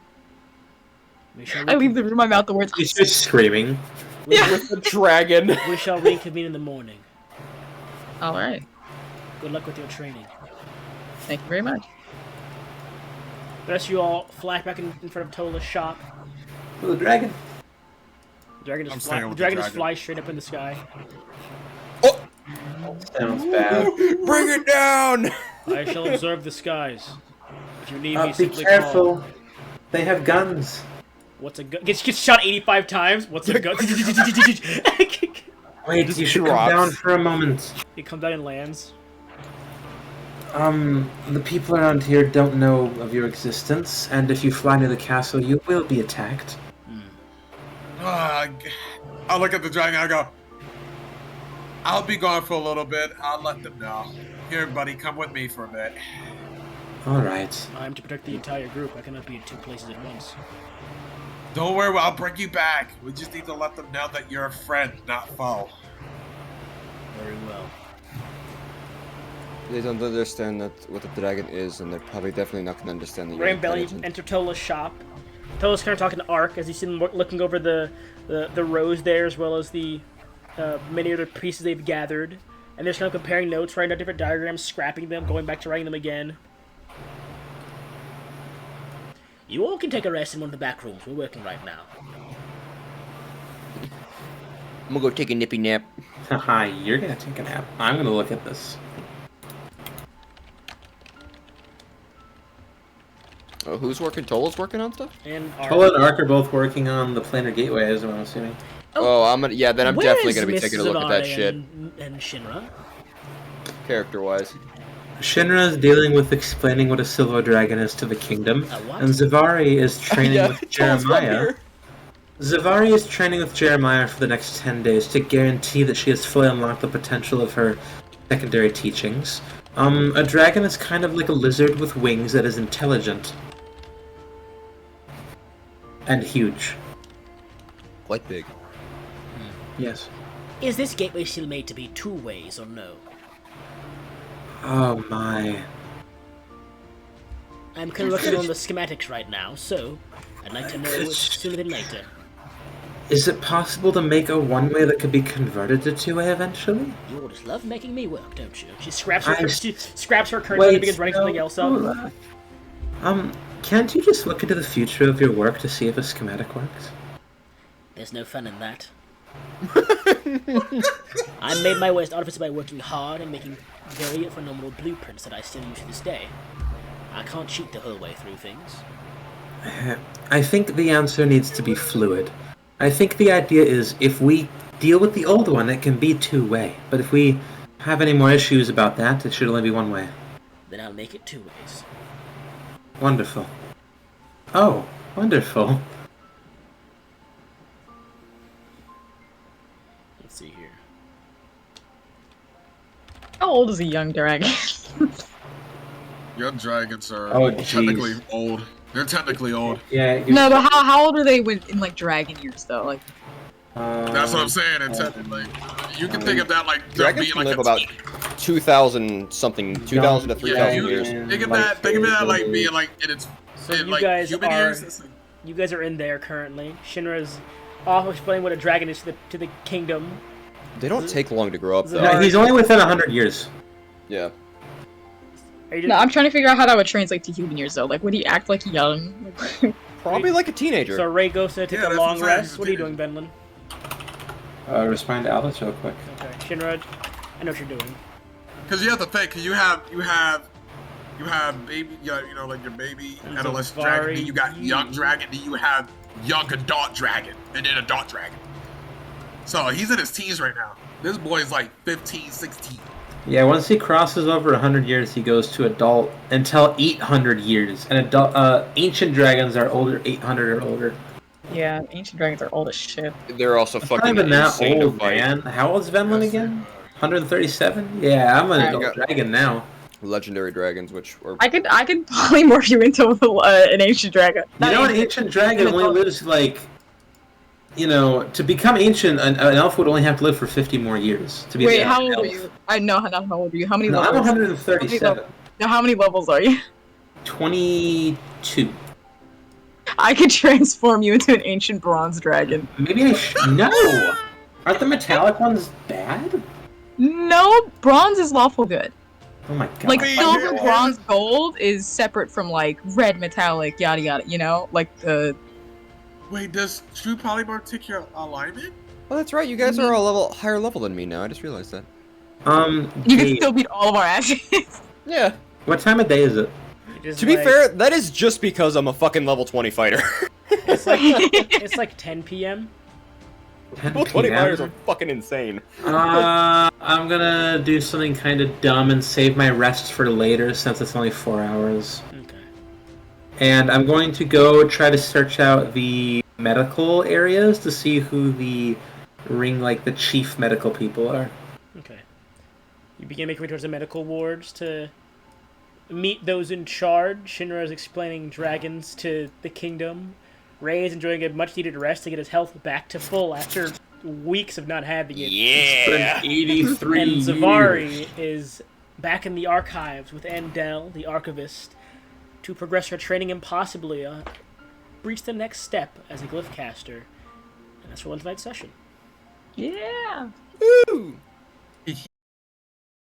We shall I leave the room, I'm out the words. He's just screaming. Yeah. with the dragon. We shall reconvene in the morning. Alright. Good luck with your training. Thank you very much. The rest of you all flash back in front of Tola's shop. For the dragon. The dragon I'm just, staying the with dragon the just dragon. flies straight up in the sky. Sounds bad. Bring it down! I shall observe the skies. If you need me, Be simply careful. call. They have guns. What's a gun? Gets shot 85 times. What's a gun? Wait, you should drops. come down for a moment. He comes down and lands. The people around here don't know of your existence, and if you fly near the castle, you will be attacked. I'll look at the dragon. I go. I'll be gone for a little bit. I'll let them know. Here, buddy, come with me for a bit. Alright. I'm to protect the entire group. I cannot be in two places at once. Don't worry, I'll bring you back. We just need to let them know that you're a friend, not foe. Very well. They don't understand that what the dragon is, and they're probably definitely not going to understand that you're Ram Belly intelligent. enter Tola's shop. Tola's kind of talking to Ark as you see them looking over the rows there, as well as the many other pieces they've gathered. And they're just kind of comparing notes, writing out different diagrams, scrapping them, going back to writing them again. You all can take a rest in one of the back rooms. We're working right now. I'm gonna go take a nippy nap. Haha, you're gonna take a nap. I'm gonna look at this. Oh, who's working? Tola's working on stuff? And Ark. Tola and Ark are both working on the planar gateway, is what I'm assuming. Oh, I'm gonna. Yeah, then I'm Where definitely is gonna be Miss taking a look at that Zavare shit, and Shinra? character-wise. Shinra is dealing with explaining what a silver dragon is to the kingdom, what? and Zavari is training Yeah, with Tola's not Jeremiah. here. Zavari is training with Jeremiah for the next 10 days to guarantee that she has fully unlocked the potential of her secondary teachings. A dragon is kind of like a lizard with wings that is intelligent. And huge. Quite big. Yes. Is this gateway still made to be two ways or no? Oh my. I'm kind of looking on the schematics right now, so I'd like to know sooner than later. Is it possible to make a one-way that could be converted to two-way eventually? You all just love making me work, don't you? She scraps her, I- she scraps her curtain and begins writing something else up. hold on. Can't you just look into the future of your work to see if a schematic works? There's no fun in that. I made my way as an artificer by working hard and making very phenomenal blueprints that I still use to this day. I can't cheat the whole way through things. I think the answer needs to be fluid. I think the idea is if we deal with the old one, it can be two-way. But if we have any more issues about that, it should only be one-way. Then I'll make it two ways. Wonderful. Oh, wonderful. Let's see here. How old is a young dragon? Young dragons are Oh, technically jeez. old. They're technically old. Yeah. No, but how old are they in like dragon years though? Like That's what I'm saying. And technically, you can think of that like them Dragons being can like live a about 2,000 something, 2,000 to 3,000 you- years. Think of that. Think of that like being like in its So in you like guys human are years. It's like, you guys are in there currently. Shinra's off explaining what a dragon is to the kingdom. They don't take long to grow up, though. No, he's only within 100 years. Yeah. Are you no, I'm trying to figure out how that would translate to human years though. Like would he act like young? Probably like a teenager. So Ray goes to take Yeah, a that's long what I'm saying, rest. What are you doing, Benlin? Respond to Alice real quick. Okay, Shinra, I know what you're doing. because you have to think. Because you have baby, you know, like your baby And adolescent Zavari, dragon. Then you got young dragon. Then you have young adult dragon, and then adult dragon. So he's in his teens right now. This boy's like 15, 16. Yeah, once he crosses over 100 years, he goes to adult until 800 years. And adult, ancient dragons are older, 800 or older. Yeah, ancient dragons are old as shit. They're also Not fucking even that insane to old, fight. man. How old's Venlin again? 137? Yeah, I'm an I adult got- dragon now. Legendary dragons, which are I could polymorph you into an ancient dragon. You know, an ancient dragon only lives, like, you know, to become ancient, an elf would only have to live for 50 more years. To be Wait, an how old elf. are you? I know not how old are you. How many No, I'm levels? 137. Now how many levels are you? 22. I could transform you into an ancient bronze dragon. Maybe I should. No! Aren't the metallic ones bad? No, bronze is lawful good. Oh my god. Like Wait, silver, wait, bronze, gold is separate from like red, metallic, yada yada. You know, like the Wait, does true polymorph take your alignment? Oh, that's right. You guys are a higher level than me now. I just realized that. you can Dave, still beat all of our asses. Yeah. what time of day is it? It is To be like- fair, that is just because I'm a fucking level 20 fighter. it's like 10 p.m. 10 Level 20 PM? fighters are fucking insane. I'm gonna do something kind of dumb and save my rest for later since it's only 4 hours. Okay. And I'm going to go try to search out the medical areas to see who the the chief medical people are. Okay. You begin making your way towards the medical wards to meet those in charge. Shinra is explaining dragons to the kingdom. Rei is enjoying a much-needed rest to get his health back to full after weeks of not having it. Yeah. 83 And Zavari is back in the archives with Andel, the archivist, to progress her training and possibly reach the next step as a glyph caster. And that's for one tonight's session. Yeah. Woo!